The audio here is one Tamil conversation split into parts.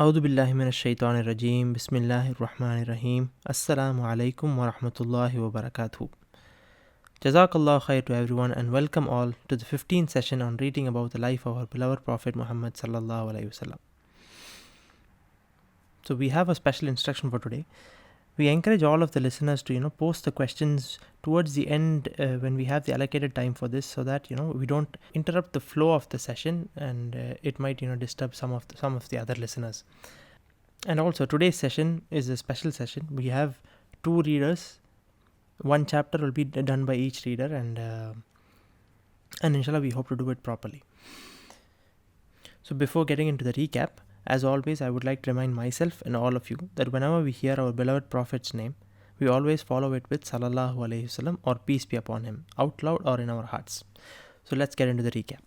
أعوذ بالله من الشيطان الرجيم بسم الله الرحمن الرحيم السلام عليكم ورحمة الله وبركاته. Jazakallah khair to everyone and welcome all to the 15th session on reading about the life of our beloved Prophet Muhammad sallallahu alaihi wasallam. So we have a special instruction for today. We encourage all of the listeners to post the questions towards the end when we have the allocated time for this, so that we don't interrupt the flow of the session and it might disturb some of the other listeners. And also today's session is a special session. We have two readers. One chapter will be done by each reader, and inshallah we hope to do it properly. So before getting into the recap, as always, I would like to remind myself and all of you that whenever we hear our beloved Prophet's name, we always follow it with Sallallahu Alaihi Wasallam or peace be upon him, out loud or in our hearts. So let's get into the recap.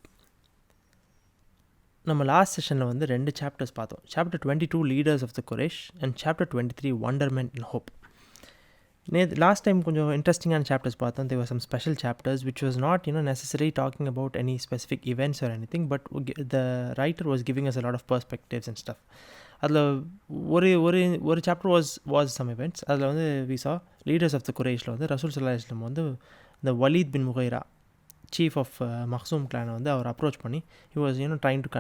நம்ம லாஸ்ட் செஷனில் வந்து 2 சாப்டர்ஸ் பார்த்தோம். Chapter 22 leaders of the Quraysh and chapter 23 wonderment and hope. Last time கொஞ்சம் இன்ட்ரெஸ்டிங்கான சாப்டர்ஸ் பார்த்தோம். There were some special chapters which was not necessarily talking about any specific events or anything, but the writer was giving us a lot of perspectives and stuff. அதில் ஒரு சாப்டர் வாஸ் சம் events. அதில் வந்து we saw leaders of the குரேஷில் வந்து ரசூல் ஸல்லல்லாஹு அலைஹி வஸல்லம் வந்து இந்த Walid bin Mughira chief of Makhzum கிளானை வந்து அவர் அப்ரோச் பண்ணி he was trying to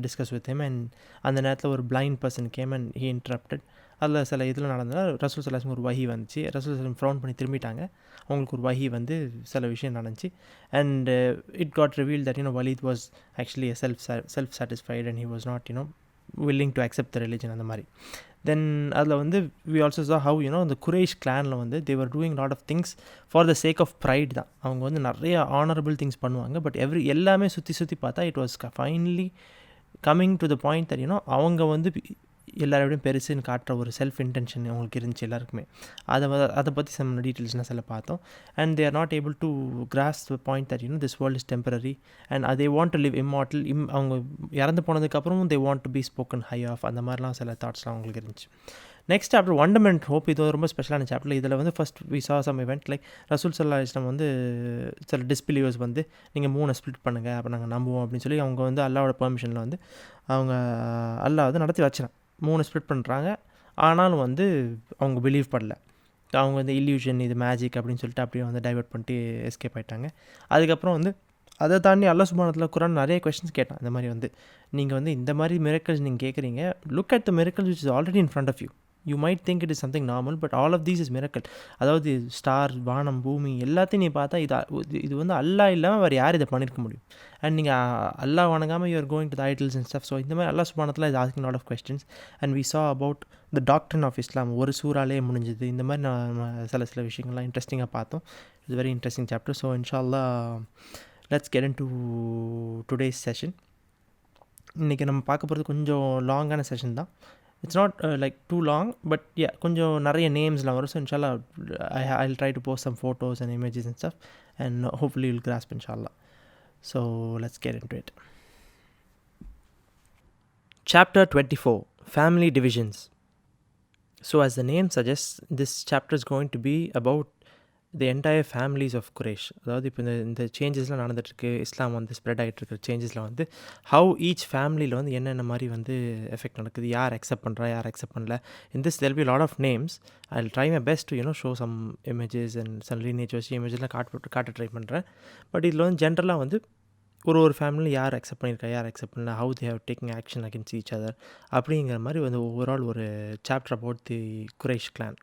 discuss with him, and அந்த நேரத்தில் ஒரு blind person came and he interrupted. அதில் சில இதில் நடந்ததால் ரசூல் ஸல்லல்லாஹு அலைஹி வஸல்லம் ஒரு வஹி வந்துச்சு. ரசூல் ஸல்லல்லாஹு ஃப்ரௌன் பண்ணி திரும்பிட்டாங்க. அவங்களுக்கு ஒரு வஹி வந்து சில விஷயம் நடந்துச்சு. And it got reveal that Walid was actually self satisfied and he was not willing to accept the religion அந்த மாதிரி. தென் அதில் வந்து we also saw how இந்த குரேஷ் கிளானில் வந்து they were doing lot of things for the sake of pride தான். அவங்க வந்து நிறைய honorable things பண்ணுவாங்க. பட் எல்லாமே சுற்றி பார்த்தா it was finally coming to the point that அவங்க வந்து எல்லாரோடையும் பெருசுன்னு காட்டுற ஒரு செல்ஃப் இன்டென்ஷன் அவங்களுக்கு இருந்துச்சு எல்லாருக்குமே. அதை பற்றி சம் டீட்டெயில்ஸ்னால் சில பார்த்தோம். And they are not able to cross the point that this world is temporary and they want to live immortal. அவங்க இறந்து போனதுக்கப்புறமும் they want to be spoken high of, அந்த மாதிரிலாம் சில தாட்ஸ்லாம் அவங்களுக்கு இருந்துச்சு. Next chapter wonderment hope. இது ரொம்ப ஸ்பெஷலான சாப்டர். இதில் வந்து first we saw some event like ரசூல் ஸல்லல்லாஹு அலைஹி வஸல்லம் வந்து சில டிஸ்பிலீவர்ஸ் வந்து நீங்கள் 3 ஸ்ப்ளிட் பண்ணுங்கள், அப்போ நாங்கள் நம்புவோம் அப்படின்னு சொல்லி அவங்க வந்து அல்லாவோட பெர்மிஷனில் வந்து அவங்க அல்லாஹ் வந்து நடத்தி வச்சுறான். 3 ஸ்ப்ளிட் பண்ணுறாங்க. ஆனாலும் வந்து அவங்க பிலீவ் பண்ணல. அவங்க வந்து இல்யூஷன், இது மேஜிக் அப்படின்னு சொல்லிட்டு அப்படியே வந்து டைவர்ட் பண்ணிட்டு எஸ்கேப் ஆகிட்டாங்க. அதுக்கப்புறம் வந்து அதை தாண்டி அல்லாஹ் சுப்ஹானஹு குர்ஆன் நிறைய கொஸ்டின்ஸ் கேட்டான். இந்த மாதிரி வந்து நீங்கள் வந்து இந்த மாதிரி மிரக்கல்ஸ் நீங்கள் கேட்குறீங்க, look at the miracles which is already in front of you. You might think it is something normal, but all of these is miracle. அதாவது ஸ்டார், வானம், பூமி எல்லாத்தையும் நீ பார்த்தா இது வந்து அல்லாஹ் இல்லாமல் வேறு யார் இதை பண்ணியிருக்க முடியும்? அண்ட் நீங்கள் அல்லாஹ் வணங்காமல் you are going to the idols and stuff. So இந்த மாதிரி அல்லாஹ் சுப்ஹானஹு is asking lot of questions. And we saw about the doctrine of Islam. ஒரு சூறாலே முடிஞ்சது. இந்த மாதிரி நான் சில விஷயங்கள்லாம் இன்ட்ரெஸ்டிங்காக பார்த்தோம். It's very interesting chapter. So இன்ஷால்லா let's get into today's session. இன்றைக்கி நம்ம பார்க்க போகிறது கொஞ்சம் லாங்கான செஷன் தான். It's not like too long, but yeah, கொஞ்சம் நிறைய நேம்ஸ்லாம் வரும். ஸோ இன்ஷால்லா I'll try to post some photos and images and stuff, and hopefully you'll grasp inshallah. So let's get into it. Chapter 24, Family Divisions. So as the name suggests, this chapter is going to be about the entire families of Quraysh. அதாவது இப்போ இந்த சேஞ்சஸ்லாம் நடந்துகிட்ருக்கு, இஸ்லாம் வந்து ஸ்ப்ரெட் ஆகிட்டு இருக்கிற சேஞ்சஸில் வந்து ஹவு ஈச் ஃபேமிலியில் வந்து என்னென்ன மாதிரி வந்து எஃபெக்ட் நடக்குது, யார் அக்செப்ட் பண்ணுறா, யார் அக்செப்ட் பண்ணல. In this there be lot of names. I will try my best to show some images and some lineage வச்சு இமேஜஸ்லாம் காட்ட ட்ரை பண்ணுறேன். பட் இதில் வந்து ஜென்ரலாக வந்து ஒரு ஃபேமிலி யார் அக்செப்ட் பண்ணியிருக்கா, யார் அக்செப்ட் பண்ணல, how they have taking action against each other, அப்படிங்கிற மாதிரி வந்து ஓவரால் ஒரு chapter about the Quraish clan.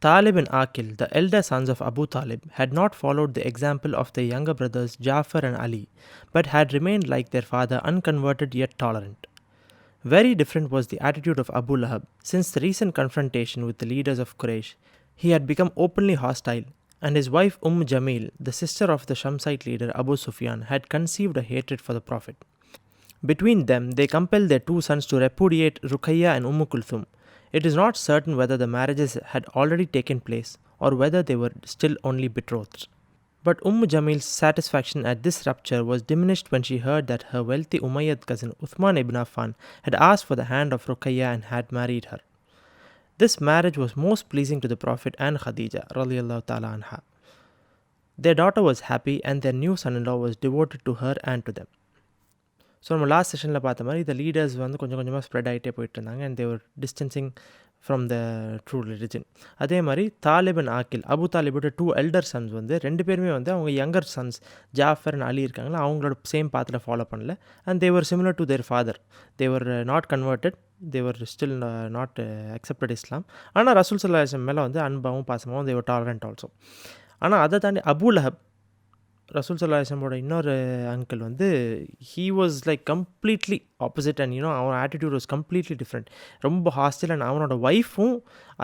Talib and Aqil, the elder sons of Abu Talib, had not followed the example of their younger brothers Jafar and Ali, but had remained like their father, unconverted yet tolerant. Very different was the attitude of Abu Lahab. Since the recent confrontation with the leaders of Quraysh, he had become openly hostile, and his wife Jamil, the sister of the Shamsite leader Abu Sufyan, had conceived a hatred for the Prophet. Between them, they compelled their 2 sons to repudiate Ruqayyah and Kulthum. It is not certain whether the marriages had already taken place or whether they were still only betrothed. But Jamil's satisfaction at this rupture was diminished when she heard that her wealthy Umayyad cousin Uthman ibn Affan had asked for the hand of Ruqayyah and had married her. This marriage was most pleasing to the Prophet and Khadijah radiyallahu ta'ala anha. Their daughter was happy and their new son-in-law was devoted to her and to them. So நம்ம லாஸ்ட் செஷனில் பார்த்த மாதிரி இந்த லீடர்ஸ் வந்து கொஞ்சம் கொஞ்சமாக ஸ்ப்ரெட் ஆகிட்டே போயிட்டு இருந்தாங்க and they're distancing from the true religion. அதே மாதிரி தாலிப் அண்ட் ஆக்கில், அபு தாலிபோட 2 எல்டர் சன்ஸ் வந்து 2 பேருமே வந்து அவங்க younger sons Jafar and Ali இருக்காங்களா, அவங்களோட சேம் பாத்தில் ஃபாலோ பண்ணல. And they're similar to their father. They're not converted, they're still not accepted Islam. ஆனால் ரசூல் ஸல்லல்லாஹு அலைஹி வஸல்லம் மேலே வந்து அன்பாகவும் பாசமாகவும் தேவர் டாலரண்ட் ஆல்சோ. ஆனால் அதை தாண்டி அபு லஹப், ரசூல் ஸல்லல்லாஹு அலைஹி வஸல்லமோட இன்னொரு அங்கிள் வந்து he was like completely opposite and அவன் ஆட்டிடியூட் வாஸ் கம்ப்ளீட்லி டிஃப்ரெண்ட். ரொம்ப ஹாஸ்டல். அண்ட் அவனோட ஒய்ஃபும்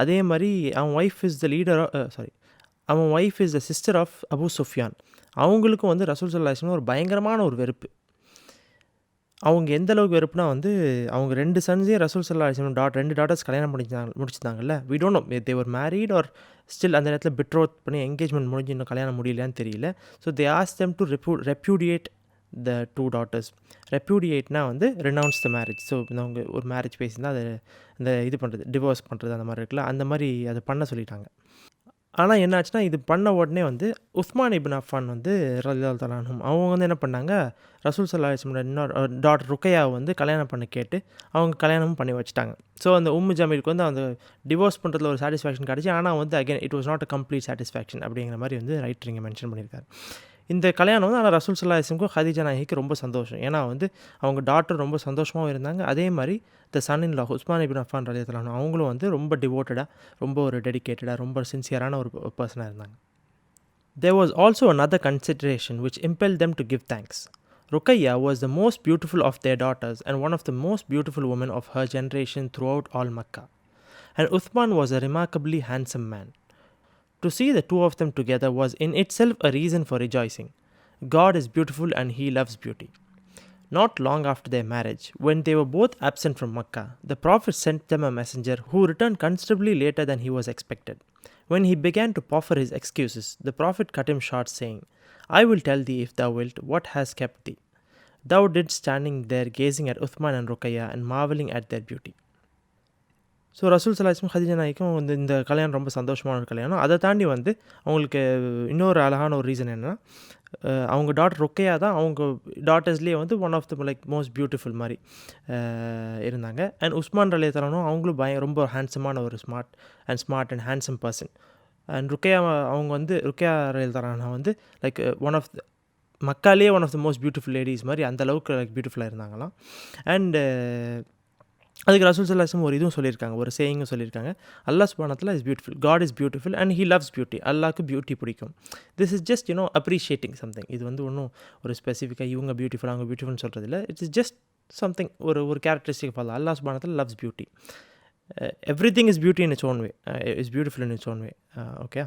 அதே மாதிரி, அவன் ஒய்ஃப் இஸ் த லீடர், அவன் wife is the sister of Abu Sufyan. அவங்களுக்கும் வந்து ரசூல் ஸல்லல்லாஹு அலைஹி வஸல்லம் ஒரு பயங்கரமான ஒரு வெறுப்பு. அவங்க எந்த அளவுக்கு வெறுப்புனா வந்து அவங்க 2 சன்ஸையும் ரசூல் ஸல்லல்லாஹு அலைஹி வஸல்லம் 2 டாட்டர்ஸ் கல்யாணம் முடிச்சிருந்தாங்கல்ல. We don't know they were married or still அந்த இடத்துல பெட்ரோத் பண்ணி என்கேஜ்மெண்ட் முடிஞ்சு இன்னும் கல்யாணம் முடியலையான்னு தெரியல. So they ask them to repudiate the 2 daughters. ரெப்யூடியேட்னா வந்து ரெனவுன்ஸ் த மேரேஜ். ஸோ அவங்க ஒரு மேரேஜ் பேசியிருந்தால் அதை அந்த இது பண்ணுறது, டிவோர்ஸ் பண்ணுறது அந்த மாதிரி இருக்குல்ல, அந்த மாதிரி அதை பண்ண சொல்லிட்டாங்க. ஆனால் என்ன ஆச்சுன்னா, இது பண்ண உடனே வந்து உஸ்மான் இப்னு அஃபான் வந்து ரலியல்லாஹு தஆலா அன்ஹும் அவங்க வந்து என்ன பண்ணாங்க, ரசூல் ஸல்லல்லாஹு அலைஹி வஸல்லம் இன்னொரு டாட்டர் ருக்கையாவை வந்து கல்யாணம் பண்ண கேட்டு அவங்க கல்யாணமும் பண்ணி வச்சுட்டாங்க. ஸோ அந்த ஜமீலுக்கு வந்து அந்த டிவோர்ஸ் பண்ணுறதுல ஒரு சாட்டிஸ்ஃபேக்ஷன் கிடச்சி. ஆனால் வந்து again it was not a complete satisfaction அப்படிங்கிற மாதிரி வந்து ரைட்டர் இங்கே மென்ஷன் பண்ணியிருக்காரு. இந்த கல்யாணம் வந்து ஆனால் ரசூல் ஸல்லல்லாஹு அலைஹி வஸல்லம் khadijah நாயகிக்கு ரொம்ப சந்தோஷம். ஏன்னா வந்து அவங்க டாட்டர் ரொம்ப சந்தோஷமாகவும் இருந்தாங்க. அதே மாதிரி த சன் இன் லா உஸ்மான் இப்னு அஃபான் ரலியல்லாஹு அன்ஹு அவங்களும் வந்து ரொம்ப டிவோட்டடாக, ரொம்ப ஒரு டெடிகேட்டடாக, ரொம்ப சின்சியரான ஒரு பர்சனாக இருந்தாங்க. There was also another consideration which impelled them to give thanks. Ruqayyah was the most beautiful of their daughters and one of the most beautiful women of her generation throughout all Makkah. And Uthman was a remarkably handsome man. To see the two of them together was in itself a reason for rejoicing. God is beautiful and he loves beauty. Not long after their marriage, when they were both absent from Makkah, the Prophet sent them a messenger who returned considerably later than he was expected. When he began to proffer his excuses, the Prophet cut him short, saying, I will tell thee, if thou wilt, what has kept thee. Thou didst standing there gazing at Uthman and Ruqayyah and marveling at their beauty. So ரசூல் ஸல்லல்லாஹு அலைஹி வஸல்லம் khadijah நாயகிக்கும் வந்து இந்த கல்யாணம் ரொம்ப சந்தோஷமான ஒரு கல்யாணம். அதை தாண்டி வந்து அவங்களுக்கு இன்னொரு அழகான ஒரு ரீசன் என்னென்னா, அவங்க டாட்டர் ருக்கையா தான் அவங்க டாட்டர்ஸ்லேயே வந்து one of the like most beautiful மாதிரி இருந்தாங்க. அண்ட் உஸ்மான் ரலியல்லாஹு தஆலா அவங்களும் ரொம்ப ஹேண்ட்ஸமான ஒரு smart and handsome person. And Ruqayya அவங்க வந்து ருக்கையா ரலியல்லாஹு தஆலா வந்து லைக் ஒன் ஆஃப் த மக்காலேயே one of the most beautiful ladies மாதிரி அந்த அளவுக்கு லைக் பியூட்டிஃபுல்லாக இருந்தாங்களாம். அண்டு அதுக்கு ரசூல் ஸல்லல்லாஹு அலைஹி வஸல்லம் ஒரு இதுவும் சொல்லியிருக்காங்க, ஒரு சேயிங்கும் சொல்லியிருக்காங்க. அல்லாஹ் சுப்ஹானஹு வ தஆலா is beautiful, God is beautiful and he loves beauty. அல்லாஹ்க்கு பியூட்டி பிடிக்கும். This is just appreciating something. இது வந்து ஒன்றும் ஒரு ஸ்பெசிஃபிக்காக இவங்க பியூட்டிஃபுல் அவங்க பியூட்டிஃபுல்னு சொல்கிறது இல்லை. இட்ஸ் இஸ் ஜஸ்ட் சம்திங், ஒரு கேரக்டரிஸ்டிக் ஆஃப் அல்லாஹ். அல்லாஹ் சுப்ஹானஹு வ தஆலா loves beauty. Everything is beauty in its own way, is beautiful in its own way. Okay.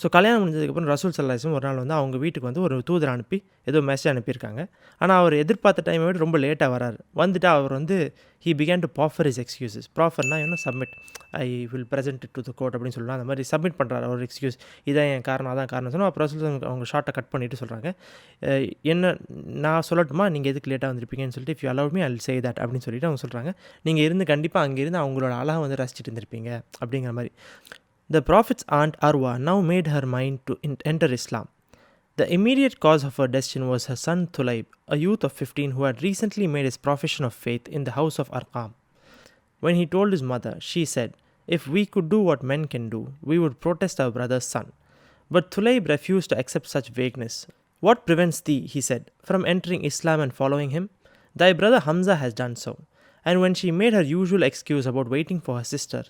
So கல்யாணம் முடிஞ்சதுக்கப்புறம் ரசூல் ஸல்லல்லாஹு அலைஹி வஸல்லம் ஒரு நாள் வந்து அவங்க வீட்டுக்கு வந்து ஒரு தூதர் அனுப்பி ஏதோ மெசேஜ் அனுப்பியிருக்காங்க. ஆனால் அவர் எதிர்பார்த்த டைமை விட ரொம்ப லேட்டாக வராரு. வந்துட்டு அவர் வந்து he began to proffer his excuses. ப்ராஃபர்னா submit, I will present it to the court அப்படின்னு சொல்லலாம். அந்த மாதிரி சப்மிட் பண்ணுறாரு ஒரு எக்ஸ்கியூஸ். இதான் என் காரணம், அதான் காரணம் சொன்னால் அப்புறம் ரசூல் அவங்க ஷார்ட்டை கட் பண்ணிவிட்டு சொல்கிறாங்க, என்ன நான் சொல்லட்டுமா, நீங்கள் எதுக்கு லேட்டாக வந்திருப்பீங்கன்னு சொல்லிட்டு, if you allow me I'll say that அப்படின்னு சொல்லிட்டு அவங்க சொல்கிறாங்க. நீங்கள் இருந்து கண்டிப்பாக அங்கே இருந்து அவங்களோட அழகை வந்து ரசிச்சுட்டு இருந்திருப்பீங்க அப்படிங்கிற மாதிரி. The Prophet's aunt Arwa now made her mind to enter Islam. The immediate cause of her decision was her son Thulaib, a youth of 15 who had recently made his profession of faith in the house of Arqam. When he told his mother, she said, if we could do what men can do, we would protest our brother's son. But Thulaib refused to accept such vagueness. What prevents thee, he said, from entering Islam and following him? Thy brother Hamza has done so. And when she made her usual excuse about waiting for her sister,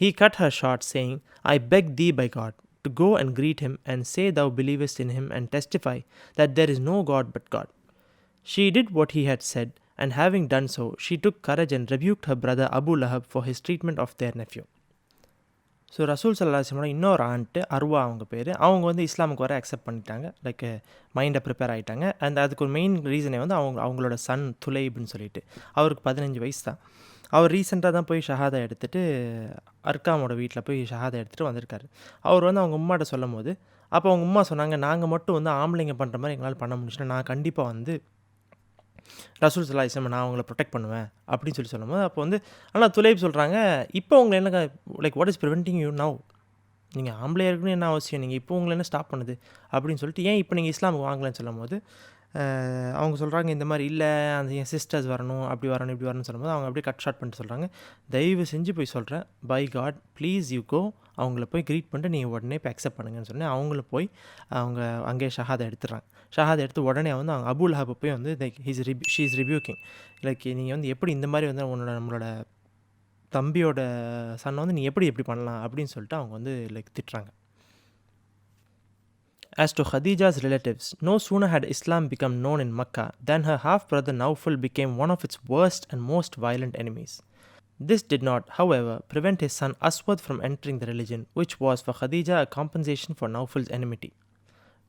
he cut her short, saying, I beg thee by God, to go and greet him and say thou believest in him and testify that there is no God but God. She did what he had said, and having done so, she took courage and rebuked her brother Abu Lahab for his treatment of their nephew. So ரசூல் ஸல்லல்லாஹு அலைஹி வஸல்லம் இன்னொரு ஆண்ட்டு அர்வா அவங்க பேர், அவங்க வந்து இஸ்லாமுக்கு வர அக்செப்ட் பண்ணிட்டாங்க, லைக் மைண்டை ப்ரிப்பேர் ஆகிட்டாங்க. அண்ட் அதுக்கு ஒரு மெயின் ரீசனே வந்து அவங்களோட சன் துலைப்னு சொல்லிட்டு, அவருக்கு 15 வயசு தான். அவர் ரீசெண்டாக தான் போய் ஷஹாதா எடுத்துகிட்டு அர்காமோட வீட்டில் போய் ஷஹாதா எடுத்துகிட்டு வந்திருக்காரு. அவர் வந்து அவங்க உம்மாட்ட சொல்லும் போது, அப்போ அவங்க உம்மா சொன்னாங்க, நாங்கள் மட்டும் வந்து ஆம்பளைங்க பண்ணுற மாதிரி எங்களால் பண்ண முடிச்சுன்னா நான் கண்டிப்பாக வந்து ரசூல் ஸல்லல்லாஹு அலைஹி வஸல்லம் நான் அவங்கள ப்ரொடெக்ட் பண்ணுவேன் அப்படின்னு சொல்லும்போது, அப்போ வந்து ஆனால் துலைப் சொல்கிறாங்க, இப்போ உங்களை என்ன like what is preventing you now, நீங்கள் ஆம்பளையாக இருக்குன்னு என்ன அவசியம், நீங்கள் இப்போ உங்களை என்ன ஸ்டாப் பண்ணுது அப்படின்னு சொல்லிட்டு, ஏன் இப்போ நீங்கள் இஸ்லாமுக்கு வாங்கலன்னு சொல்லும் போது அவங்க சொல்கிறாங்க இந்த மாதிரி இல்லை, அந்த என் சிஸ்டர்ஸ் வரணும், அப்படி வரணும், இப்படி வரணும்னு சொல்லும்போது அவங்க அப்படியே கட் ஷார்ட் பண்ணிட்டு சொல்கிறாங்க, தயவு செஞ்சு போய் சொல்கிறேன், by God please you go, அவங்கள போய் க்ரீட் பண்ணிட்டு நீங்கள் உடனே இப்போ அக்செப்ட் பண்ணுங்கன்னு சொன்னேன். அவங்கள போய் அவங்க அங்கேயே ஷஹாதை எடுத்துடுறாங்க. ஷஹாதை எடுத்து உடனே வந்து அவங்க அபுல் லஹப் போய் வந்து லைக் ஷீ இஸ் ரிபியூக்கிங், லைக் நீங்கள் வந்து எப்படி இந்த மாதிரி வந்து நம்மளோட தம்பியோட சன்னை வந்து நீ எப்படி பண்ணலாம் அப்படின்னு சொல்லிட்டு அவங்க வந்து லைக் திட்டுறாங்க. As to Khadijah's relatives, no sooner had Islam become known in Makkah than her half-brother Nawfal became one of its worst and most violent enemies. This did not, however, prevent his son Aswad from entering the religion, which was for Khadijah a compensation for Nawfal's enmity.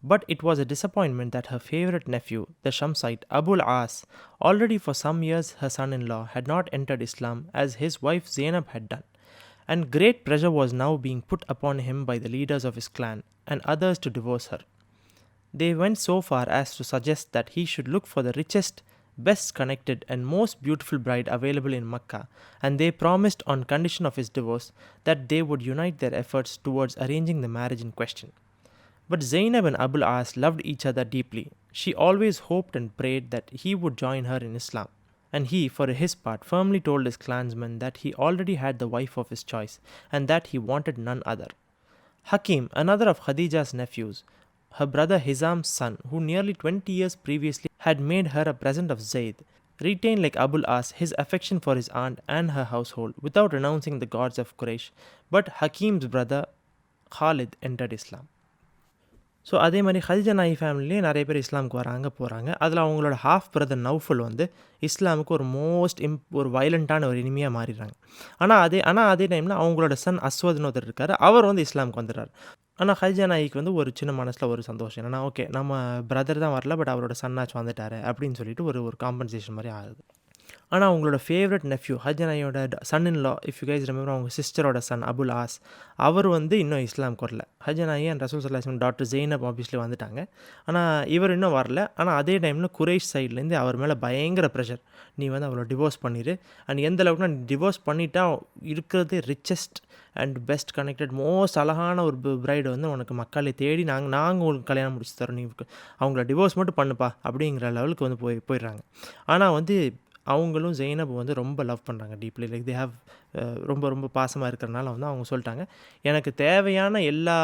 But it was a disappointment that her favorite nephew, the Shamsite Abul AS, already for some years her son-in-law, had not entered Islam as his wife Zaynab had done. And great pressure was now being put upon him by the leaders of his clan and others to divorce her. They went so far as to suggest that he should look for the richest, best connected and most beautiful bride available in Makkah, and they promised on condition of his divorce that they would unite their efforts towards arranging the marriage in question. But Zaynab and Abul AS loved each other deeply. She always hoped and prayed that he would join her in Islam. And he, for his part, firmly told his clansmen that he already had the wife of his choice and that he wanted none other. Hakim, another of Khadijah's nephews, her brother Hizam's son, who nearly 20 years previously had made her a present of Zayd, retained like Abul As his affection for his aunt and her household without renouncing the gods of Quraysh, but Hakim's brother Khalid entered Islam. So அதே மாதிரி khadijah நாயி ஃபேமிலியே நிறைய பேர் இஸ்லாமுக்கு வராங்க போகிறாங்க. அதில் அவங்களோட ஹாஃப் பிரதர் நௌஃபல் வந்து இஸ்லாமுக்கு ஒரு வயலண்ட்டான ஒரு இனிமையாக மாறிடுறாங்க. ஆனால் அதே டைமில் அவங்களோட சன் அஸ்வத்னு ஒருத்தர் இருக்கார், அவர் வந்து இஸ்லாமுக்கு வந்துடுறார். ஆனால் khadijah நாயிக்கு வந்து ஒரு சின்ன மனசில் ஒரு சந்தோஷம் என்னன்னா, ஓகே நம்ம பிரதர் தான் வரல, பட் அவரோட சன்னாச்சும் வந்துட்டார் அப்படின்னு சொல்லிட்டு ஒரு காம்பன்சேஷன் மாதிரி ஆகுது. ஆனால் அவங்களோட ஃபேவரட் நெஃப்யூ khadijah நாயோட son in law, if you guys remember, அவங்க சிஸ்டரோட சன் அபுல் ஆஸ், அவர் வந்து இன்னும் இஸ்லாமுக்கு வரல. khadijah நாயி அண்ட் ரசூல் ஸல்லல்லாஹு அலைஹி வஸல்லம் டாக்டர் ஜெய்னப் ஆப்வியஸ்லி வந்துட்டாங்க, ஆனால் இவர் இன்னும் வரல. ஆனால் அதே டைமில் குறைஷ் சைட்லேருந்து அவர் மேலே பயங்கர ப்ரெஷர், நீ வந்து அவளை டிவோர்ஸ் பண்ணிடு, அண்ட் எந்த அளவுக்குனா நீ டிவோர்ஸ் பண்ணிட்டா இருக்கிறது richest and best connected most அழகான ஒரு பிரைடு வந்து உனக்கு மக்களை தேடி நாங்கள் உங்களுக்கு கல்யாணம் முடிச்சு தரோம், நீ அவங்கள டிவோர்ஸ் மட்டும் பண்ணுப்பா அப்படிங்கிற லெவலுக்கு வந்து போயிடுறாங்க. ஆனால் வந்து அவங்களும் ஜெய்னப் வந்து ரொம்ப லவ் பண்ணுறாங்க டீப்லி, லைக் தே ஹேவ் ரொம்ப பாசமாக இருக்கிறனால வந்து அவங்க சொல்லிட்டாங்க, எனக்கு தேவையான எல்லா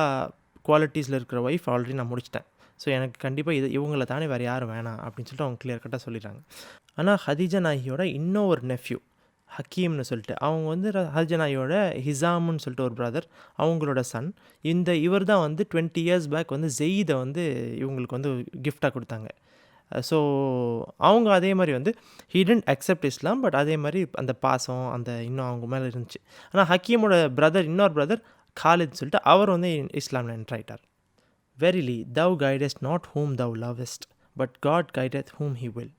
குவாலிட்டிஸில் இருக்கிற ஒய்ஃப் ஆல்ரெடி நான் முடிச்சிட்டேன், ஸோ எனக்கு கண்டிப்பாக இவங்கள தானே வேறு யாரும் வேணாம் அப்படின்னு சொல்லிட்டு அவங்க கிளியர் கட்டாக சொல்லிடுறாங்க. ஆனால் khadijah நாயியோட இன்னும் ஒரு நெஃப்யூ ஹக்கீம்னு சொல்லிட்டு, அவங்க வந்து khadijah நாயியோட ஹிசாம்னு சொல்லிட்டு ஒரு பிரதர், அவங்களோட சன். இவர் தான் வந்து 20 years பேக் வந்து ஜெயிதை வந்து இவங்களுக்கு வந்து கிஃப்டாக கொடுத்தாங்க. ஸோ அவங்க அதே மாதிரி வந்து he didn't accept Islam, but அதே மாதிரி அந்த பாசம் அந்த இன்னும் அவங்க மேலே இருந்துச்சு. ஆனால் ஹக்கீமோட இன்னொரு பிரதர் காலித் சொல்லிட்டு அவர் வந்து இஸ்லாமில் என்டர் ஆயிட்டார். Verily thou guidest not whom thou lovest, but God guideth whom he will.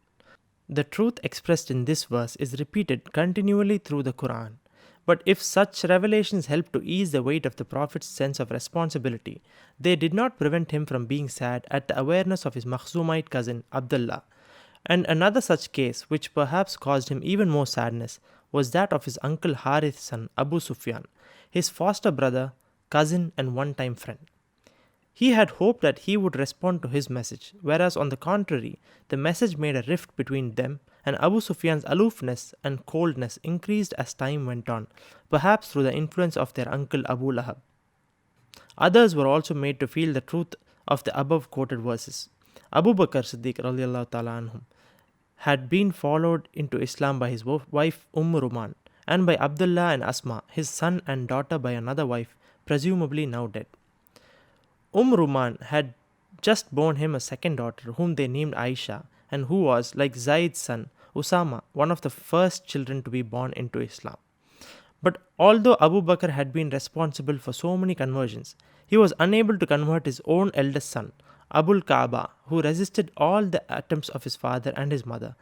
The truth expressed in this verse is repeated continually through the Quran. But if such revelations help to ease the weight of the Prophet's sense of responsibility, they did not prevent him from being sad at the awareness of his Makhzumite cousin AbdAllah. And another such case, which perhaps caused him even more sadness, was that of his uncle Harith's son Abu Sufyan, his foster brother, cousin and one-time friend. He had hoped that he would respond to his message, whereas on the contrary, the message made a rift between them, and Abu Sufyan's aloofness and coldness increased as time went on, perhaps through the influence of their uncle Abu Lahab. Others were also made to feel the truth of the above quoted verses. Abu Bakr Siddiq RA had been followed into Islam by his wife Ruman, and by Abdullah and Asma, his son and daughter by another wife, presumably now dead. Ruman had just borne him a second daughter whom they named Aisha, and who was, like Zaid's son Usama, one of the first children to be born into Islam. But although Abu Bakr had been responsible for so many conversions, he was unable to convert his own eldest son, Abul Kaaba, who resisted all the attempts of his father and his mother.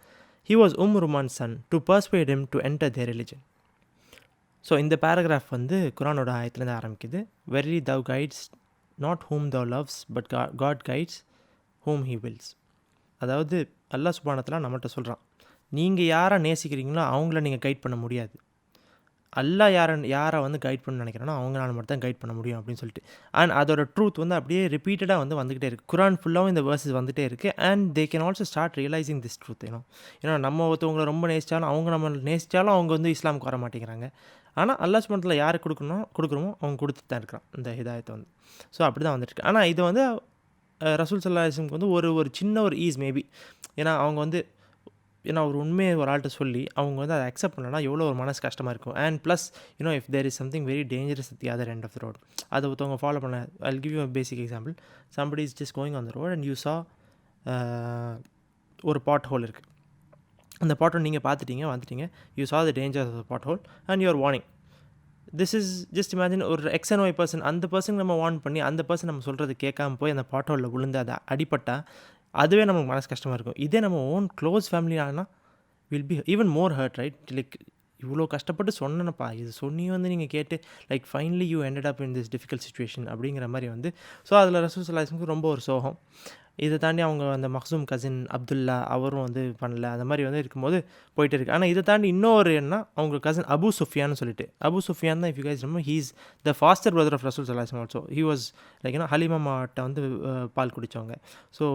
He was Ruman's son, to persuade him to enter their religion. So இந்த பேராகிராஃப் வந்து குரானோட ஆயத்துலேருந்து ஆரம்பிக்குது. Very thou guides not whom thou loves, but God guides whom he wills. அதாவது அல்லாஹ் சுப்ஹானஹு வ தஆலா நம்மகிட்ட சொல்கிறான், நீங்கள் யாரை நேசிக்கிறீங்களோ அவங்கள நீங்கள் கைட் பண்ண முடியாது, அல்லாஹ் யாரை வந்து கைட் பண்ண நினைக்கிறானோ அவங்களால மட்டும் தான் கைட் பண்ண முடியும் அப்படின்னு சொல்லிட்டு. அண்ட் அதோட ட்ரூத் வந்து அப்படியே ரிப்பீட்டடாக வந்து வந்துகிட்டே இருக்குது. குரான் ஃபுல்லாகவும் இந்த வேர்சஸ் வந்துகிட்டே இருக்குது. And they can also start realising this truth. ஏன்னா நம்ம ஒருத்தவங்களை ரொம்ப நேசித்தாலும் அவங்க நம்ம நேசித்தாலும் அவங்க வந்து இஸ்லாமுக்கு வர மாட்டேங்கிறாங்க. ஆனால் அல்லாஹ் சுப்ஹானஹு வ தஆலா யாருக்கு கொடுக்குறோமோ அவங்க கொடுத்துட்டு தான் இருக்கிறான் இந்த ஹிதாயத்தை வந்து. ஸோ அப்படி தான் வந்துட்டு இருக்கு. ஆனால் இது வந்து ரசூல் ஸல்லல்லாஹு அலைஹி வஸல்லம் வந்து ஒரு சின்ன ஒரு ஈஸ் மேபி. ஏன்னா அவங்க வந்து ஒரு உண்மையை ஒரு ஆள்கிட்ட சொல்லி அவங்க வந்து அதை அக்செப்ட் பண்ணலன்னா எவ்வளோ ஒரு மனசு கஷ்டமாக இருக்கும். And plus if there is something very dangerous at the other end of the road, அதை ஒருத்தவங்க ஃபாலோ பண்ண. I'll give you a basic example. Somebody is just going on the road and you saw ஒரு பாட் ஹோல் இருக்குது. அந்த பாட் ஹோல் நீங்கள் பார்த்துட்டீங்க வந்துட்டீங்க. You saw the danger of the pothole and you are warning. This is just imagine ஒரு எக்ஸ் அண்ட் ஒய் பர்சன். அந்த பர்சன் நம்ம வார்ன் பண்ணி அந்த பர்சன் நம்ம சொல்கிறது கேட்காம போய் அந்த பாட் ஹோலில் விழுந்து அதை அடிப்பட்டால் அதுவே நமக்கு மனசு கஷ்டமாக இருக்கும். இதே நம்ம ஓன் க்ளோஸ் ஃபேமிலி ஆனால் will be even more hurt, right? Like இவ்வளோ கஷ்டப்பட்டு சொன்னேனப்பா, இது சொன்னியும் வந்து நீங்கள் கேட்டு like finally you ended up in this difficult situation அப்படிங்கிற மாதிரி வந்து. ஸோ அதில் ரசூல் ஸல்லல்லாஹு அலைஹி வஸல்லம் ரொம்ப ஒரு சோகம். இதை தாண்டி அவங்க அந்த மக்சூம் கசின் அப்துல்லா அவரும் வந்து பண்ணல. அந்த மாதிரி வந்து இருக்கும்போது போயிட்டு இருக்குது. ஆனால் இதை தாண்டி இன்னொரு என்ன அவங்க கசின் அபு சுஃபியான்னு சொல்லிட்டு. அபு சுஃபியான் தான் if you guys remember he is the foster brother of ரசூல் ஸல்லல்லாஹு அலைஹி வஸல்லம் also. He was like Halima மாட்ட வந்து பால் குடித்தவங்க. So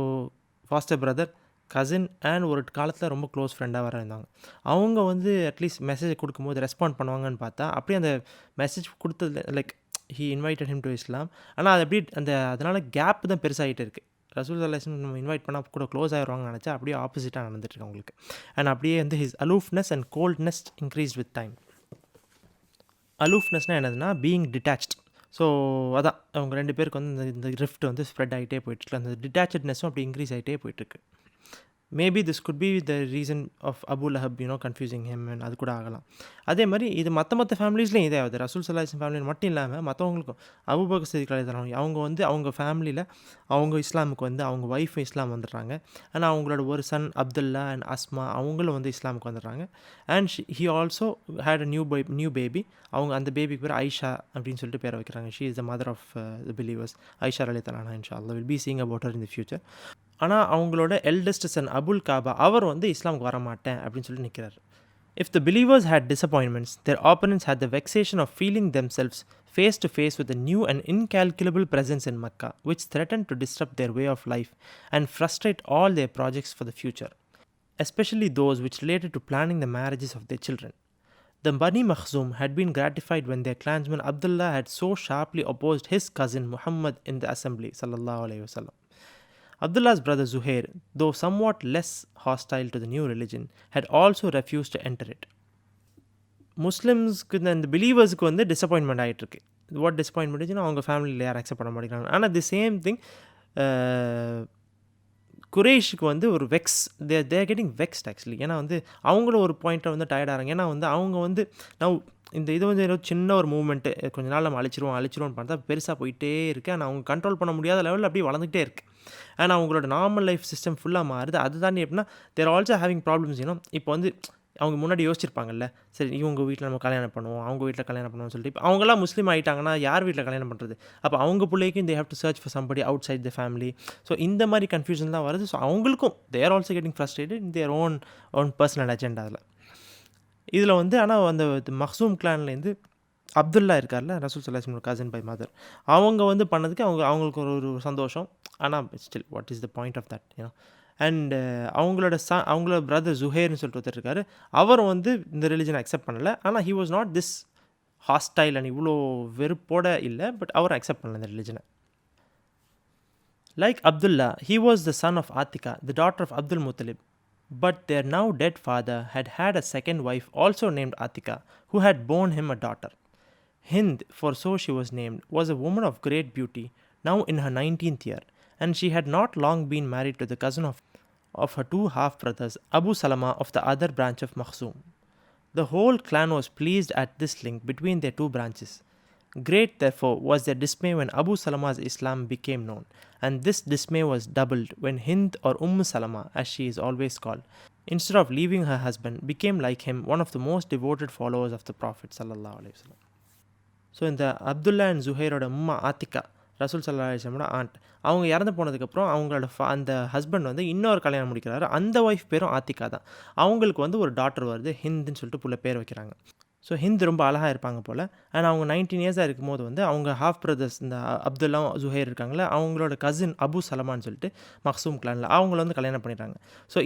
foster brother, cousin and ஒரு காலத்தில் ரொம்ப க்ளோஸ் ஃப்ரெண்டாக வர இருந்தாங்க. அவங்க வந்து அட்லீஸ்ட் மெசேஜ் கொடுக்கும்போது ரெஸ்பாண்ட் பண்ணுவாங்கன்னு பார்த்தா அப்படியே அந்த மெசேஜ் கொடுத்தது like he invited him to இஸ்லாம். ஆனால் அது அப்படியே அதனால் கேப் தான் பெருசாகிட்டு இருக்குது. ரசூல் ஸல்லல்லாஹு அலைஹி வஸல்லம் நம்ம இன்வைட் பண்ணால் கூட க்ளோஸ் ஆகிடுவாங்கன்னு நினச்சா அப்படியே ஆப்போசிட்டாக நடந்துட்டுருக்கு அவங்களுக்கு. அண்ட் அப்படியே வந்து his aloofness and coldness increase with time. அலூஃப்னஸ்னால் என்னதுன்னா பீயிங் டிட்டாச்ட். ஸோ அதான் அவங்க ரெண்டு பேருக்கு வந்து இந்த ரிஃப்ட் வந்து ஸ்ப்ரெட் ஆகிட்டே போயிட்டுருக்கு. அந்த டிட்டாச்சட்னஸும் அப்படி இன்க்ரீஸ் ஆகிட்டே போயிட்டுருக்கு. Maybe this could be the reason of Abu Lahab confusing him. அது கூட ஆகலாம். அதே மாதிரி இது மற்ற ஃபேமிலிஸ்லையும் இதே ஆகுது. ரசூல் ஸல்லல்லாஹு அலைஹி வஸல்லம் ஃபேமிலியில் மட்டும் இல்லாமல் மற்றவங்களுக்கும் அபூ பக்கர் சித்திக் ரலியல்லாஹு அவங்க வந்து அவங்க ஃபேமிலியில் அவங்க இஸ்லாமுக்கு வந்து அவங்க ஒய்ஃபும் இஸ்லாம் வந்துடுறாங்க. ஆனால் அவங்களோட ஒரு சன் அப்துல்லா அண்ட் அஸ்மா அவங்களும் வந்து இஸ்லாமுக்கு வந்துடுறாங்க. And he also had a new baby. அவங்க அந்த பேபிக்கு பேர் ஐஷா அப்படின்னு சொல்லிட்டு பேரை வைக்கிறாங்க. She is the mother of the believers. Aisha ரலியல்லாஹு அன்ஹா இன்ஷா அல்லாஹ் will be seeing about her in the future. ஆனால் அவங்களோட எல்டஸ்ட் சன் அபுல் காபா அவர் வந்து இஸ்லாமுக்கு வரமாட்டேன் அப்படின்னு சொல்லி நிற்கிறார். If the believers had disappointments, their opponents had the vexation of feeling themselves face to face with a new and incalculable presence in Mecca, which threatened to disrupt their way of life and frustrate all their projects for the future, especially those which related to planning the marriages of their children. The Bani Makhzum had been gratified when their clansman Abdullah had so sharply opposed his cousin Muhammad in the assembly, sallallahu alayhi wasallam. Abdullah's brother Zuhair, though somewhat less hostile to the new religion, had also refused to enter it. முஸ்லிம்ஸ்க்கு இந்த பிலீவர்ஸுக்கு வந்து டிசப்பாயின்மெண்ட் ஆகிட்டு இருக்கு. வாட் டிசப்பாயின்மெண்ட் ஆச்சுன்னா அவங்க ஃபேமிலியில் யாரும் அக்செப்ட் பண்ண மாட்டேங்கிறாங்க. ஆனால் தி சேம் திங் குரேஷுக்கு வந்து ஒரு தேர் கெட்டிங் வெக்ஸ்ட் ஆக்சுவலி. ஏன்னா வந்து அவங்களும் ஒரு பாயிண்ட்டில் வந்து டயர்டாகிறாங்க. ஏன்னா வந்து அவங்க வந்து இந்த இது வந்து ஏதோ சின்ன ஒரு மூவ்மெண்ட்டு கொஞ்ச நாள் நம்ம அழிச்சிருவோம்னு பார்த்தா பெருசாக போயிட்டே இருக்குது. ஆனால் அவங்க கண்ட்ரோல் பண்ண முடியாத லெவலில் அப்படியே வளர்ந்துகிட்டே இருக்குது. ஆனால் அவங்களோட நார்மல் லைஃப் சிஸ்டம் ஃபுல்லாக மாறுது. அது தாண்டி எப்படின்னா தேர் ஆல்சோ ஹேவிங் ப்ராப்ளம்ஸ். இப்போ வந்து அவங்க முன்னாடி யோசிச்சிருப்பாங்கல்ல, சரி இவங்க வீட்டில் நம்ம கல்யாணம் பண்ணுவோம், அவங்க வீட்டில் கல்யாணம் பண்ணுவோம்னு சொல்லிட்டு. இப்போ அவங்களாம் முஸ்லீம் ஆகிட்டாங்கன்னா யார் வீட்டில் கல்யாணம் பண்ணுறது? அப்போ அவங்க பிள்ளைக்கும் they have to search for somebody outside the family. So இந்த மாதிரி கன்ஃபியூஷன்லாம் வருது. ஸோ அவங்களுக்கும் they are also getting frustrated in their own personal agenda. இதில் வந்து ஆனால் அந்த மக்சூம் கிளான்லேருந்து அப்துல்லா இருக்கார்ல, ரசூல் ஸல்லல்லாஹு அலைஹி வஸல்லம் கசின் பை மதர், அவங்க வந்து பண்ணதுக்கு அவங்களுக்கு ஒரு சந்தோஷம். ஆனால் still what is the point of that and அவங்களோட பிரதர் ஜுஹேர்னு சொல்லிட்டு ஒருத்தர் இருக்கார். அவர் வந்து இந்த ரிலிஜனை அக்செப்ட் பண்ணலை. ஆனால் he was not this hostile and இவ்வளோ வெறுப்போட இல்லை. பட் அவர் அக்செப்ட் பண்ணல இந்த ரிலிஜனை. Like Abdullah, he was the son of Atika, the daughter of Abdul Muttalib. But their now dead father had a second wife also named Atika, who had borne him a daughter. Hind, for so she was named, was a woman of great beauty, now in her 19th year, and she had not long been married to the cousin of her two half-brothers, Abu Salama of the other branch of Makhzum. The whole clan was pleased at this link between their two branches. Great, therefore, was their dismay when Abu Salama's Islam became known, and this dismay was doubled when Hind, or Salama as she is always called, instead of leaving her husband, became like him one of the most devoted followers of the Prophet sallallahu alaihi wasallam. So இந்த அப்துல்லா அண்ட் ஜுஹைரோட அம்மா ஆத்திகா, ரசூல் ஸல்லல்லாஹு அலைஹி வஸல்லமோட ஆண்ட், அவங்க இறந்து போனதுக்கப்புறம் அவங்களோட அந்த ஹஸ்பண்ட் வந்து இன்னொரு கல்யாணம் முடிக்கிறாரு. அந்த ஒய்ஃப் பேரும் ஆத்திகா தான். அவங்களுக்கு வந்து ஒரு டாட்டர் வருது, ஹிந்துன்னு சொல்லிட்டு புள்ள பேர் வைக்கிறாங்க. ஸோ ஹிந்த் ரொம்ப அழகாக இருப்பாங்க போல். அண்ட் அவங்க 19 இயர்ஸாக இருக்கும்போது வந்து அவங்க ஹாஃப் பிரதர்ஸ் இந்த அப்துல்லா ஜுஹைர் இருக்காங்களே, அவங்களோட கசின் அபு சலமான்னு சொல்லிட்டு மக்சூம் கிளானில் அவங்கள வந்து கல்யாணம் பண்ணிடுறாங்க. ஸோ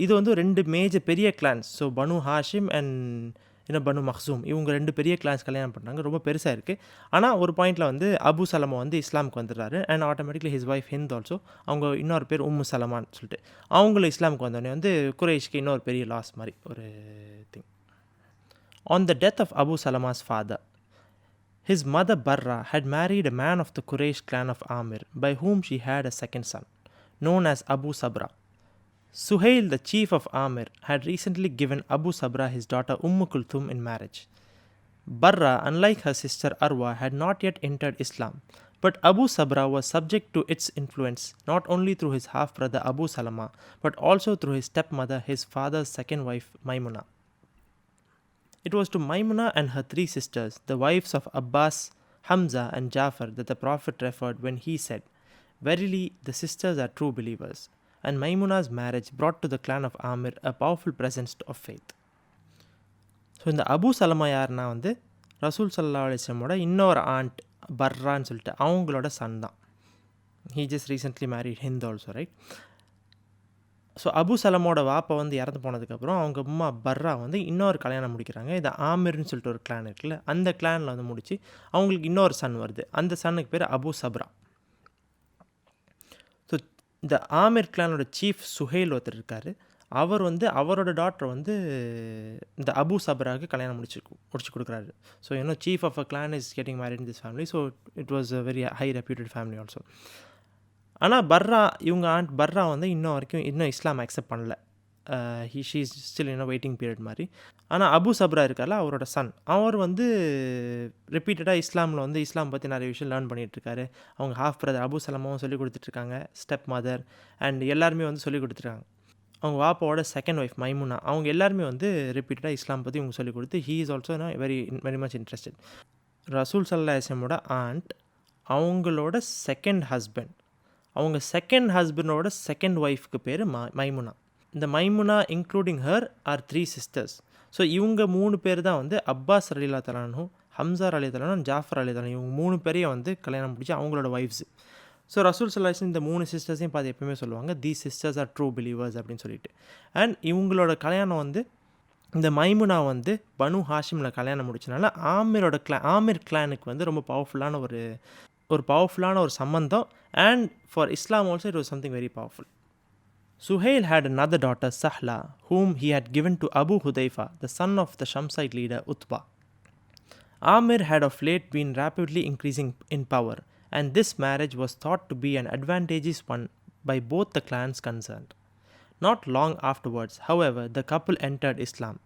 இது வந்து 2 மேஜர் பெரிய clans. So Banu Hashim and Banu Makhzum இவங்க 2 பெரிய கிளான்ஸ் கல்யாணம் பண்ணுறாங்க. ரொம்ப பெருசாக இருக்குது. ஆனால் ஒரு பாயிண்டில் வந்து அபு சலமா வந்து இஸ்லாமுக்கு வந்துடுறாரு. And automatically his wife Hind also, அவங்க இன்னொரு பேர் சலமான்னு சொல்லிட்டு அவங்களும் இஸ்லாமுக்கு வந்தோடனே வந்து குரைஷ்க்கு இன்னொரு பெரிய லாஸ் மாதிரி ஒரு thing. On the death of Abu Salama's father, his mother Barra had married a man of the Quraysh clan of Amir, by whom she had a second son, known as Abu Sabra. Suhail, the chief of Amir, had recently given Abu Sabra his daughter Kulthum in marriage. Barra, unlike her sister Arwa, had not yet entered Islam, but Abu Sabra was subject to its influence not only through his half-brother Abu Salama, but also through his stepmother, his father's second wife Maimuna. It was to Maimuna and her 3 sisters, the wives of Abbas, Hamza and Jafar, that the Prophet referred when he said, "Verily, the sisters are true believers." And Maimuna's marriage brought to the clan of Amir a powerful presence of faith. So இந்த அபு சலமா யாருன்னா வந்து ரசூல் ஸல்லல்லாஹு அலைஹி வஸல்லமோட இன்னொரு ஆண்ட் பர்ரான்னு சொல்லிட்டு அவங்களோட சன் தான். He just recently married Hind also, right? So Abu சலமோட வாப்பா வந்து இறந்து போனதுக்கப்புறம் அவங்க அம்மா பர்ரா வந்து இன்னொரு கல்யாணம் முடிக்கிறாங்க. இது ஆமிர்னு சொல்லிட்டு ஒரு கிளான் இருக்குல்ல, அந்த கிளானில் வந்து முடித்து அவங்களுக்கு இன்னொரு சன் வருது. அந்த சன்னுக்கு பேர் அபு சப்ரா. ஸோ இந்த ஆமிர் கிளானோட சீஃப் சுஹைல் ஒருத்தர் இருக்கார். அவர் வந்து அவரோட டாக்டர் வந்து இந்த அபு சப்ராவுக்கு கல்யாணம் முடிச்சு கொடுக்குறாரு. So chief of a clan is getting married in this family. So it was a very high reputed family also. ஆனால் இவங்க ஆண்ட் பர்ரா வந்து இன்னும் இஸ்லாம் அக்செப்ட் பண்ணல. She is still waiting period மாதிரி. ஆனால் அபு சப்ரா இருக்கார்ல, அவரோட சன், அவர் வந்து ரிப்பீட்டடாக இஸ்லாம் பற்றி நிறைய விஷயம் லேர்ன் பண்ணிகிட்ருக்காரு. அவங்க ஹாஃப் பிரதர் அபு சலமாவும் சொல்லிக் கொடுத்துட்ருக்காங்க, ஸ்டெப் மதர் அண்ட் எல்லாருமே வந்து சொல்லிக் கொடுத்துருக்காங்க. அவங்க வாப்பாவோட செகண்ட் ஒய்ஃப் மைமுனா, அவங்க எல்லாருமே வந்து ரிப்பீட்டடாக இஸ்லாம் பற்றி இவங்க சொல்லிக் கொடுத்து he is also very much interested. ரசூல் ஸல்லல்லாஹு அலைஹி வஸல்லமோட ஆண்ட் அவங்களோட செகண்ட் ஹஸ்பண்ட், அவங்க செகண்ட் ஹஸ்பண்டோட செகண்ட் ஒய்ஃப்க்கு பேர் மைமுனா. இந்த Maimuna including her are 3 sisters. So இவங்க 3 பேர் தான் வந்து அப்பாஸ் ரலியல்லாஹு தஆலா அன்ஹு, ஹம்சா ரலியல்லாஹு தஆலா அன்ஹு, ஜாஃபர் ரலியல்லாஹு தஆலா இவங்க 3 பேரையும் வந்து கல்யாணம் முடிச்சு அவங்களோட ஒய்ஃப்ஸ். ஸோ ரசூல் ஸல்லல்லாஹு அலைஹி வஸல்லம் இந்த 3 சிஸ்டர்ஸையும் பார்த்து எப்பவுமே சொல்லுவாங்க, these sisters are true believers அப்படின்னு சொல்லிட்டு. அண்ட் இவங்களோட கல்யாணம் வந்து இந்த மைமுனா வந்து பனு ஹாஷிமில் கல்யாணம் முடிச்சனால ஆமிர் கிளானுக்கு வந்து ரொம்ப பவர்ஃபுல்லான ஒரு சம்பந்தம். And for Islam also it was something very powerful. Suhail had another daughter, Sahla, whom he had given to Abu Hudayfa, the son of the Shamsite leader Utbah. Amir had of late been rapidly increasing in power, and this marriage was thought to be an advantageous one by both the clans concerned. Not long afterwards, however, the couple entered Islam.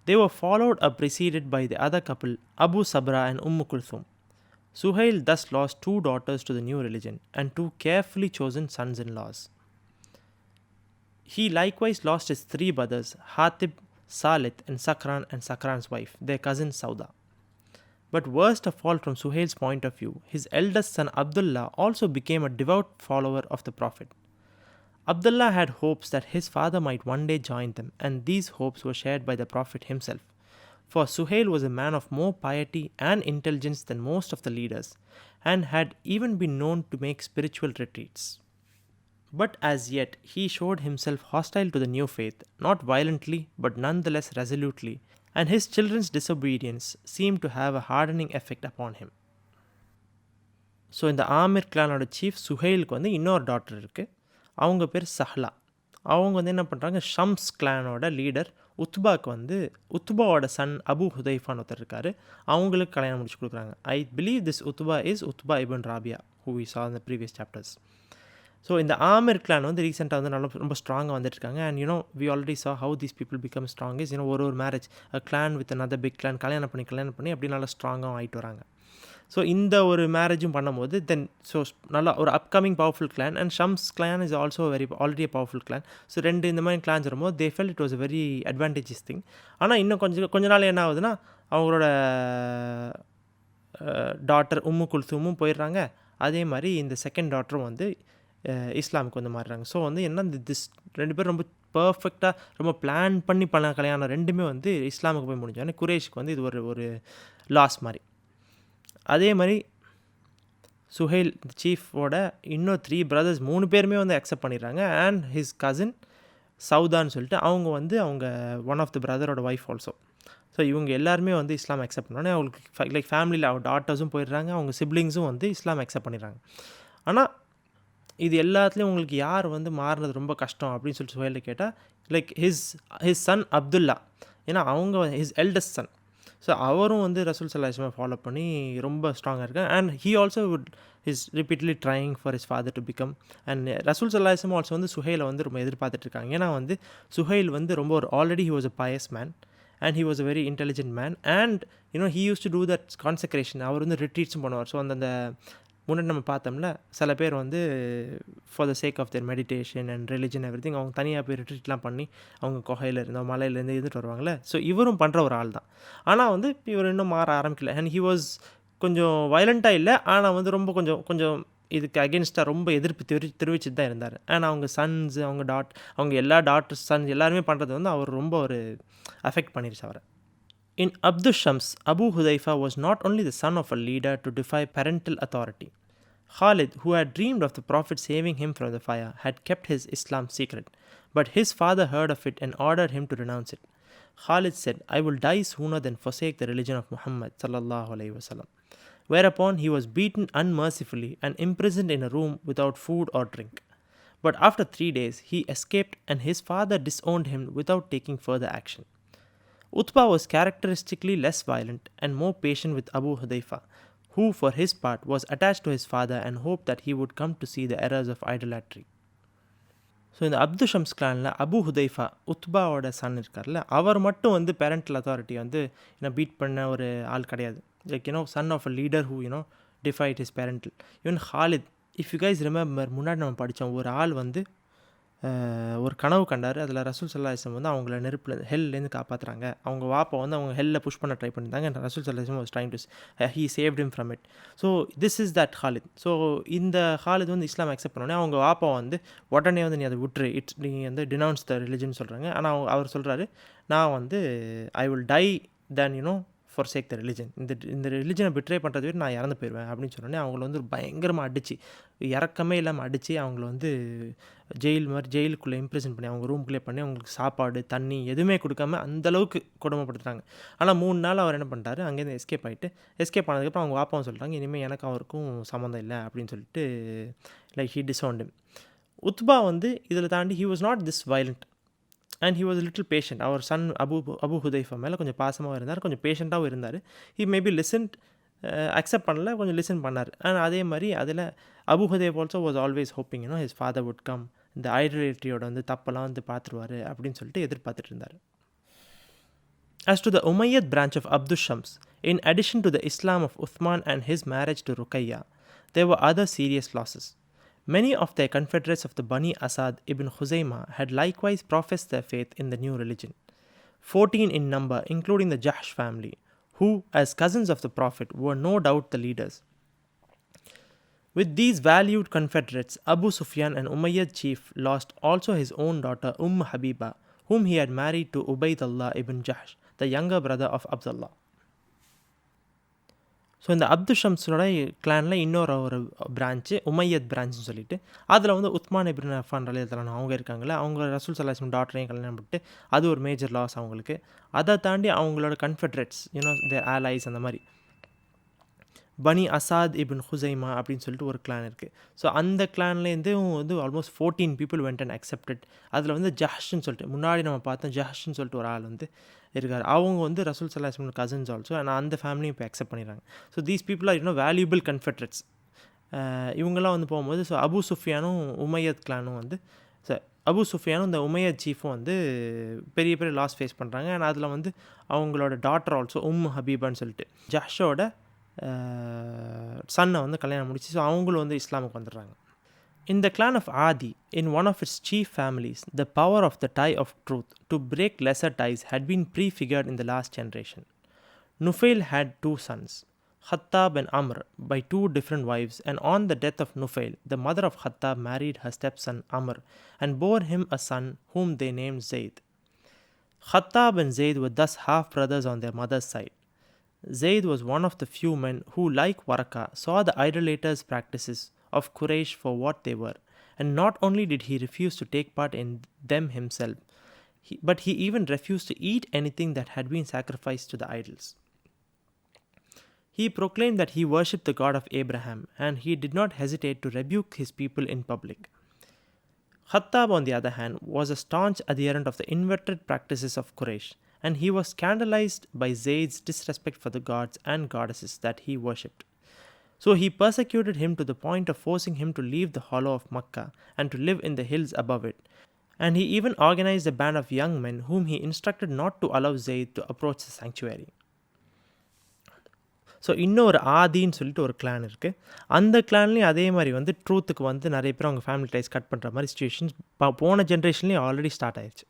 They were followed or preceded by the other couple, Abu Sabra and Kulthum. Suhail thus lost 2 daughters to the new religion and 2 carefully chosen sons-in-laws. He likewise lost his 3 brothers, Hatib, Salith and Sakran's wife, their cousin Sauda. But worst of all, from Suhail's point of view, his eldest son Abdullah also became a devout follower of the Prophet. Abdullah had hopes that his father might one day join them, and these hopes were shared by the Prophet himself. For Suhail was a man of more piety and intelligence than most of the leaders, and had even been known to make spiritual retreats. But as yet he showed himself hostile to the new faith, not violently but nonetheless resolutely, and his children's disobedience seemed to have a hardening effect upon him. So இந்த ஆமிர் கிளானோட சீஃப் சுஹைலுக்கு வந்து இன்னொரு டாக்டர் இருக்குது. அவங்க பேர் சஹ்லா. அவங்க வந்து என்ன பண்ணுறாங்க, ஷம்ஸ் கிளானோட லீடர் உத்பாவுக்கு வந்து உத்பாவோட சன் அபு ஹுதைஃபான்னு ஒருத்தர் இருக்கார், அவங்களுக்கு கல்யாணம் முடிச்சு கொடுக்குறாங்க. I believe this Utba is Utba ibn Rabia who we saw in the previous chapters. So இந்த ஆமிர் கிளான் வந்து ரீசெண்டாக வந்து ரொம்ப ஸ்ட்ராங்காக வந்துட்டுருக்காங்க. And we already saw how these people become strong is ஒரு marriage a clan with another big clan கல்யாணம் பண்ணி அப்படி நல்லா ஸ்ட்ராங்காக ஆகிட்டு வராங்க. ஸோ இந்த ஒரு மேரேஜும் பண்ணும்போது தென் ஸோ நல்லா ஒரு upcoming powerful clan. And Shams clan is also already a powerful clan. So 2 இந்த மாதிரி கிளான்ஸ் வரும்போது they felt it was a very advantages thing. ஆனால் இன்னும் கொஞ்ச நாள் என்ன ஆகுதுன்னா, அவங்களோட டாட்டர் குல்தூமும் போயிடுறாங்க. அதே மாதிரி இந்த செகண்ட் டாட்டரும் வந்து இஸ்லாமுக்கு வந்து மாறுறாங்க. ஸோ வந்து என்ன, திஸ் 2 பேரும் ரொம்ப பர்ஃபெக்டாக ரொம்ப பிளான் பண்ணி பண்ண கல்யாணம் ரெண்டுமே வந்து இஸ்லாமுக்கு போய் முடிஞ்சோடனே குரேஷுக்கு வந்து இது ஒரு லாஸ் மாதிரி. அதே மாதிரி சுஹைல் சீஃபோட இன்னும் 3 brothers 3 பேருமே வந்து அக்செப்ட் பண்ணிடுறாங்க. அண்ட் ஹிஸ் கசின் சவுதான்னு சொல்லிட்டு அவங்க ஒன் ஆஃப் த பிரதரோட ஒய்ஃப் ஆல்சோ. ஸோ இவங்க எல்லாருமே வந்து இஸ்லாம் அக்செப்ட் பண்ணோன்னே அவங்களுக்கு லைக் ஃபேமிலியில் அவங்க டாட்டர்ஸும் போயிடுறாங்க, அவங்க சிப்ளிங்ஸும் வந்து இஸ்லாம் அக்செப்ட் பண்ணிடுறாங்க. ஆனால் இது எல்லாத்துலேயும் உங்களுக்கு யார் வந்து மாறினது ரொம்ப கஷ்டம் அப்படின்னு சொல்லிட்டு சுஹைல்கிட்ட கேட்டால் லைக் ஹிஸ் சன் அப்துல்லா. ஏன்னா அவங்க ஹிஸ் எல்டஸ்ட் சன். ஸோ அவரும் வந்து ரசூல் ஸல்லல்லாஹு அலைஹி வஸல்லம் ஃபாலோ பண்ணி ரொம்ப ஸ்ட்ராங்காக இருக்காங்க. And he also is repeatedly trying for his father to become. And ரசூல் ஸல்லல்லாஹு அலைஹி வஸல்லம் ஆல்சோ வந்து சுஹைலை வந்து ரொம்ப எதிர்பார்த்துட்டு இருக்காங்க. ஏன்னா வந்து சுஹைல் வந்து ரொம்ப already he was a pious man and he was a very intelligent man. And he used to do that consecration. அவர் வந்து ரிட்ரீட்ஸும் பண்ணுவார். ஸோ அந்த முன்னாடி நம்ம பார்த்தோம்ல, சில பேர் வந்து for the sake of their meditation and religion everything அவங்க தனியாக போய் ரிட்ரீட்லாம் பண்ணி அவங்க குகையிலேருந்தோ மலையிலேருந்து இருந்துட்டு வருவாங்கள்ல. ஸோ இவரும் பண்ணுற ஒரு ஆள் தான். ஆனால் வந்து இவர் இன்னும் மாற ஆரம்பிக்கல. அண்ட் ஹி வாஸ் கொஞ்சம் வயலண்ட்டாக இல்லை, ஆனால் வந்து ரொம்ப கொஞ்சம் இதுக்கு அகென்ஸ்டாக ரொம்ப எதிர்ப்பு தெரிவிச்சுட்டு தான் இருந்தார். அண்ட் அவங்க சன்ஸ் அவங்க எல்லா டாட்டர்ஸ் சன்ஸ் எல்லாருமே பண்ணுறது வந்து அவர் ரொம்ப ஒரு அஃபெக்ட் பண்ணிருச்சு அவரை. In Abdul Shams, Abu Hudhaifa was not only the son of a leader to defy parental authority. Khalid, who had dreamed of the Prophet saving him from the fire, had kept his Islam secret, but his father heard of it and ordered him to renounce it. Khalid said, "I will die sooner than forsake the religion of Muhammad sallallahu alaihi wasallam." Whereupon he was beaten unmercifully and imprisoned in a room without food or drink. But after 3 days, he escaped and his father disowned him without taking further action. Utbah was characteristically less violent and more patient with Abu Hudhaifa, who for his part was attached to his father and hoped that he would come to see the errors of idolatry. So இந்த அப்து ஷம்ஸ் கிளானில் அபு ஹுதைஃபா உத்பாவோட சன் இருக்கார்ல, அவர் மட்டும் வந்து பேரண்டல் அத்தாரிட்டி வந்து பீட் பண்ண ஒரு ஆள் கிடையாது. Like son of a leader who defied his parental. Even Khalid, if you guys remember, முன்னாடி நம்ம படித்தோம், ஒரு ஆள் வந்து ஒரு கனவு கண்டார். அதில் ரசூல் ஸல்லல்லாஹு அலைஹி வஸல்லம் வந்து அவங்கள நெருப்பில் ஹெல்லேருந்து காப்பாற்றுறாங்க. அவங்க வாப்பா வந்து அவங்க ஹெல்லில் புஷ் பண்ண ட்ரை பண்ணியிருந்தாங்க. அண்ட் ரசூல் ஸல்லல்லாஹு அலைஹி வஸல்லம் was trying to he saved him from it. So this is that Khalid. So இந்த ஹாலித் வந்து இஸ்லாம் அக்செப்ட் பண்ணோடனே அவங்க வாப்பா வந்து உடனே வந்து நீ அதை விட்டுரு, நீ வந்து டினவுன்ஸ் த ரிலிஜன் சொல்கிறாங்க. ஆனால் அவர் சொல்கிறாரு, நான் வந்து I will die then for sake the religion. இந்த ரிலிஜனை பிட்ரே பண்ணுறது விட நான் இறந்து போயிடுவேன் அப்படின்னு சொன்னோன்னே அவங்கள வந்து பயங்கரமாக அடித்து, இறக்கமே இல்லாமல் அடித்து அவங்கள வந்து ஜெயிலுக்குள்ளே இம்ப்ரெஷன் பண்ணி அவங்க ரூம்குள்ளே பண்ணி அவங்களுக்கு சாப்பாடு தண்ணி எதுவுமே கொடுக்காம அந்தளவுக்கு கொடுமைப்படுத்துகிறாங்க. ஆனால் 3 நாள் அவர் என்ன பண்ணிட்டாரு, அங்கேருந்து எஸ்கேப் ஆனதுக்கப்புறம் அவங்க வாப்பாவும் சொல்கிறாங்க, இனிமேல் எனக்கு அவருக்கும் சம்மந்தம் இல்லை அப்படின்னு சொல்லிட்டு like he disown him. Utbah வந்து இதில் தாண்டி he was not this violent and he was little patient. அவர் சன் அபு ஹுதைஃபா மேலே கொஞ்சம் பாசமாகவும் இருந்தார், கொஞ்சம் பேஷண்ட்டாகவும் இருந்தார். ஹி மேபி லிசன்ட், அக்செப்ட் பண்ணல, கொஞ்சம் லிசன் பண்ணார். அண்ட் அதே மாதிரி அதில் Abu Hudhaifa also was always hoping his father would come, இந்த ஐடென்டிட்டியோட வந்து தப்பெல்லாம் வந்து பார்த்துருவார் அப்படின்னு சொல்லிட்டு எதிர்பார்த்துட்டு இருந்தார். As to the Umayyad branch of Abdul Shams, in addition to the Islam of Uthman and his marriage to Ruqayyah, there were other serious losses. Many of their confederates of the Bani Asad ibn Khuzaymah had likewise professed their faith in the new religion, 14 in number, including the Jahsh family, who, as cousins of the Prophet, were no doubt the leaders. With these valued confederates, Abu Sufyan, an Umayyad chief, lost also his own daughter Habiba, whom he had married to Ubaydullah ibn Jahsh, the younger brother of AbdAllah. So இந்த அப்து ஷம்ஸோட கிளானில் இன்னொரு பிரான்ச்சு உமையத் பிரான்ச்னு சொல்லிட்டு, அதில் வந்து உத்மான் இப்ன் அஃபான் RA அவங்க இருக்காங்களே, அவங்க ரசூல் ஸல்லல்லாஹு அலைஹி வஸல்லம் டாட்டரையும் கல்யாணம் பண்ணிட்டு அது ஒரு மேஜர் லாஸ் அவங்களுக்கு. அதை தாண்டி அவங்களோட கன்ஃபெட்ரேட்ஸ் தேர் ஆலைஸ், அந்த மாதிரி பனி அசாத் இப்ன் ஹுசைமா அப்படின்னு சொல்லிட்டு ஒரு கிளான் இருக்குது. ஸோ அந்த கிளான்லேருந்து வந்து almost 14 people went and accepted. அதில் வந்து ஜஹ்ஷ்னு சொல்லிட்டு முன்னாடி நம்ம பார்த்தோம், ஜஹ்ஷ்னு சொல்லிட்டு ஒரு ஆள் வந்து இருக்கார். அவங்க வந்து ரசூல் ஸல்லல்லாஹு அலைஹி வஸல்லம் கசின்ஸ் ஆல்சோ. ஆனால் அந்த ஃபேமிலியும் இப்போ அக்செப்ட் பண்ணிடுறாங்க. So these people are valuable confederates. இவங்கெல்லாம் வந்து போகும்போது ஸோ அபு சுஃபியானும் உமையத் கிளானும் வந்து அபு சுஃபியானும் இந்த உமையத் சீஃபும் வந்து பெரிய பெரிய லாஸ் ஃபேஸ் பண்ணுறாங்க. அண்ட் அதில் வந்து அவங்களோட டாட்டர் ஆல்சோ ஹபீபான்னு சொல்லிட்டு ஜஹ்ஷோட சன்னை வந்து கல்யாணம் முடிச்சு. ஸோ அவங்களும் வந்து இஸ்லாமுக்கு வந்துடுறாங்க. In the clan of Adi, in one of its chief families, the power of the tie of truth to break lesser ties had been prefigured in the last generation. Nufail had 2 sons, Khattab and Amr by two different wives, and on the death of Nufail, the mother of Khattab married her stepson Amr and bore him a son whom they named Zayd. Khattab and Zayd were thus half-brothers on their mother's side. Zayd was one of the few men who, like Waraka, saw the idolaters' practices of Quraysh for what they were, and not only did he refuse to take part in them himself, but he even refused to eat anything that had been sacrificed to the idols. He proclaimed that he worshipped the God of Abraham, and he did not hesitate to rebuke his people in public. Khattab, on the other hand, was a staunch adherent of the inverted practices of Quraysh, and he was scandalized by Zayd's disrespect for the gods and goddesses that he worshipped. So he persecuted him to the point of forcing him to leave the hollow of Makkah and to live in the hills above it. And he even organized a band of young men whom he instructed not to allow Zayd to approach the sanctuary. So இன்னொரு ஆதின்னு சொல்லிட்டு ஒரு கிளான் இருக்குது. அந்த கிளான்லேயும் அதே மாதிரி வந்து ட்ரூத்துக்கு வந்து நிறைய பேர் அவங்க ஃபேமிலி டைஸ் கட் பண்ணுற மாதிரி சுச்சுவேஷன்ஸ் போன ஜென்ரேஷன்லேயும் ஆல்ரெடி ஸ்டார்ட் ஆயிடுச்சு.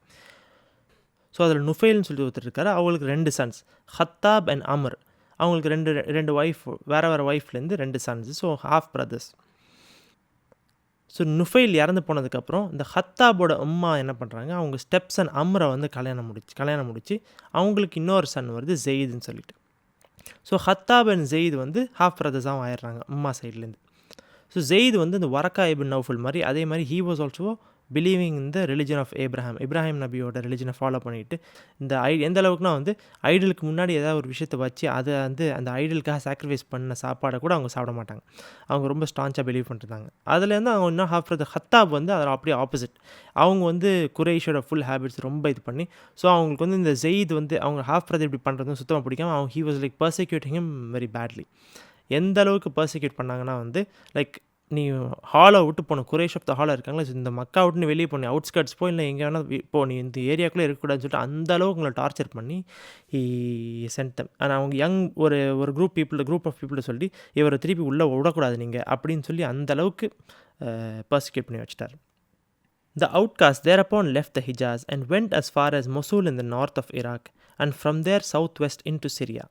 ஸோ அதில் நுஃபைல்னு சொல்லி ஒருத்தர் இருக்காரு. அவங்களுக்கு 2 சன்ஸ், ஹத்தாப் அண்ட் அமர். அவங்களுக்கு ரெண்டு ஒய்ஃப், வேறு ஒய்ஃப்லேருந்து 2 sons. So half brothers. So Nufail இறந்து போனதுக்கப்புறம் இந்த ஹத்தாபோட அம்மா என்ன பண்ணுறாங்க, அவங்க ஸ்டெப்சன் அம்ரை வந்து கல்யாணம் முடிச்சு அவங்களுக்கு இன்னொரு சன் வருது ஜெயிதுன்னு சொல்லிட்டு. ஸோ ஹத்தாப் அண்ட் ஜெயித் வந்து ஹாஃப் பிரதர்ஸாகவும் ஆயிடுறாங்க அம்மா சைட்லேருந்து. ஸோ ஜெயித் வந்து இந்த வரக்கா இபின் நௌஃபல் மாதிரி, அதே மாதிரி ஹீ வாஸ் ஆல்சோ பிலீவிங் இந்த ரிலிஜன் ஆஃப் இப்ராஹிம் நபியோட ரிலிஜனை ஃபாலோ பண்ணிவிட்டு, இந்த எந்த அளவுக்குனா வந்து ஐடலுக்கு முன்னாடி ஏதாவது ஒரு விஷயத்தை வச்சு அதை வந்து அந்த ஐடலுக்காக சாக்ரிஃபைஸ் பண்ண சாப்பாடை கூட அவங்க சாப்பிட மாட்டாங்க. அவங்க ரொம்ப ஸ்டான்ச்சாக பிலீவ் பண்ணிருந்தாங்க. அதுலேருந்து அவங்க இன்னும் ஹாஃப் பிரதர் ஹத்தாப் வந்து அதில் அப்படியே ஆப்போசிட். அவங்க வந்து குரைஷோட ஃபுல் ஹேபிட்ஸ் ரொம்ப இது பண்ணி, ஸோ அவங்களுக்கு வந்து இந்த ஜெயித் வந்து அவங்க ஹாஃப் பிரதர் இப்படி பண்ணுறதும் சுத்தமாக பிடிக்காம அவங்க he was like persecuting him very badly. எந்த அளவுக்கு பர்சிக்யூட் பண்ணாங்கன்னா வந்து லைக் நீ ஹாலை விட்டு போகணும், குரேஷ் ஆஃப் த ஹாலை இருக்காங்களா, இந்த மக்கா விட்டு நீ வெளியே போனி அவுட்ஸ்கர்ட்ஸ் போய் இல்லை எங்கே வேணால் இப்போ நீ இந்த ஏரியாக்குள்ளே இருக்கக்கூடாதுன்னு சொல்லிட்டு அந்த அளவுக்கு உங்களை டார்ச்சர் பண்ணி சென்டம். ஆனால் அவங்க ஒரு குரூப் ஆஃப் பீப்புளை சொல்லி இவரை திருப்பி உள்ளே விடக்கூடாது நீங்கள் அப்படின்னு சொல்லி அந்த அளவுக்கு பர்சிக்யூட் பண்ணி வச்சிட்டார். The outcasts thereupon left the Hijaz and went as far as Mosul in the north of Iraq, and from there southwest into Syria,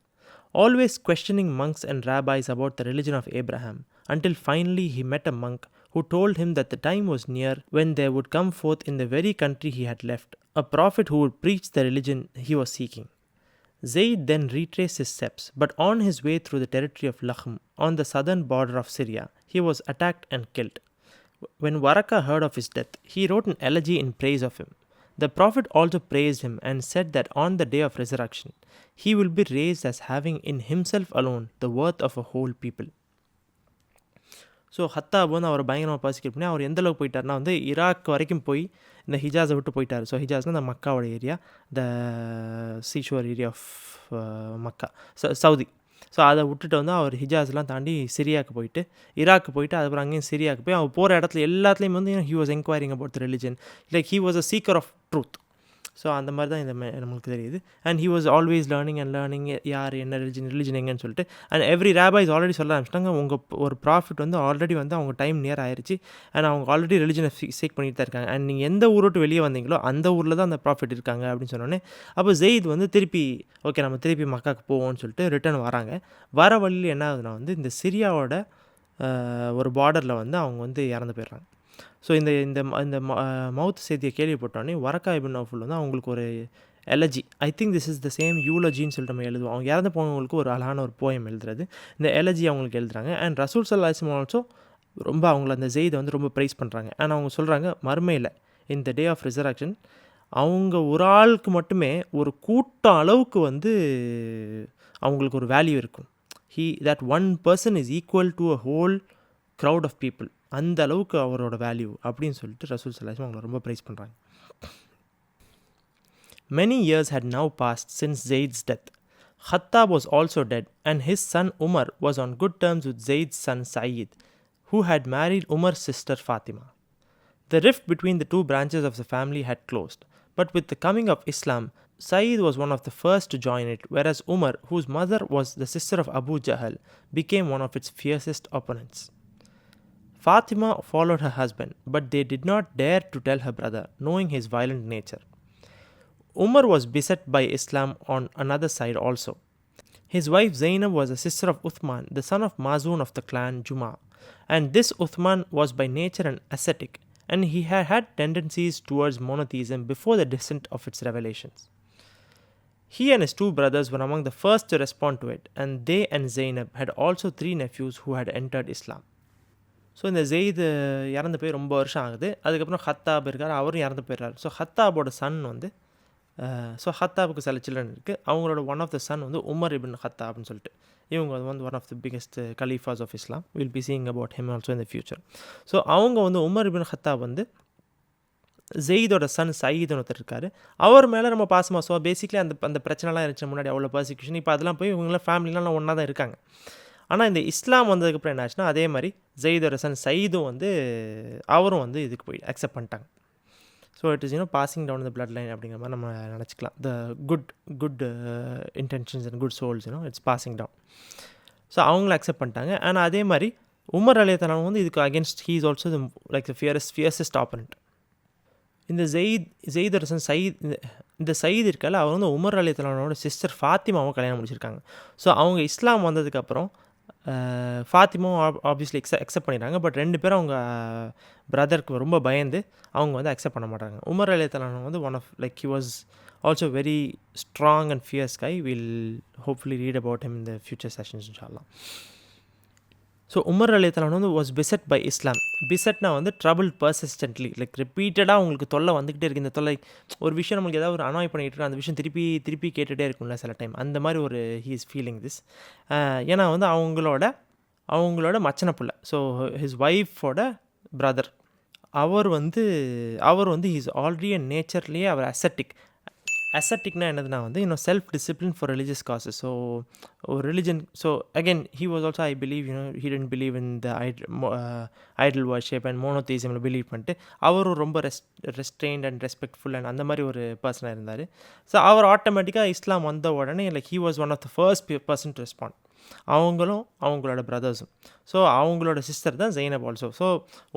always questioning monks and rabbis about the religion of Abraham, until finally he met a monk who told him that the time was near when there would come forth in the very country he had left a prophet who would preach the religion he was seeking. Zayd then retraced his steps, but on his way through the territory of Lahm, on the southern border of Syria, he was attacked and killed. When Waraka heard of his death, he wrote an elegy in praise of him. The prophet also praised him and said that on the day of resurrection, he will be raised as having in himself alone the worth of a whole people. So Khattab வந்து அவர் பயங்கரமாக பர்சிக்யூட் பண்ணி அவர் எந்த அளவுக்கு போயிட்டார்னா வந்து ஈராக் வரைக்கும் போய் இந்த ஹிஜாஸை விட்டு போயிட்டார். ஸோ ஹிஜாஸ்னால் இந்த மக்காவோட area, the seashore area of Mecca, Saudi. So அதை விட்டுட்டு வந்து அவர் ஹிஜாஸ்லாம் தாண்டி சிரியாவுக்கு போயிட்டு ஈராக்கு போயிட்டு அதுக்கப்புறம் அங்கேயும் சிரியாவுக்கு போய் அவர் போகிற இடத்துல எல்லாத்துலேயும் வந்து he was enquiring about the religion, like he was a seeker of truth. So அந்த மாதிரி தான் இந்த நம்மளுக்கு தெரியுது. And he was always learning யார் என்ன ரிலிஜன் எங்கன்னு சொல்லிட்டு. அண்ட் எவ்ரி ரேபாய்ஸ் ஆல்ரெடி சொல்ல ஆரம்பிச்சிட்டாங்க, உங்கள் ஒரு ப்ராஃபிட் வந்து ஆல்ரெடி வந்து அவங்க டைம் நியர் ஆயிடுச்சு, அண்ட் அவங்க ஆல்ரெடி ரிலிஜனை சீக் பண்ணிட்டு தான் இருக்காங்க, அண்ட் நீங்கள் எந்த ஊரை விட்டு வெளியே வந்தீங்களோ அந்த ஊரில் தான் அந்த ப்ராஃபிட் இருக்காங்க அப்படின்னு சொன்னோன்னே அப்போ ஜெயித் வந்து திருப்பி ஓகே நம்ம திருப்பி மக்காவுக்கு போவோம்னு சொல்லிட்டு ரிட்டர்ன் வராங்க. வர வழியில் என்ன ஆகுதுன்னா வந்து இந்த சிரியாவோட ஒரு பார்டரில் வந்து அவங்க வந்து இறந்து போயிடுறாங்க. ஸோ இந்த மவுத் செய்தியை கேள்விப்பட்டோன்னே வரக்கா இபின் நௌஃபல் வந்து அவங்களுக்கு ஒரு elegy, I think this is the same யூலஜின்னு சொல்லிட்டு நம்ம எழுதுவோம். அவங்க இறந்து போனவங்களுக்கு ஒரு அழகான ஒரு போயம் எழுதுறது, இந்த எலஜி அவங்களுக்கு எழுதுறாங்க. அண்ட் ரசூல் ஸல்லல்லாஹு அலைஹி வஸல்லம் ஆல்சோ ரொம்ப அவங்கள அந்த ஜெயிதை வந்து ரொம்ப ப்ரைஸ் பண்ணுறாங்க. அண்ட் அவங்க சொல்கிறாங்க மறுமையில் இந்த டே ஆஃப் ரிசரக்ஷன் அவங்க ஒரு ஆளுக்கு மட்டுமே ஒரு கூட்டம் அளவுக்கு வந்து அவங்களுக்கு ஒரு வேல்யூ இருக்கும். that one person is equal to a whole crowd of people, அந்த அளவுக்கு அவரோட வேல்யூ அப்படின்னு சொல்லிட்டு ரசூல் ஸல்லல்லாஹு அலைஹி வஸல்லம் அவங்கள ரொம்ப ப்ரைஸ் பண்ணுறாங்க. Many years had now passed since Zayd's death. Khattab was also dead, and his son Umar was on good terms with Zayd's son Sa'id, who had married Umar's sister Fatima. The rift between the two branches of the family had closed, but with the coming of Islam, Sa'id was one of the first to join it, whereas Umar, whose mother was the sister of Abu Jahl, became one of its fiercest opponents. Fatima followed her husband, but they did not dare to tell her brother, knowing his violent nature. Umar was beset by Islam on another side also. His wife Zaynab was a sister of Uthman, the son of Mazun of the clan Juma. And this Uthman was by nature an ascetic, and he had tendencies towards monotheism before the descent of its revelations. He and his two brothers were among the first to respond to it, and they and Zaynab had also 3 nephews who had entered Islam. So இந்த ஜெயித் இறந்து போய் ரொம்ப வருஷம் ஆகுது. அதுக்கப்புறம் ஹத்தாப் இருக்கார், அவரும் இறந்து போயிடுறாரு. ஸோ ஹத்தாபோட சன் வந்து ஹத்தாபுக்கு சில சில்ட்ரன் இருக்குது. அவங்களோட ஒன் ஆஃப் த சன் வந்து உமர் இபின் ஹத்தாப்னு சொல்லிட்டு, இவங்க வந்து one of the biggest caliphs of Islam. Will be seeing about him also in the future. So அவங்க வந்து உமர் இபின் ஹத்தாப் வந்து ஜெயிதோட சன் சயீதுன்னு ஒருத்தர் இருக்கார். அவர் மேலே நம்ம பாசமாக. ஸோ பேசிக்லி அந்த பிரச்சனைலாம் இருந்துச்சு முன்னாடி, அவ்வளோ பர்சிக்யூஷன். இப்போ அதெல்லாம் போய் இவங்களாம் ஃபேமிலிலாம் ஒன்றா தான் இருக்காங்க. ஆனால் இந்த இஸ்லாம் வந்ததுக்கப்புறம் என்ன ஆச்சுன்னா, அதே மாதிரி ஜெயிதோட சன் சயீதும் வந்து அவரும் வந்து இதுக்கு போய் அக்செப்ட் பண்ணிட்டாங்க. So it is passing down the blood line அப்படிங்கிற மாதிரி நம்ம நினச்சிக்கலாம். The good intentions and good souls it's passing down. So அவங்களும் அக்செப்ட் பண்ணிட்டாங்க. ஆனால் அதே மாதிரி உமர் அலைஹிஸ்ஸலாம் வந்து இதுக்கு against he is also like the fiercest opponent. இந்த ஜெயிதோட சன் இந்த சயீத் இருக்கால, அவர் வந்து உமர் அலைஹிஸ்ஸலாமோட சிஸ்டர் ஃபாத்திமாவை கல்யாணம் முடிச்சிருக்காங்க. ஸோ அவங்க இஸ்லாம் வந்ததுக்கப்புறம் ஃபாத்திமாவும் ஆப்வியஸ்லி அக்செப்ட் பண்ணிடுறாங்க. பட் 2 பேரும் அவங்க பிரதருக்கு ரொம்ப பயந்து அவங்க வந்து அக்செப்ட் பண்ண மாட்டாங்க. உமர் அலைஹிஸ்ஸலாம் வந்து one of like he was also very strong and fierce guy. Will hopefully read about him in the future sessions இன்ஷாஅல்லாஹ். ஸோ உமர் அலைஹிஸ்ஸலாம் வந்து வாஸ் பிசெட் பை இஸ்லாம். பிசெட்னா வந்து ட்ரபிள் பர்சிஸ்டன்ட்லி, லைக் ரிப்பீட்டடாக உங்களுக்கு தொல்லை வந்துக்கிட்டே இருக்குது. இந்த தொல்லை ஒரு விஷயம் நம்மளுக்கு ஏதாவது ஒரு அனாய் பண்ணிகிட்டு இருக்கு, அந்த விஷயம் திருப்பி கேட்டுகிட்டே இருக்கும்ல சில டைம். அந்த மாதிரி ஒரு ஹீ இஸ் ஃபீலிங் திஸ். ஏன்னா வந்து அவங்களோட மச்சனை பிள்ளை. ஸோ ஹிஸ் ஒய்ஃபோட பிரதர் அவர் வந்து ஹீ இஸ் ஆல்ரெடி நேச்சர்லேயே அவர் அசட்டிக்னா என்னதுன்னா வந்து self discipline for religious causes. So ஒரு religion. So again he was also I believe he tend believe in the idol worship and மோனோதீசமில் பிலீவ் பண்ணிட்டு அவரும் ரொம்ப ரெஸ்ட்ரெயின்ட் அண்ட் ரெஸ்பெக்ட்ஃபுல் அண்ட் அந்த மாதிரி ஒரு பர்சனாக இருந்தார். ஸோ அவர் ஆட்டோமேட்டிக்காக இஸ்லாம் வந்த உடனே like he was one of the first person to respond. அவங்களும் அவங்களோட பிரதர்ஸும். ஸோ அவங்களோட சிஸ்டர் தான் ஜெய்னப் ஆல்சோ. ஸோ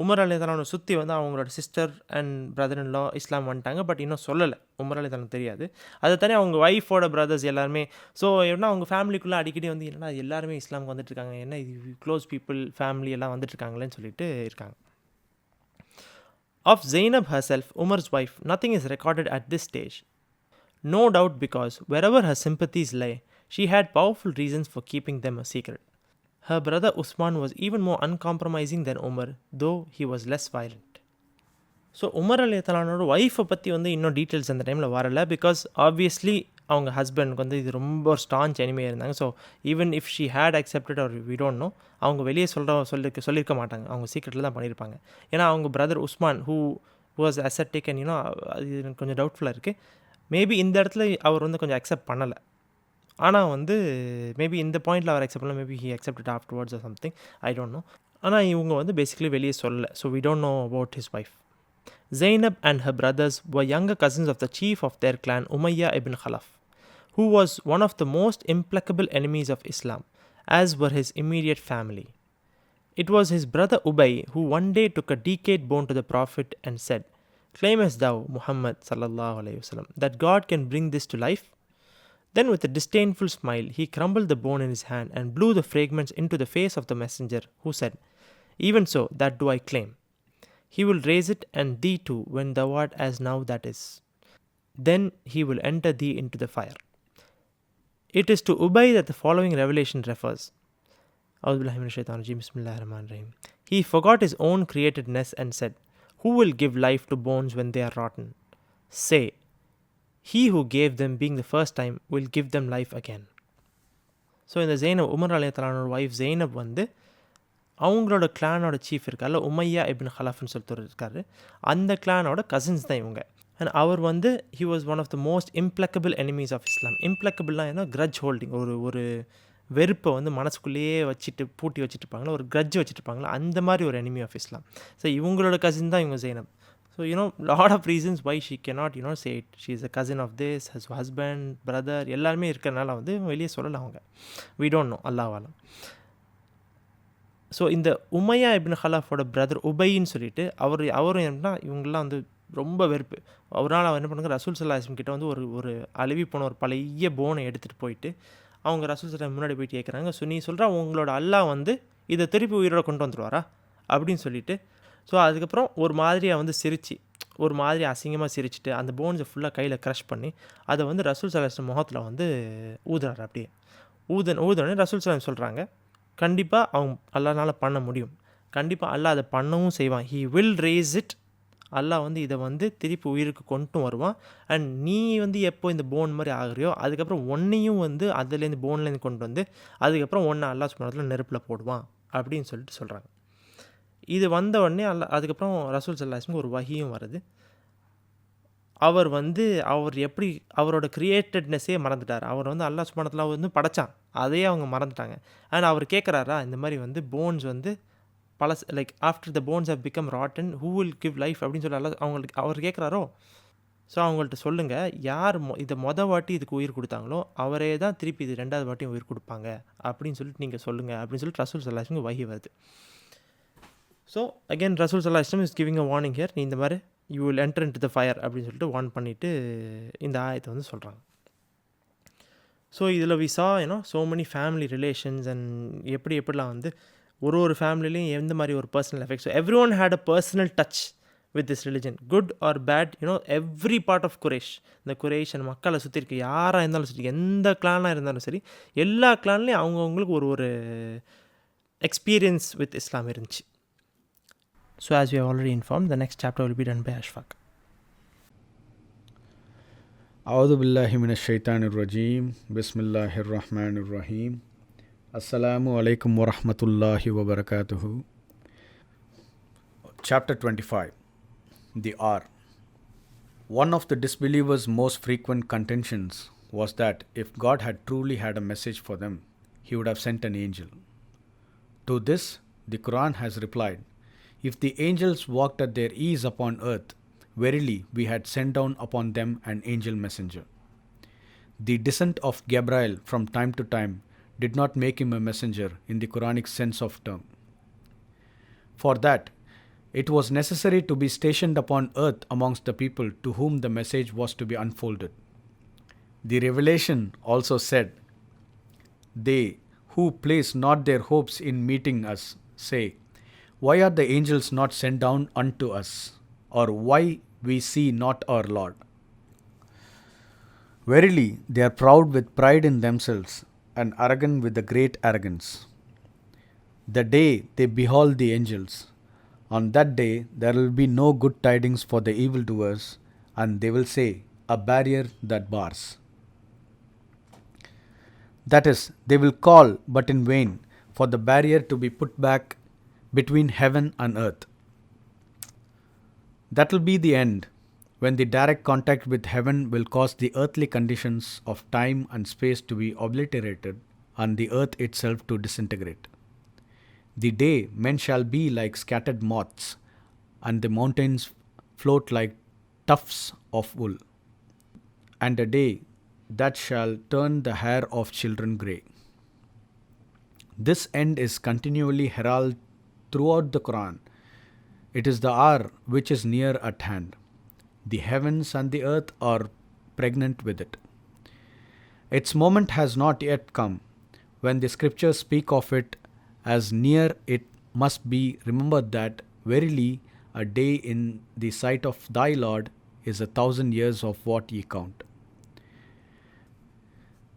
உமர் அலைஹிஸ்ஸலாம் சுற்றி வந்து அவங்களோட சிஸ்டர் அண்ட் பிரதர் இன் லா இஸ்லாம் வந்துட்டாங்க. பட் இன்னும் சொல்லலை, உமர் அலைஹிஸ்ஸலாம் தெரியாது. அதை தானே அவங்க ஒய்ஃபோட பிரதர்ஸ் எல்லாருமே. ஸோ என்ன அவங்க ஃபேமிலிக்குள்ளே அடிக்கடி வந்து என்னன்னா எல்லாருமே இஸ்லாமுக்கு வந்துட்டுருக்காங்க, என்ன இது க்ளோஸ் பீப்புள் ஃபேமிலி எல்லாம் வந்துட்டுருக்காங்களேன்னு சொல்லிட்டு இருக்காங்க. Of Zaynab herself, Umar's wife, nothing is recorded at this stage. No doubt because wherever her sympathies lay, she had powerful reasons for keeping them a secret. Her brother Uthman was even more uncompromising than Umar, though he was less violent. So Umar அலைஹிஸ்ஸலாமோட ஒய்ஃபை பற்றி வந்து இன்னும் டீட்டெயில்ஸ் அந்த டைமில் வரலை. பிகாஸ் ஆப்வியஸ்லி அவங்க ஹஸ்பண்டுக்கு வந்து இது ரொம்ப ஒரு ஸ்டான்ச் எனிமையாக இருந்தாங்க. So even if she had accepted or we don't know, அவங்க வெளியே சொல்லியிருக்க மாட்டாங்க, அவங்க சீக்ரெட்டில் தான் பண்ணியிருப்பாங்க. ஏன்னா அவங்க brother Usman who was ascetic and அது எனக்கு கொஞ்சம் டவுட்ஃபுல்லாக இருக்குது. மேபி இந்த இடத்துல அவர் வந்து கொஞ்சம் அக்செப்ட் பண்ணலை. ஆனால் வந்து மேபி இந்த பாயிண்டில் அவர் அக்செப்ட் பண்ணல, maybe he accepted afterwards or something, I don't know. ஆனால் இவங்க வந்து பேசிக்கலி வெளியே சொல்லலை. So we don't know about his wife. Zaynab and her brothers were younger cousins of the chief of their clan, Umayyah ibn Khalaf, who was one of the most implacable enemies of Islam, as were his immediate family. It was his brother Ubay who one day took a decayed bone to the Prophet and said, "Claimest thou, Muhammad sallallahu alaihi wasallam, that God can bring this to life?" Then with a disdainful smile, he crumbled the bone in his hand and blew the fragments into the face of the messenger, who said, "Even so, that do I claim. He will raise it and thee too when thou art as now that is. Then he will enter thee into the fire." It is to Ubay that the following revelation refers. A'udhu minash shaitanir rajeem. Bismillahir rahmanir rahim. He forgot his own createdness and said, "Who will give life to bones when they are rotten? Say, he who gave them being the first time will give them life again." So இந்த ஜெய்னப், உமர் அலைஹிஸ்ஸலாமோட ஒய்ஃப் ஜெய்னப் வந்து அவங்களோட கிளானோட சீஃப் இருக்கார்ல, உமையா இப்னு ஹலஃப்னு சொல்லிட்டு ஒரு இருக்கார். அந்த கிளானோட கசின்ஸ் தான் இவங்க. அண்ட் அவர் வந்து he was one of the most implacable enemies of Islam. இம்ப்ளக்கபிள்லாம் ஏன்னா கிரட்ஜ் ஹோல்டிங், ஒரு வெறுப்பை வந்து மனசுக்குள்ளேயே பூட்டி வச்சுட்டு இருப்பாங்களா, ஒரு கிரட்ஜ் வச்சுட்டு இருப்பாங்களா, அந்த மாதிரி ஒரு எனிமி ஆஃப் இஸ்லாம். ஸோ இவங்களோட கசின் தான் இவங்க Zaynab. So lot of reasons why she cannot say it. She is a cousin of this, ஹஸ் ஹஸ்பண்ட், பிரதர் எல்லாருமே இருக்கிறனால வந்து வெளியே சொல்லலை அவங்க. வி டோன்ட் நோ, அல்லாஹ் ஆலம். ஸோ இந்த உமையா இப்னு ஹலஃபோட பிரதர் உபைன்னு சொல்லிட்டு அவரும் என்னன்னா இவங்கெல்லாம் வந்து ரொம்ப வெறுப்பு. அவரால் அவர் என்ன பண்ணுங்க, ரசூல் ஸல்லல்லாஹு அலைஹி வஸல்லம் கிட்ட வந்து ஒரு அழுவி போன ஒரு பழைய போனை எடுத்துகிட்டு போயிட்டு அவங்க ரசூல் சலாம் முன்னாடி போயிட்டு கேட்குறாங்க. ஸோ நீ சொல்கிறா உங்களோட அல்லாஹ் வந்து இதை திருப்பி உயிரோட கொண்டு வந்துடுவாரா அப்படின்னு சொல்லிட்டு. ஸோ அதுக்கப்புறம் ஒரு மாதிரியாக வந்து சிரிச்சு, ஒரு மாதிரி அசிங்கமாக சிரிச்சுட்டு அந்த போன்ஸை ஃபுல்லாக கையில் க்ரஷ் பண்ணி அதை வந்து ரசூல் சலாம் முகத்தில் வந்து ஊதுறாரு. அப்படியே ஊதுனே ரசூல் சலாம் சொல்கிறாங்க, கண்டிப்பாக அவங்க அல்லாஹ்னால பண்ண முடியும், கண்டிப்பாக அல்லாஹ் அதை பண்ணவும் செய்வான். He will raise it. அல்லாஹ் வந்து இதை வந்து திருப்பி உயிருக்கு கொண்டு வருவான். அண்ட் நீ வந்து எப்போ இந்த போன் மாதிரி ஆகுறியோ அதுக்கப்புறம் ஒன்றையும் வந்து அதுலேருந்து போன்லேருந்து கொண்டு வந்து அதுக்கப்புறம் ஒன்று அல்லாஹ் சுப்ஹானஹு நெருப்பில் போடுவான் அப்படின்னு சொல்லிட்டு சொல்கிறாங்க. இது வந்த உடனே அதுக்கப்புறம் ரசூல் ஸல்லல்லாஹு அலைஹி வஸல்லம் ஒரு வஹியும் வருது. அவர் வந்து எப்படி அவரோட கிரியேட்டட்னஸே மறந்துட்டார். அவர் வந்து அல்லாஹ் சுப்ஹானஹு வந்து படைச்சான், அதையே அவங்க மறந்துட்டாங்க. அண்ட் அவர் கேட்குறாரா இந்த மாதிரி வந்து போன்ஸ் வந்து like after the bones have become rotten who will give life அப்படின்னு சொல்லி அவங்களுக்கு அவர் கேட்குறாரோ. ஸோ அவங்கள்ட்ட சொல்லுங்கள், யார் இதை வாட்டி இதுக்கு உயிர் கொடுத்தாங்களோ அவரே தான் திருப்பி இது 2வது வாட்டியும் உயிர் கொடுப்பாங்க அப்படின்னு சொல்லிட்டு நீங்கள் சொல்லுங்கள் அப்படின்னு சொல்லிட்டு ரசூல் ஸல்லல்லாஹு அலைஹி வஸல்லம் வஹி வருது. ஸோ அகெயின் ரசூல் ஸல்லல்லாஹு அலைஹி வஸல்லம் is giving a warning here, நீ இந்த மாதிரி you will enter into the fire அப்படின்னு சொல்லிட்டு வார்ன் பண்ணிவிட்டு இந்த ஆயத்தை வந்து சொல்கிறாங்க. ஸோ இதில் we saw so many family relations and எப்படிலாம் வந்து ஒரு ஃபேமிலிலையும் எந்த மாதிரி ஒரு personal effect. So every one had a personal touch with this religion, good or bad. Every part of Quraysh, இந்த குரேஷ் அந்த மக்களை சுற்றி இருக்க யாராக இருந்தாலும் சரி, எந்த கிளானாக இருந்தாலும் சரி, எல்லா கிளான்லேயும் அவங்கவுங்களுக்கு ஒரு எக்ஸ்பீரியன்ஸ் வித் இஸ்லாம் இருந்துச்சு. So as we already inform, the next chapter will be done by Ashfaq. அவுது பில்லாஹி மினஷ் ஷைத்தானிர் ரஜீம். பிஸ்மில்லாஹிர் ரஹ்மானிர் ரஹீம். அஸ்ஸலாமு அலைக்கும் வரஹ்மத்துல்லாஹி வபரகாத்துஹு. Chapter 25. The R. One of the disbelievers' most frequent contentions was that if God had truly had a message for them, he would have sent an angel. To this, the Quran has replied, if the angels walked at their ease upon earth, verily we had sent down upon them an angel messenger. The descent of Gabriel from time to time did not make him a messenger in the Quranic sense of term. For that, it was necessary to be stationed upon earth amongst the people to whom the message was to be unfolded. The revelation also said, they who place not their hopes in meeting us say, why are the angels not sent down unto us? Or why we see not our Lord? Verily, they are proud with pride in themselves and arrogant with a great arrogance. The day they behold the angels, on that day there will be no good tidings for the evildoers, and they will say, a barrier that bars. That is, they will call, but in vain, for the barrier to be put back between heaven and earth. That will be the end, when the direct contact with heaven will cause the earthly conditions of time and space to be obliterated, and the earth itself to disintegrate. The day men shall be like scattered moths, and the mountains float like tufts of wool, and a day that shall turn the hair of children grey. This end is continually heralded throughout the Quran. It is the hour which is near at hand. The heavens and the earth are pregnant with it. Its moment has not yet come. When the scriptures speak of it as near, it must be remembered that verily a day in the sight of thy Lord is 1,000 years of what ye count.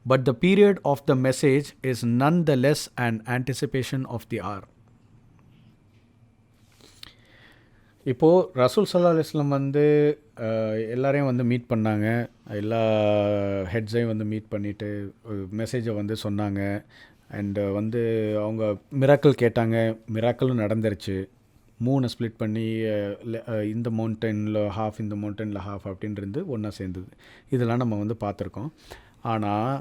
But the period of the message is none the less an anticipation of the hour. இப்போது ரசூல் ஸல்லல்லாஹு அலைஹி வஸல்லம் வந்து எல்லாரையும் வந்து மீட் பண்ணாங்க, எல்லா ஹெட்ஸையும் வந்து மீட் பண்ணிவிட்டு மெசேஜை வந்து சொன்னாங்க. அண்டு வந்து அவங்க மிராக்கிள் கேட்டாங்க, மிராக்கிளும் நடந்துருச்சு. 3 ஸ்ப்ளிட் பண்ணி இந்த மவுண்டனில் ஹாஃப், இந்த மவுண்டனில் ஹாஃப் அப்படின்றது ஒன்றா சேர்ந்தது. இதெல்லாம் நம்ம வந்து பார்த்துருக்கோம். ஆனால்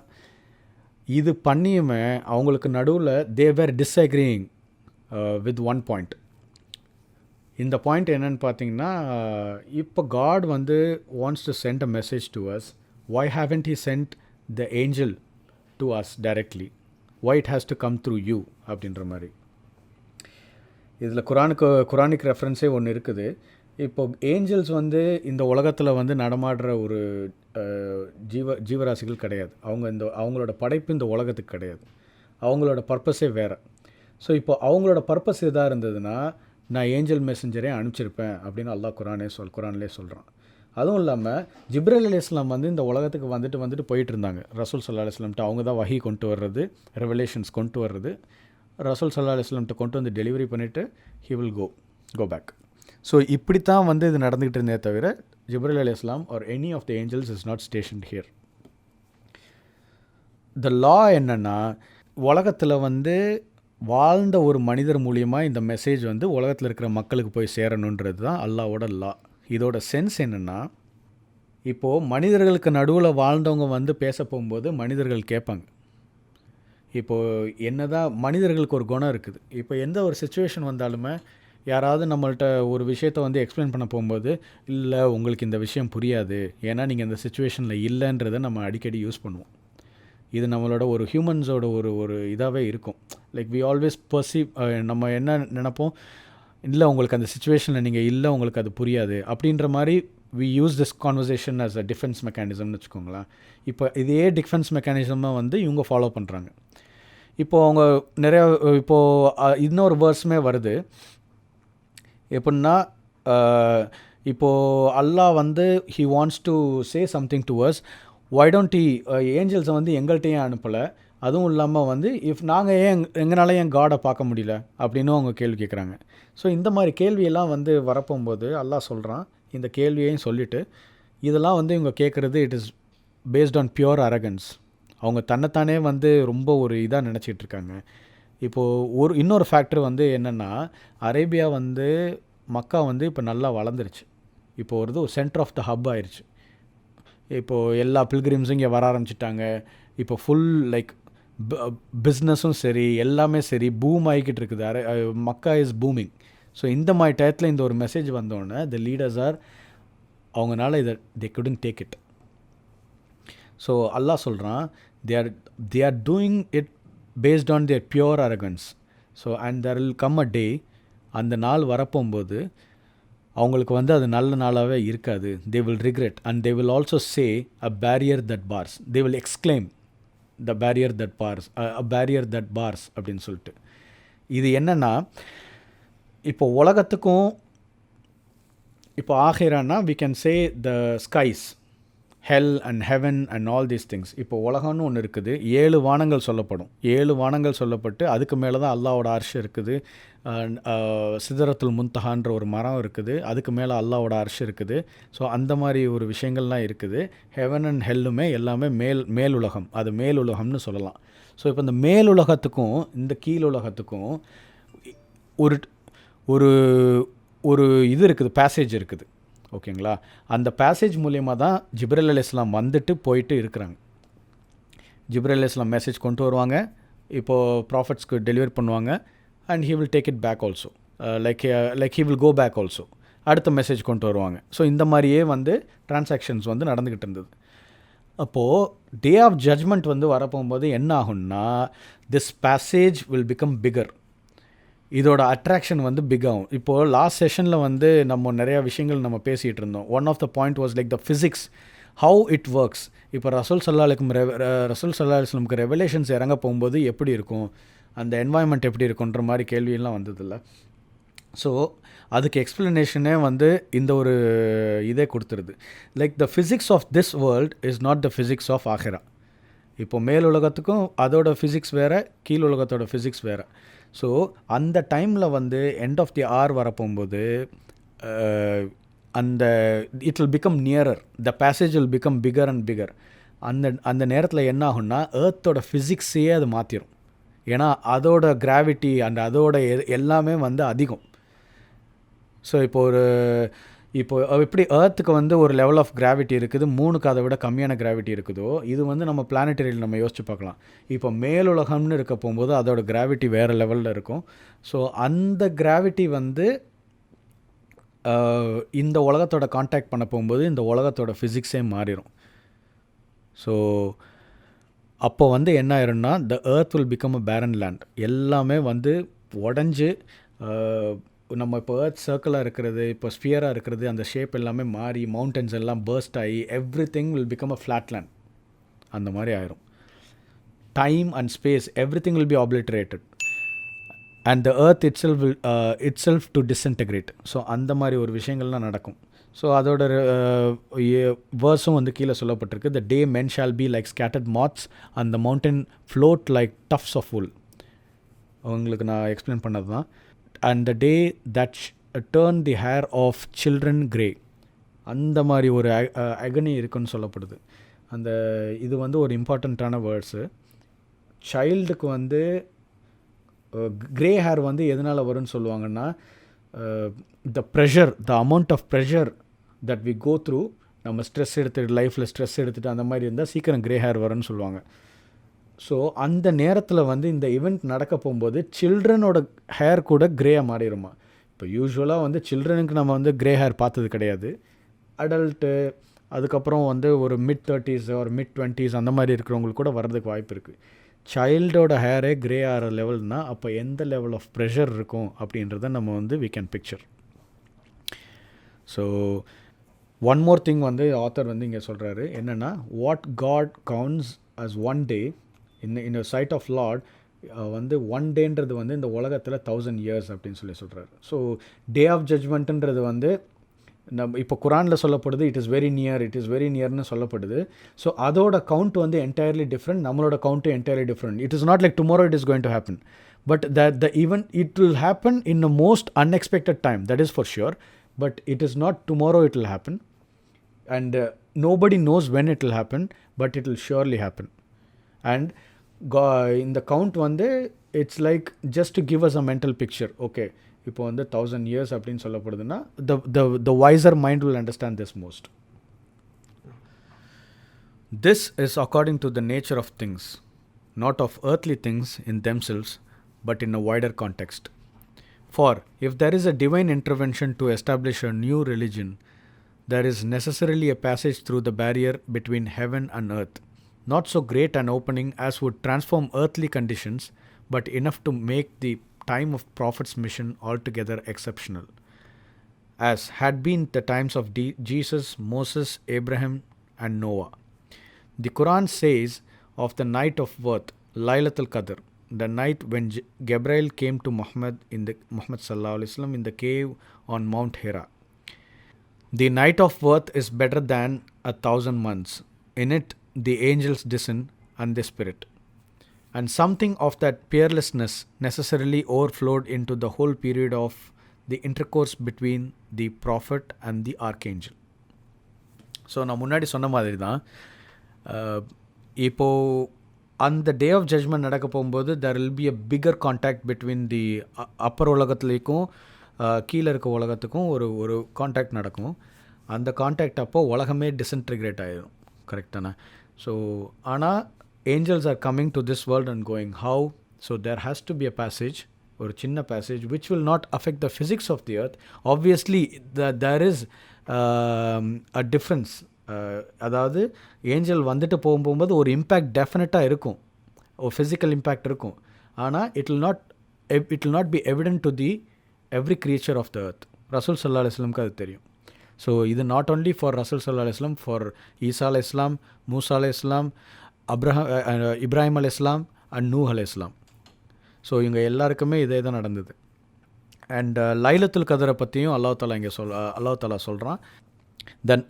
இது பண்ணியுமே அவங்களுக்கு நடுவில் they were disagreeing with one point. இந்த பாயிண்ட் என்னென்னு பார்த்தீங்கன்னா, இப்போ காட் வந்து wants to send a message to us, why haven't he sent the angel to us directly? Why it has to come through you அப்படின்ற மாதிரி. இதில் குரானிக் ரெஃபரன்ஸே ஒன்று இருக்குது. இப்போ ஏஞ்சல்ஸ் வந்து இந்த உலகத்தில் வந்து நடமாடுற ஒரு ஜீவராசிகள் கிடையாது. அவங்களோட படைப்பு இந்த உலகத்துக்கு கிடையாது. அவங்களோட பர்பஸே வேறு. ஸோ இப்போ அவங்களோட பர்பஸ் எதாக இருந்ததுன்னா நான் ஏஞ்சல் மெசஞ்சரே அனுப்பிச்சிருப்பேன் அப்படின்னு அல்லாஹ் குரான்லேயே சொல்கிறான். அதுவும் இல்லாமல் ஜிப்ரீல் அலைஹிஸ்ஸலாம் வந்து இந்த உலகத்துக்கு வந்துட்டு போயிட்டு இருந்தாங்க. ரசூல் ஸல்லல்லாஹு அலைஹி வஸல்லம் அவங்க தான் வஹி கொண்டு வர்றது, ரெவலேஷன்ஸ் கொண்டு வர்றது. ரசூல் ஸல்லல்லாஹு அலைஹி வஸல்லம் கொண்டு வந்து டெலிவரி பண்ணிவிட்டு he will go back. So இப்படி தான் வந்து இது நடந்துக்கிட்டு இருந்தே தவிர ஜிப்ரீல் அலைஹிஸ்ஸலாம் or any of the angels is not stationed here. The law என்னென்னா உலகத்தில் வந்து வாழ்ந்த ஒரு மனிதர் மூலியமாக இந்த மெசேஜ் வந்து உலகத்தில் இருக்கிற மக்களுக்கு போய் சேரணுன்றது தான் அல்லாஹ்வோட லா. இதோட சென்ஸ் என்னென்னா இப்போது மனிதர்களுக்கு நடுவில் வாழ்ந்தவங்க வந்து பேச போகும்போது மனிதர்கள் கேட்பாங்க. இப்போது என்ன தான் மனிதர்களுக்கு ஒரு குணம் இருக்குது. இப்போ எந்த ஒரு சுச்சுவேஷன் வந்தாலுமே யாராவது நம்மள்ட்ட ஒரு விஷயத்தை வந்து எக்ஸ்பிளைன் பண்ண போகும்போது இல்லை உங்களுக்கு இந்த விஷயம் புரியாது ஏன்னா நீங்கள் இந்த சுச்சுவேஷனில் இல்லைன்றதை நம்ம அடிக்கடி யூஸ் பண்ணுவோம். இது நம்மளோட ஒரு ஹியூமன்ஸோட ஒரு இதாகவே இருக்கும். லைக் வி ஆல்வேஸ் பர்சீவ், நம்ம என்ன நினைப்போம், இல்லை உங்களுக்கு அந்த சுச்சுவேஷனில் நீங்கள் இல்லை உங்களுக்கு அது புரியாது அப்படின்ற மாதிரி we use this conversation as a defense மெக்கானிசம்னு வச்சுக்கோங்களேன். இப்போ இதே டிஃபென்ஸ் மெக்கானிசமாக வந்து இவங்க ஃபாலோ பண்ணுறாங்க. இப்போது அவங்க நிறையா இன்னொரு வேர்ஸுமே வருது. எப்படின்னா இப்போது அல்லாஹ் வந்து he wants to say something to us, why don't he ஏஞ்சல்ஸை வந்து எங்கள்கிட்டையும் அனுப்பலை, அதுவும் இல்லாமல் வந்து நாங்கள் எங்களால் ஏன் காடை பார்க்க முடியல அப்படின்னு அவங்க கேள்வி கேட்குறாங்க. ஸோ இந்த மாதிரி கேள்வியெல்லாம் வந்து வரப்போகும்போது அல்லாஹ் சொல்கிறான், இந்த கேள்வியையும் சொல்லிவிட்டு இதெல்லாம் வந்து இவங்க கேட்குறது it is based on pure arrogance. அவங்க தன்னைத்தானே வந்து ரொம்ப ஒரு இதாக நினச்சிட்டு இருக்காங்க. இப்போது இன்னொரு ஃபேக்டர் வந்து என்னென்னா அரேபியா வந்து மக்கா வந்து இப்போ நல்லா வளர்ந்துருச்சு. இப்போது ஒரு சென்டர் ஆஃப் த ஹப் ஆயிடுச்சு. இப்போது எல்லா பில்கிரிம்ஸும் இங்கே வர ஆரம்பிச்சிட்டாங்க. இப்போ ஃபுல் லைக் பிஸ்னஸும் சரி எல்லாமே சரி பூம் ஆகிக்கிட்டு இருக்குது. மக்கா இஸ் பூமிங். ஸோ இந்த மாதிரி டயத்தில் இந்த ஒரு மெசேஜ் வந்தோடனே த லீடர்ஸ் அவங்களால தே குடன்ட் டேக் இட். ஸோ அல்லாஹ் சொல்கிறான் they are doing it based on their pure arrogance. So and there will come a day, அந்த நாள் வரப்போகும்போது அவங்களுக்கு வந்து அது நல்ல நாளாகவே இருக்காது. they will regret and they will also say a barrier that bars. they will exclaim the barrier that bars, a barrier that bars அப்படின்னு சொல்லிட்டு. இது என்னென்னா இப்போ உலகத்துக்கும் இப்போ ஆகிரானா we can say the skies, hell and heaven and all these things. இப்போ உலகம்னு ஒன்று இருக்குது. 7 வானங்கள் சொல்லப்படும். 7 வானங்கள் சொல்லப்பட்டு அதுக்கு மேலே தான் அல்லாஹ்வோட அர்ஷ் இருக்குது. சிதறத்துல் முன்தஹான்ற ஒரு மரம் இருக்குது. அதுக்கு மேலே அல்லாஹ்வோட அர்ஷ் இருக்குது. ஸோ அந்த மாதிரி ஒரு விஷயங்கள்லாம் இருக்குது. ஹெவன் அண்ட் ஹெல்லுமே எல்லாமே மேலுலகம். அது மேலுலகம்னு சொல்லலாம். ஸோ இப்போ இந்த மேலுலகத்துக்கும் இந்த கீழுலகத்துக்கும் ஒரு ஒரு ஒரு இது இருக்குது, பேசேஜ் இருக்குது. ஓகேங்களா? அந்த பேசேஜ் மூலியமாக தான் ஜிப்ரீல் அலைஹிஸ்ஸலாம் வந்துட்டு போயிட்டு இருக்கிறாங்க. ஜிப்ரீல் அலைஹிஸ்ஸலாம் மெசேஜ் கொண்டு வருவாங்க, இப்போது ப்ராஃபட்ஸ்க்கு டெலிவரி பண்ணுவாங்க, and he will take it back also, like he will go back also. அடுத்த மெசேஜ் கொண்டு வருவாங்க. ஸோ இந்த மாதிரியே வந்து டிரான்சாக்ஷன்ஸ் வந்து நடந்துக்கிட்டு இருந்தது. அப்போது டே ஆஃப் ஜட்ஜ்மெண்ட் வந்து வரப்போகும்போது என்ன ஆகும்னா this passage will become figure. இதோட அட்ராக்ஷன் வந்து பிக் ஆகும். இப்போது லாஸ்ட் செஷனில் வந்து நம்ம நிறையா விஷயங்கள் நம்ம பேசிகிட்டு இருந்தோம். One of the point was like the physics, how it works. இப்போ ரசூல் ஸல்லல்லாஹு அலைஹி வஸல்லம் ரெவலேஷன்ஸ் இறங்க போகும்போது எப்படி இருக்கும், அந்த என்வாயன்மெண்ட் எப்படி இருக்குன்ற மாதிரி கேள்வியெல்லாம் வந்ததில்ல. ஸோ அதுக்கு எக்ஸ்ப்ளனேஷனே வந்து இந்த ஒரு இதே கொடுத்துருது. Like the physics of this world is not the physics of ஆஹிரா. இப்போ மேலுலகத்துக்கும் அதோட ஃபிசிக்ஸ் வேறு, கீழ் உலகத்தோட ஃபிசிக்ஸ் வேறு. ஸோ அந்த டைமில் வந்து எண்ட் ஆஃப் தி ஆர் வரப்போகும்போது அந்த it will become nearer, the passage will become figure and figure. அந்த நேரத்தில் என்ன ஆகும்னா ஏர்த்தோட ஃபிசிக்ஸையே அது மாற்றிடும். ஏன்னா அதோட கிராவிட்டி அண்ட் அதோட எல்லாமே வந்து அதிகம். ஸோ இப்போ எப்படி ஏர்த்துக்கு வந்து ஒரு லெவல் ஆஃப் கிராவிட்டி இருக்குது, மூணுக்கு அதை விட கம்மியான கிராவிட்டி இருக்குதோ, இது வந்து நம்ம பிளானட்டரியில் நம்ம யோசிச்சு பார்க்கலாம். இப்போ மேலுலகம்னு இருக்க போகும்போது அதோட கிராவிட்டி வேறு லெவலில் இருக்கும். ஸோ அந்த கிராவிட்டி வந்து இந்த உலகத்தோட கான்டாக்ட் பண்ண போகும்போது இந்த உலகத்தோட ஃபிசிக்ஸே மாறிடும். ஸோ அப்போ வந்து என்ன ஆயிரும்னா the earth will become a barren land. எல்லாமே வந்து உடஞ்சி நம்ம இப்போ எர்த் சர்க்கிளாக இருக்கிறது, இப்போ ஸ்பியராக இருக்கிறது, அந்த ஷேப் எல்லாமே மாறி மவுண்டன்ஸ் எல்லாம் பர்ஸ்ட் ஆகி every thing will become a flat land. அந்த மாதிரி ஆயிரும். Time and space every thing will be obliterated and the earth itself to disintegrate. So அந்த மாதிரி ஒரு விஷயங்கள்லாம் நடக்கும். ஸோ அதோட வேர்ஸும் வந்து கீழே சொல்லப்பட்டிருக்கு. The day men shall be like scattered moths and the mountain float like tufts of wool. உங்களுக்கு நான் எக்ஸ்பிளைன் பண்ணது தான். And the day that turn the hair of children grey. அந்த மாதிரி ஒரு அகனி இருக்குன்னு சொல்லப்படுது. அந்த இது வந்து ஒரு இம்பார்ட்டண்ட்டான வேர்ட்ஸு. சைல்டுக்கு வந்து கிரே ஹேர் வந்து எதனால் வரும்னு சொல்லுவாங்கன்னா, the amount of pressure that we go through, நம்ம ஸ்ட்ரெஸ் எடுத்துகிட்டு லைஃப்பில் ஸ்ட்ரெஸ் எடுத்துகிட்டு அந்த மாதிரி இருந்தால் சீக்கிரம் கிரே ஹேர் வரும்னு சொல்லுவாங்க. ஸோ அந்த நேரத்தில் வந்து இந்த ஈவெண்ட் நடக்க போகும்போது சில்ட்ரனோட ஹேர் கூட கிரேயாக மாறிடுமா. இப்போ யூஸ்வலாக வந்து சில்ட்ரனுக்கு நம்ம வந்து கிரே ஹேர் பார்த்தது கிடையாது. அடல்ட்டு அதுக்கப்புறம் வந்து ஒரு mid-30s ஒரு mid-20s அந்த மாதிரி இருக்கிறவங்களுக்கு கூட வர்றதுக்கு வாய்ப்பு இருக்குது. சைல்டோட ஹேரே கிரே ஆகிற லெவல்னால் அப்போ எந்த லெவல் ஆஃப் ப்ரெஷர் இருக்கும் அப்படின்றத நம்ம வந்து we can picture. So one more thing வந்து ஆத்தர் வந்து இங்கே சொல்கிறாரு என்னென்னா, what God counts as one day in sight of Lord வந்து ஒன் டேன்றது வந்து இந்த உலகத்தில் 1000 years அப்படின்னு சொல்கிறாரு. ஸோ டே ஆஃப் ஜட்ஜ்மெண்ட்டுன்றது வந்து நம்ம இப்போ குரானில் சொல்லப்படுது இட் இஸ் வெரி நியர்னு சொல்லப்படுது. ஸோ அதோட கவுண்ட் வந்து என்டையர்லி டிஃப்ரெண்ட், நம்மளோட count entirely different. It is not like tomorrow it is going to happen, but the event it will happen in a most unexpected time, that is for sure. But it is not tomorrow it will happen and nobody knows when it will happen, but it will surely happen. And in the count வந்து it's like just to give us a mental picture. Okay, இப்போ வந்து 1000 years அப்படின்னு சொல்லப்படுதுன்னா the wiser mind will understand this most. This is according to the nature of things, not of earthly things in themselves, but in a wider context. For if there is a divine intervention to establish a new religion, there is necessarily a passage through the barrier between heaven and earth, not so great an opening as would transform earthly conditions, but enough to make the time of Prophet's mission altogether exceptional, as had been the times of Jesus, Moses, Abraham, and Noah. The Quran says of the night of worth, Laylatul Qadr, the night when Gabriel came to Muhammad sallallahu alaihi wasallam in the cave on Mount Hira. The night of worth is better than 1,000 months. In it, the angels descend and the spirit. And something of that peerlessness necessarily overflowed into the whole period of the intercourse between the prophet and the archangel. So நான் முன்னாடி சொன்ன மாதிரி தான், இப்போது அந்த டே ஆஃப் ஜட்ஜ்மெண்ட் நடக்க போகும்போது there will be a bigger contact between the Appar உலகத்துலேயும் கீழே இருக்க உலகத்துக்கும் ஒரு காண்டாக்ட் நடக்கும். அந்த காண்டாக்ட் அப்போ உலகமே டிஸ்இன்டெகிரேட் ஆகிடும். கரெக்டான? ஸோ ஆனால் angels are coming to this world and going how. So there has to be a passage, ஒரு சின்ன passage which will not affect the physics of the earth. Obviously there is a difference. அதாவது ஏஞ்சல் வந்துட்டு போகும்போது ஒரு இம்பேக்ட் டெஃபினட்டாக இருக்கும், ஒரு ஃபிசிக்கல் இம்பேக்ட் இருக்கும். ஆனால் it will not be evident to the every creature of the earth. ரசூல் ஸல்லல்லாஹு அலைஹி வஸல்லம் அது தெரியும். ஸோ இது நாட் ஓன்லி ஃபார் ரசூல் ஸல்லல்லாஹு அலைஹி வஸல்லம், ஃபார் ஈசா அலைஹிஸ்ஸலாம், மூசா அலைஹிஸ்ஸலாம், இப்ராஹிம் அலைஹிஸ்ஸலாம் அண்ட் நூஹ் அலைஹிஸ்ஸலாம். ஸோ இவங்க எல்லாருக்குமே இதே தான் நடந்தது. அண்ட் லைலத்துல் கதரை பற்றியும் அல்லாஹ் தாலா இங்கே அல்லாஹ் தாலா சொல்கிறான். தென்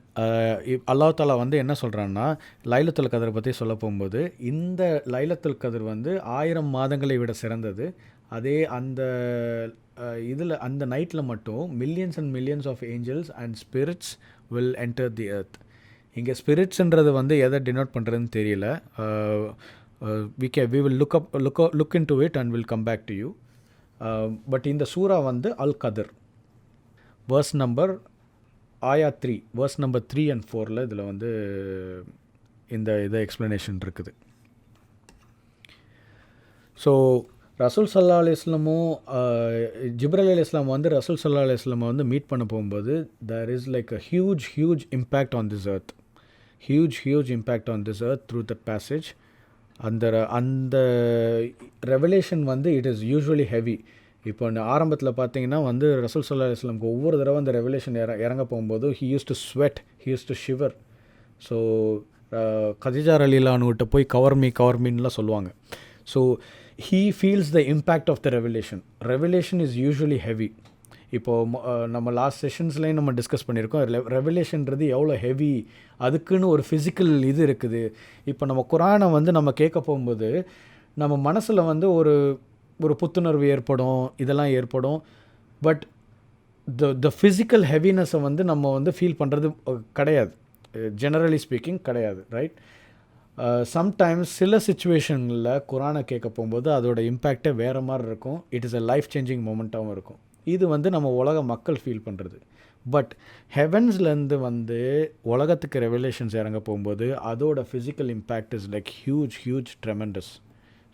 அல்லாஹ் தாலா வந்து என்ன சொல்கிறான்னா, லைலத்துல் கதரை பற்றி சொல்ல போகும்போது இந்த லைலத்துல் கதர் வந்து 1000 மாதங்களை விட சிறந்தது. அதே அந்த இதில் அந்த நைட்டில் மட்டும் millions and millions of angels and spirits will enter the earth. இங்கே ஸ்பிரிட்ஸ்ன்றது வந்து எதை டினோட் பண்ணுறதுன்னு தெரியல. we will look into it and will come back to you. But இந்த சூரா வந்து அல் கதர் வேர்ஸ் நம்பர் ஆயா 3 வேர்ஸ் நம்பர் 3 and 4 இதில் வந்து இதை எக்ஸ்ப்ளனேஷன் இருக்குது. ஸோ ரசூல் ஸல்லல்லாஹு அலைஹி வஸல்லமும் ஜிப்ரீல் அலைஹிஸ்ஸலாம் வந்து ரசூல் ஸல்லல்லாஹு அலைஹி வஸல்லம் வந்து மீட் பண்ண போகும்போது there is like a huge impact on this earth, huge impact on this earth through that passage. அந்த ரெவலேஷன் வந்து இட் இஸ் யூஸ்வலி ஹெவி. இப்போ இந்த ஆரம்பத்தில் பார்த்தீங்கன்னா வந்து ரசூல் ஸல்லல்லாஹு அலைஹி வஸல்லம் ஒவ்வொரு தடவை அந்த ரெவலேஷன் இறங்க போகும்போது he used to sweat, he used to shiver. So Khadija ரலியல்லாஹுவிட்ட போய் கவர்மின்லாம் சொல்லுவாங்க. So he feels the impact of the revelation. Revelation is usually heavy. இப்போது நம்ம லாஸ்ட் செஷன்ஸ்லேயும் நம்ம டிஸ்கஸ் பண்ணியிருக்கோம் ரெவலேஷன்றது எவ்வளோ ஹெவி, அதுக்குன்னு ஒரு ஃபிசிக்கல் இது இருக்குது. இப்போ நம்ம குரானை வந்து நம்ம கேட்க போகும்போது நம்ம மனசில் வந்து ஒரு ஒரு புத்துணர்வு ஏற்படும், இதெல்லாம் ஏற்படும். பட் த ஃபிசிக்கல் ஹெவினஸை வந்து நம்ம வந்து ஃபீல் பண்ணுறது கிடையாது, ஜெனரலி ஸ்பீக்கிங் கிடையாது, ரைட்? சம்டைம்ஸ் சில சுச்சுவேஷனில் குரானை கேட்க போகும்போது அதோட இம்பேக்டே வேறு மாதிரி இருக்கும். It is a life changing மூமெண்ட்டாகவும் இருக்கும். இது வந்து நம்ம உலக மக்கள் ஃபீல் பண்ணுறது. பட் ஹெவன்ஸ்லேருந்து வந்து உலகத்துக்கு ரெவலேஷன்ஸ் இறங்க போகும்போது அதோட physical impact is like huge tremendous.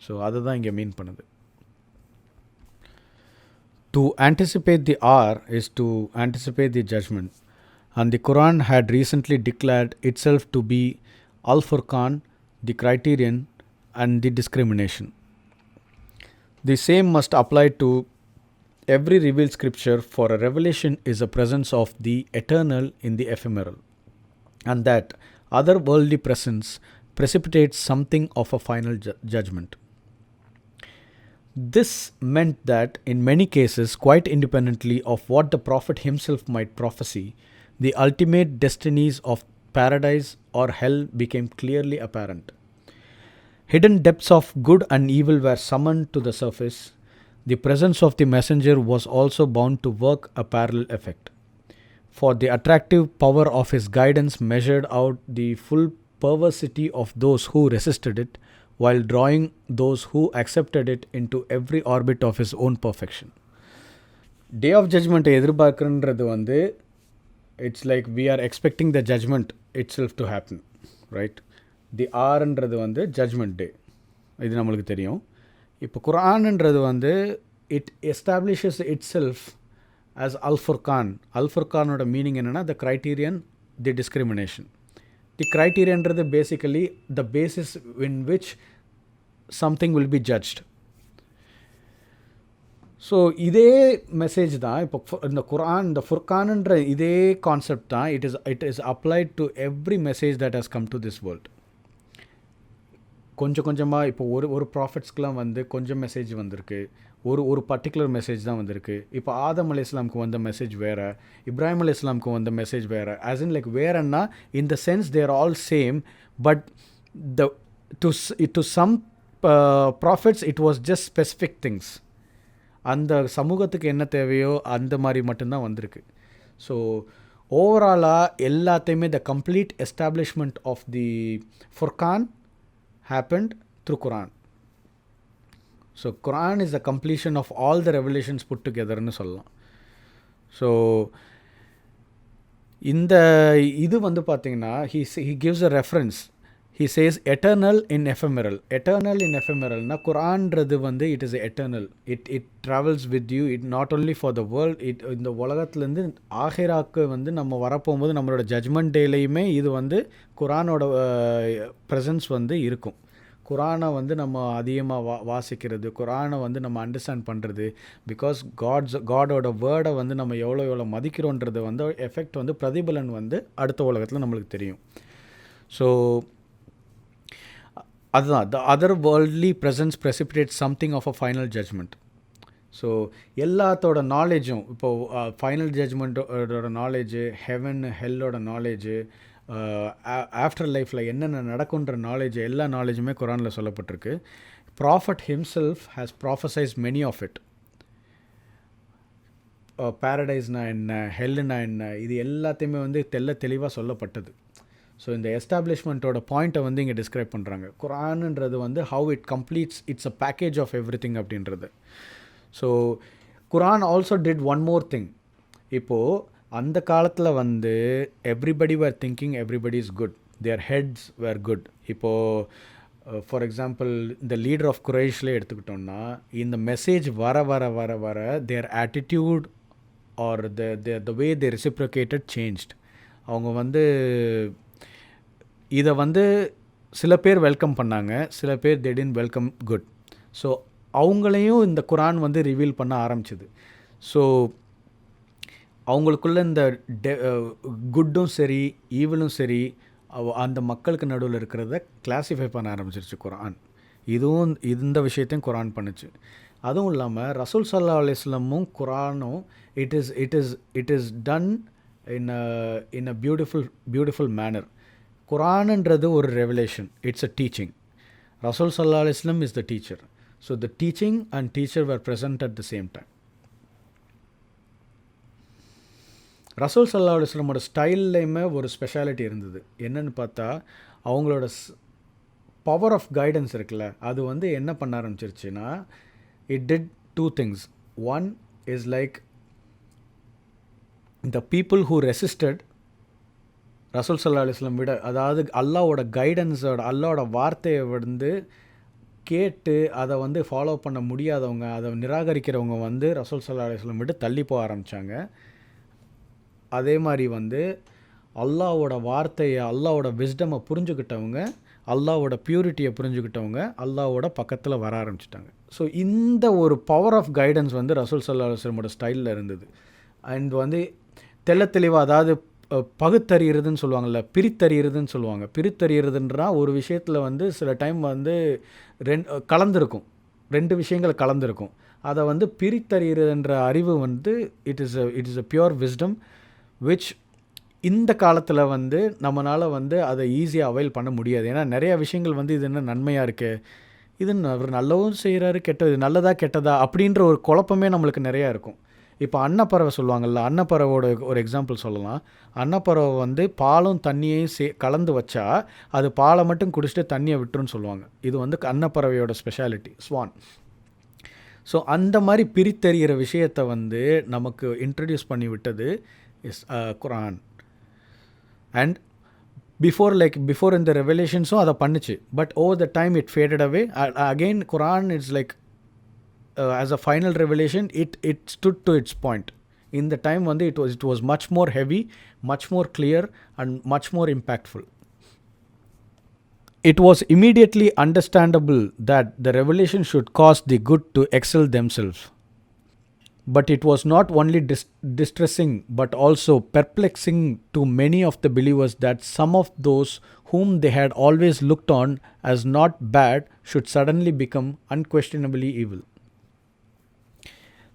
So அதை தான் இங்கே மீன் பண்ணுது. To anticipate the hour is to anticipate the judgment. And the Quran had recently declared itself to be Al-Furqan, the criterion and the discrimination. The same must apply to every revealed scripture, for a revelation is a presence of the eternal in the ephemeral, and that otherworldly presence precipitates something of a final judgment. This meant that in many cases, quite independently of what the Prophet himself might prophesy, the ultimate destinies of paradise or hell became clearly apparent. Hidden depths of good and evil were summoned to the surface. The presence of the messenger was also bound to work a parallel effect. For the attractive power of his guidance measured out the full perversity of those who resisted it, while drawing those who accepted it into every orbit of his own perfection. Day of Judgment எதிர்பார்க்குறது வந்து it's like we are expecting the judgment itself to happen, right? The ஆர்ன்றது வந்து ஜட்ஜ்மெண்ட் டே, இது நம்மளுக்கு தெரியும். இப்போ குர்ஆன்ன்றது வந்து it establishes itself as அல்-ஃபுர்கான். அல்-ஃபுர்கானோட மீனிங் என்னென்னா the criterion, the discrimination. The க்ரைட்டீரியன்றது basically the basis in which something will be judged. So இதே மெசேஜ் தான் இப்போ இந்த குர்ஆன், இந்த ஃபுர்கான்ன்ற இதே கான்செப்ட் தான் it is applied to every message that has come to this world. கொஞ்சமாக இப்போ ஒரு ப்ராஃபிட்ஸ்க்கெலாம் வந்து கொஞ்சம் மெசேஜ் வந்திருக்கு, ஒரு பர்டிகுலர் மெசேஜ் தான் வந்திருக்கு. இப்போ ஆதம் அலைஹிஸ்ஸலாமுக்கு வந்த மெசேஜ் வேறு, இப்ராஹிம் அலைஹிஸ்ஸலாமுக்கு வந்த மெசேஜ் வேறு. ஆஸ் இன் லைக் வேறன்னா in the sense they're all same, but to some prophets it was just specific things. அந்த சமூகத்துக்கு என்ன தேவையோ அந்த மாதிரி மட்டும்தான் வந்திருக்கு. ஸோ ஓவராலாக எல்லாத்தையுமே the complete establishment of the Furqan happened through Quran. So Quran is the completion of all the revelations put together nu sollalam. So இந்த இது வந்து பார்த்தீங்கன்னா he gives a reference. He says eternal in ephemeral. Eternal in ephemeralனா குரான்றது வந்து it is eternal. It travels with you. It not only for the world. இந்த உலகத்துலேருந்து ஆஹிராக்கு வந்து நம்ம வரப்போகும்போது நம்மளோட ஜட்ஜ்மெண்ட் டேலையுமே இது வந்து குரானோட ப்ரெசன்ஸ் வந்து இருக்கும். குரானை வந்து நம்ம அதிகமாக வாசிக்கிறது, குரானை வந்து நம்ம அண்டர்ஸ்டாண்ட் பண்ணுறது, பிகாஸ் காடோட வேர்டை வந்து நம்ம எவ்வளோ மதிக்கிறோன்றது வந்து எஃபெக்ட் வந்து பிரதிபலன் வந்து அடுத்த உலகத்தில் நம்மளுக்கு தெரியும். ஸோ அதுதான் the other worldly presence precipitate something of a final judgment. So எல்லாத்தோட நாலேஜும் இப்போது ஃபைனல் ஜட்ஜ்மெண்ட்டோட நாலேஜு, ஹெவன் ஹெல்லோட நாலேஜு, ஆஃப்டர் லைஃப்பில் என்னென்ன நடக்குன்ற நாலேஜ், எல்லா நாலேஜுமே குரானில் சொல்லப்பட்டிருக்கு. Prophet himself has prophesies many of it. பேரடைஸ்னா என்ன, ஹெல்லுனா என்ன, இது எல்லாத்தையுமே வந்து தெளிவாக சொல்லப்பட்டது. ஸோ இந்த எஸ்டாப்ளிஷ்மெண்ட்டோட பாயிண்ட்டை வந்து இங்கே டிஸ்கிரைப் பண்ணுறாங்க. குரான்ன்றது வந்து how it completes, it's a package of every thing அப்படின்றது. So Quran also did one more thing. இப்போது அந்த காலத்தில் வந்து everybody were thinking everybody is good, their heads were good. இப்போது ஃபார் எக்ஸாம்பிள் இந்த லீடர் ஆஃப் குரைஷ்லேயே எடுத்துக்கிட்டோம்னா இந்த மெசேஜ் வர வர வர வர their attitude or the way they reciprocated changed. அவங்க வந்து இதை வந்து சில பேர் வெல்கம் பண்ணாங்க, சில பேர் தே டிட்ன்ட் வெல்கம் குட். ஸோ அவங்களையும் இந்த குரான் வந்து ரிவீல் பண்ண ஆரம்பிச்சிது. ஸோ அவங்களுக்குள்ள இந்த குட்டும் சரி ஈவிலும் சரி அந்த மக்களுக்கு நடுவில் இருக்கிறத கிளாஸிஃபை பண்ண ஆரம்பிச்சிருச்சு குரான். இதுவும் இந்த விஷயத்தையும் குரான் பண்ணுச்சு. அதுவும் இல்லாமல் ரசூல் ஸல்லல்லாஹு அலைஹி வஸல்லமும் குரானும் it is done in a beautiful manner. குரான்ன்றது ஒரு ரெவலேஷன், இட்ஸ் அ டீச்சிங். ரசூல் ஸல்லல்லாஹு அலைஹி வஸல்லம் is the teacher. So the teaching and teacher were present at the same time. ரசூல் ஸல்லல்லாஹு அலைஹி வஸல்லமோட ஸ்டைல்லையுமே ஒரு ஸ்பெஷாலிட்டி இருந்தது. என்னென்னு பார்த்தா அவங்களோட பவர் ஆஃப் கைடன்ஸ் இருக்குல்ல, அது வந்து என்ன பண்ண ஆரம்பிச்சிருச்சுன்னா it did 2 things. One is like the people who resisted ரசூல் ஸல்லல்லாஹு அலைஹி வஸல்லம் விட, அதாவது அல்லாஹ்வோட கைடன்ஸோட அல்லாஹ்வோட வார்த்தையை வந்து கேட்டு அதை வந்து ஃபாலோ பண்ண முடியாதவங்க, அதை நிராகரிக்கிறவங்க வந்து ரசூல் ஸல்லல்லாஹு அலைஹி வஸல்லம் விட்டு தள்ளி போக ஆரம்பித்தாங்க. அதே மாதிரி வந்து அல்லாஹ்வோட வார்த்தையை அல்லாஹ்வோட விஸ்டமை புரிஞ்சுக்கிட்டவங்க, அல்லாஹ்வோட பியூரிட்டியை புரிஞ்சுக்கிட்டவங்க அல்லாஹ்வோட பக்கத்தில் வர ஆரம்பிச்சிட்டாங்க. ஸோ இந்த ஒரு பவர் ஆஃப் கைடன்ஸ் வந்து ரசூல் ஸல்லல்லாஹு அலைஹி வஸல்லமோட ஸ்டைலில் இருந்தது. அண்ட் வந்து தெளிவாக, அதாவது பகுத்தறிகிறதுன்னு சொல்லுவாங்கள்ல, பிரித்தறிகிறதுன்னு சொல்லுவாங்க. பிரித்தறிகிறதுன்றா ஒரு விஷயத்தில் வந்து சில டைம் வந்து கலந்துருக்கும், 2 விஷயங்கள் கலந்துருக்கும். அதை வந்து பிரித்தறிகிறதுன்ற அறிவு வந்து it is a pure wisdom which இந்த காலத்தில் வந்து நம்மளால் வந்து அதை ஈஸியாக அவைல் பண்ண முடியாது. ஏன்னா நிறையா விஷயங்கள் வந்து இது என்ன நன்மையாக இருக்குது, இது அவர் நல்லவும் செய்கிறாரு, கெட்டது நல்லதா கெட்டதா அப்படின்ற ஒரு குழப்பமே நம்மளுக்கு நிறையா இருக்கும். இப்போ அன்னப்பறவை சொல்லுவாங்கள்ல, அன்னப்பறவோட ஒரு எக்ஸாம்பிள் சொல்லலாம். அன்னப்பறவை வந்து பாலும் தண்ணியையும் கலந்து வச்சா அது பாலை மட்டும் குடிச்சிட்டு தண்ணியை விட்டுருன்னு சொல்லுவாங்க. இது வந்து அன்னப்பறவையோட ஸ்பெஷாலிட்டி, ஸ்வான். ஸோ அந்த மாதிரி பிரித்தறிகிற விஷயத்தை வந்து நமக்கு இன்ட்ரடியூஸ் பண்ணி விட்டது இஸ் குரான். அண்ட் பிஃபோர் இந்த ரெவலேஷன்ஸும் அதை பண்ணுச்சு. But over the time it faded away. Again Quran it's like as a final revelation it stood to its point. In the time வந்து it was much more heavy, much more clear and much more impactful. It was immediately understandable that the revelation should cause the good to excel themselves. But it was not only distressing but also perplexing to many of the believers that some of those whom they had always looked on as not bad should suddenly become unquestionably evil.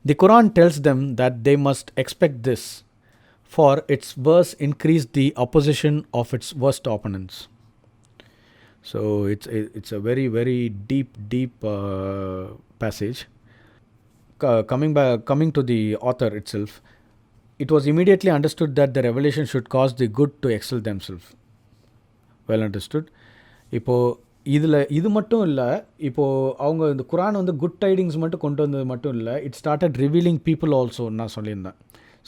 The Quran tells them that they must expect this, for its verse increased the opposition of its worst opponents. So it's a very, very deep passage. Coming to the author itself, it was immediately understood that the revelation should cause the good to excel themselves. Well understood. இது மட்டும் இல்லை, இப்போது அவங்க இந்த குரான் வந்து குட் டைடிங்ஸ் மட்டும் கொண்டு வந்தது மட்டும் இல்லை, it started revealing people also நான் சொல்லியிருந்தேன்.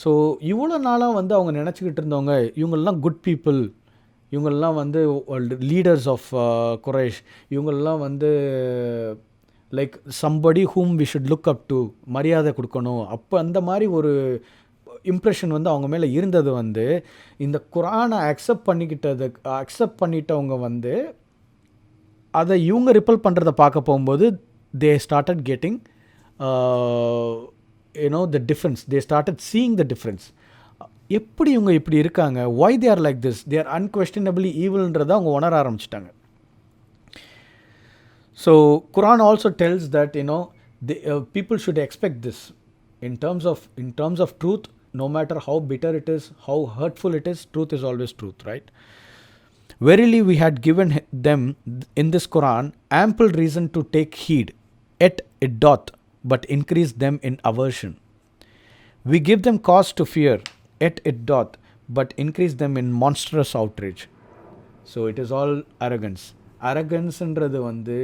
ஸோ இவ்வளோ நாளாக வந்து அவங்க நினச்சிக்கிட்டு இருந்தவங்க இவங்களெலாம் குட் பீப்புள், இவங்களெலாம் வந்து லீடர்ஸ் ஆஃப் குரைஷ், இவங்களெலாம் வந்து like somebody whom we should look up to, மரியாதை கொடுக்கணும், அப்போ அந்த மாதிரி ஒரு இம்ப்ரெஷன் வந்து அவங்க மேலே இருந்தது. வந்து இந்த குரானை அக்செப்ட் பண்ணிட்டவங்க வந்து அதை இவங்க ரிப்பல் பண்ணுறதை பார்க்க போகும்போது they started getting the difference, they started seeing the difference. எப்படி இவங்க இப்படி இருக்காங்க, why they are like this, they are unquestionably ஈவில்ன்றதை அவங்க உணர ஆரம்பிச்சிட்டாங்க. So Quran also tells that people should expect this in terms of truth. No matter how bitter it is, how hurtful it is, truth is always truth, right? Verily we had given them in this Quran ample reason to take heed, yet it doth but increase them in aversion. We give them cause to fear, yet it doth but increase them in monstrous outrage. So it is all arrogance. Arrogance-ன்றது வந்து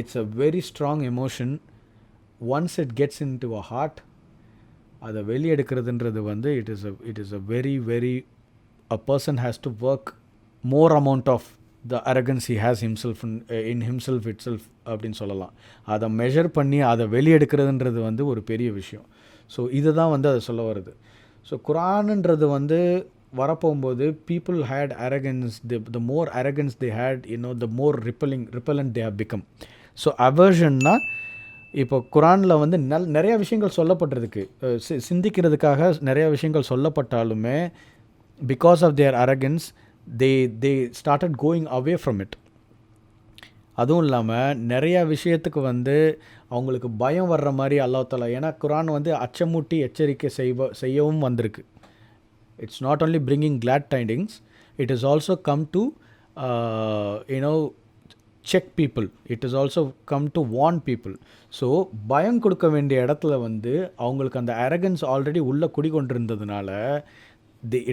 it's a very strong emotion. Once it gets into a heart, அதை வெளியெடுக்கிறதுன்றது வந்து it is a very, very, a person has to work more amount of the arrogance he has in himself itself அப்படின்னு சொல்லலாம். அதை மெஷர் பண்ணி அதை வெளியெடுக்கிறதுன்றது வந்து ஒரு பெரிய விஷயம். ஸோ இதுதான் வந்து அதை சொல்ல வருது. ஸோ குரான்ன்றது வந்து வரப்போகும்போது people had arrogance, the more arrogance they had, the more repellent they have become. So aversionனா இப்போ குரானில் வந்து நிறைய விஷயங்கள் சொல்லப்பட்டிருக்கு, சிந்திக்கிறதுக்காக நிறைய விஷயங்கள் சொல்லப்பட்டாலுமே because of their arrogance they started going away from it. அதுவும் இல்லாமல் நிறையா விஷயத்துக்கு வந்து அவங்களுக்கு பயம் வர்ற மாதிரி அல்லாஹ் தஆலா, ஏன்னா குரான் வந்து அச்சமூட்டி எச்சரிக்கை செய்யவும் வந்திருக்கு. It's not only bringing glad tidings, it is also come to check people, it is also come to warn people. So பயம் கொடுக்க வேண்டிய இடத்துல வந்து அவங்களுக்கு அந்த அரகன்ஸ் ஆல்ரெடி உள்ளே குடிக்கொண்டிருந்ததுனால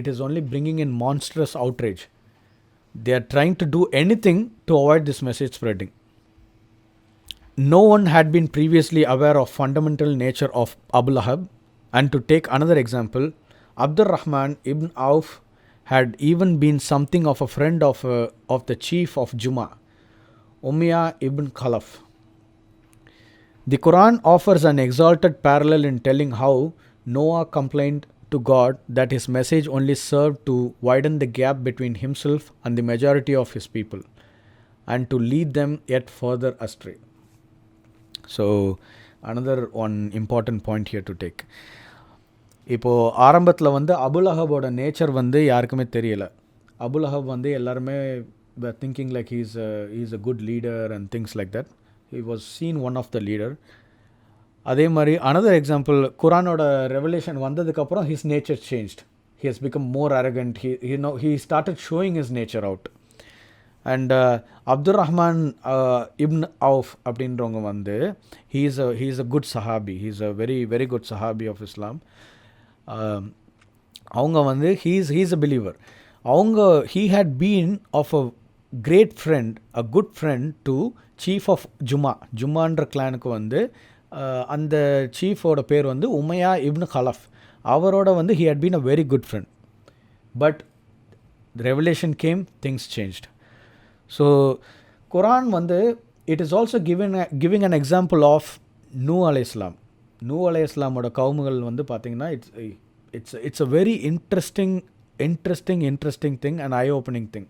it is only bringing in monstrous outrage. They are trying to do anything to avoid this message spreading. No one had been previously aware of fundamental nature of Abu Lahab. And to take another example, Abdurrahman ibn Auf had even been something of a friend of the chief of Juma, Umayyah ibn Khalaf. The Quran offers an exalted parallel in telling how Noah complained to God that his message only served to widen the gap between himself and the majority of his people and to lead them yet further astray. So another one important point here to take. இப்போது ஆரம்பத்தில் வந்து அபுல் அஹபோட நேச்சர் வந்து யாருக்குமே தெரியலை. அபுல் அஹப் வந்து எல்லாருமே thinking like he's a good leader and things like that. He was seen one of the leader. அதே மாதிரி அனதர் எக்ஸாம்பிள், குரானோட ரெவலேஷன் வந்ததுக்கப்புறம் his nature changed. He has become more arrogant. He started showing his nature out. And Abdurrahman ibn Awf அப்படின்றவங்க வந்து ஹீ இஸ் அ குட் சஹாபி. He is a very very good சஹாபி ஆஃப் இஸ்லாம். அவங்க வந்து he's a believer. he had been of a great friend, a good friend to chief of ஜுமான்ற கிளானுக்கு வந்து அந்த சீஃபோட பேர் வந்து உமையா இப்னு கலஃப். அவரோட வந்து he had been a very good friend. But the revelation came, things changed. So Quran வந்து it is also giving an example of நூ அலைஹிஸ்ஸலாம். நூ அலைஹிஸ்ஸலாமோட கவுமுகள் வந்து பார்த்தீங்கன்னா it's a very interesting thing and eye-opening thing.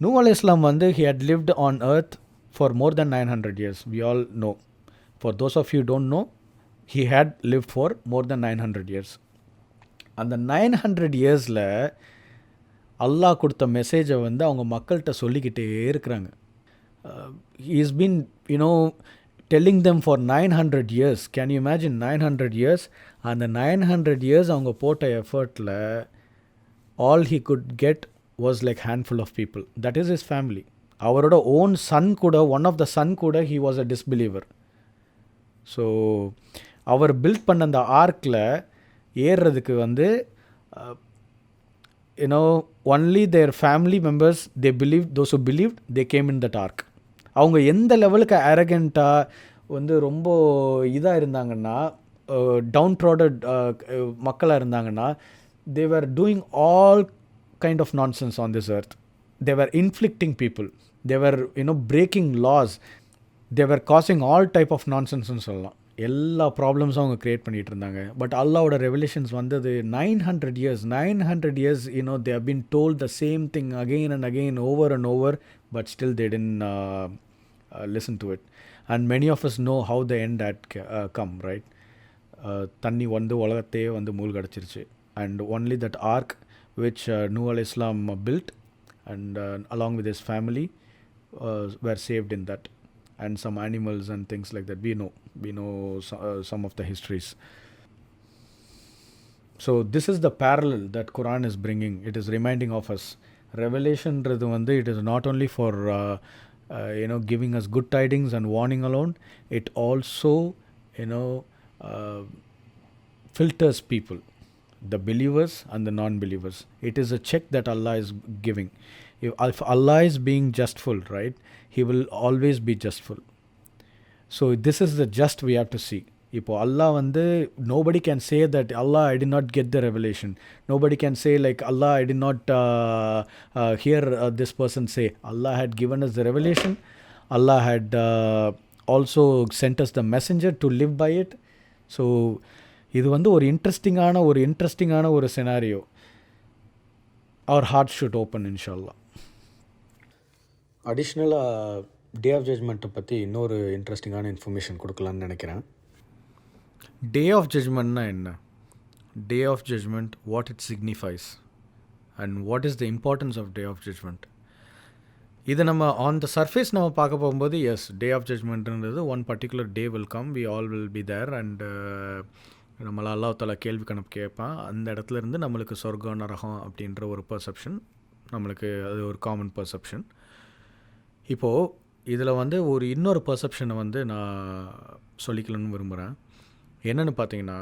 நூ அலைஹிஸ்ஸலாம் வந்து he had lived on earth for more than 900 years. We all know. For those of you who don't know, he had lived for more than 900 years. அந்த 900 இயர்ஸில் அல்லாஹ் கொடுத்த மெசேஜை வந்து அவங்க மக்கள்கிட்ட சொல்லிக்கிட்டே இருக்கிறாங்க. He's been telling them for 900 years. Can you imagine 900 years? அந்த 900 years அவங்க போட்ட எஃபர்ட்டில் all he could get was like handful of people. That is his family. அவரோட ஓன் சன் கூட, ஒன் ஆஃப் த சன் கூட he was a disbeliever. ஸோ அவர் பில்ட் பண்ண அந்த ஆர்க்கில் ஏறுறதுக்கு வந்து only their family members, they believed, those who believed, they came in that ark. அவங்க எந்த லெவலுக்கு அரகண்ட்டாக வந்து ரொம்ப இதாக இருந்தாங்கன்னா, டவுன் ப்ராடட் மக்களாக இருந்தாங்கன்னா, they were doing all kind of nonsense on this earth. They were inflicting people. They were breaking laws. They were causing all type of nonsense ன்னு சொல்லலாம். எல்லா ப்ராப்ளம்ஸும் அவங்க க்ரியேட் பண்ணிகிட்டு இருந்தாங்க. பட் அல்லாவோட ரெவலேஷன்ஸ் வந்தது 900 years. They have been told the same thing again and again, over and over, but still they didn't listen to it. And many of us know how the end had come, right? தண்ணி வந்து உலகத்தையே வந்து மூழ்கடிச்சிருச்சு. And only that ark which Nuh al-Islam built and along with his family were saved in that. And some animals and things like that. We know some of the histories. So this is the parallel that Quran is bringing. It is reminding of us. Revelation it is not only for giving us good tidings and warning alone. It also filters people, the believers and the non-believers. It is a check that Allah is giving. If Allah is being justful, right, he will always be justful. So this is the just we have to see. இப்போ Allah வந்து nobody can say that Allah, I did not get the revelation. Nobody can say like Allah, I did not hear this person say. Allah had given us the revelation. Allah had also sent us the messenger to live by it. So இது வந்து ஒரு இன்ட்ரெஸ்டிங்கான ஒரு scenario. Our heart should open, inshallah. Additionally, day of ஜட்ஜ்மெண்ட்டை பற்றி இன்னொரு இன்ட்ரெஸ்டிங்கான இன்ஃபர்மேஷன் கொடுக்கலான்னு நினைக்கிறேன். டே ஆஃப் ஜட்ஜ்மெண்ட்னா என்ன? Day of judgment, what it signifies and what is the importance of day of judgment. இது நம்ம ஆன் த சர்ஃபேஸ் நம்ம பார்க்க போகும்போது, எஸ், டே ஆஃப் ஜட்ஜ்மெண்ட்ன்றது one particular day will come, we all will be there and நம்மளை அல்லாஹ் தஆலா கேள்வி கணக்கு கேட்பான். அந்த இடத்துல இருந்து நம்மளுக்கு சொர்க்கம் நரகம் அப்படின்ற ஒரு பர்செப்ஷன் நம்மளுக்கு, அது ஒரு காமன் பர்செப்ஷன். இப்போது இதில் வந்து ஒரு இன்னொரு பர்செப்ஷனை வந்து நான் சொல்லிக்கலான்னு விரும்புகிறேன். என்னென்னு பார்த்தீங்கன்னா,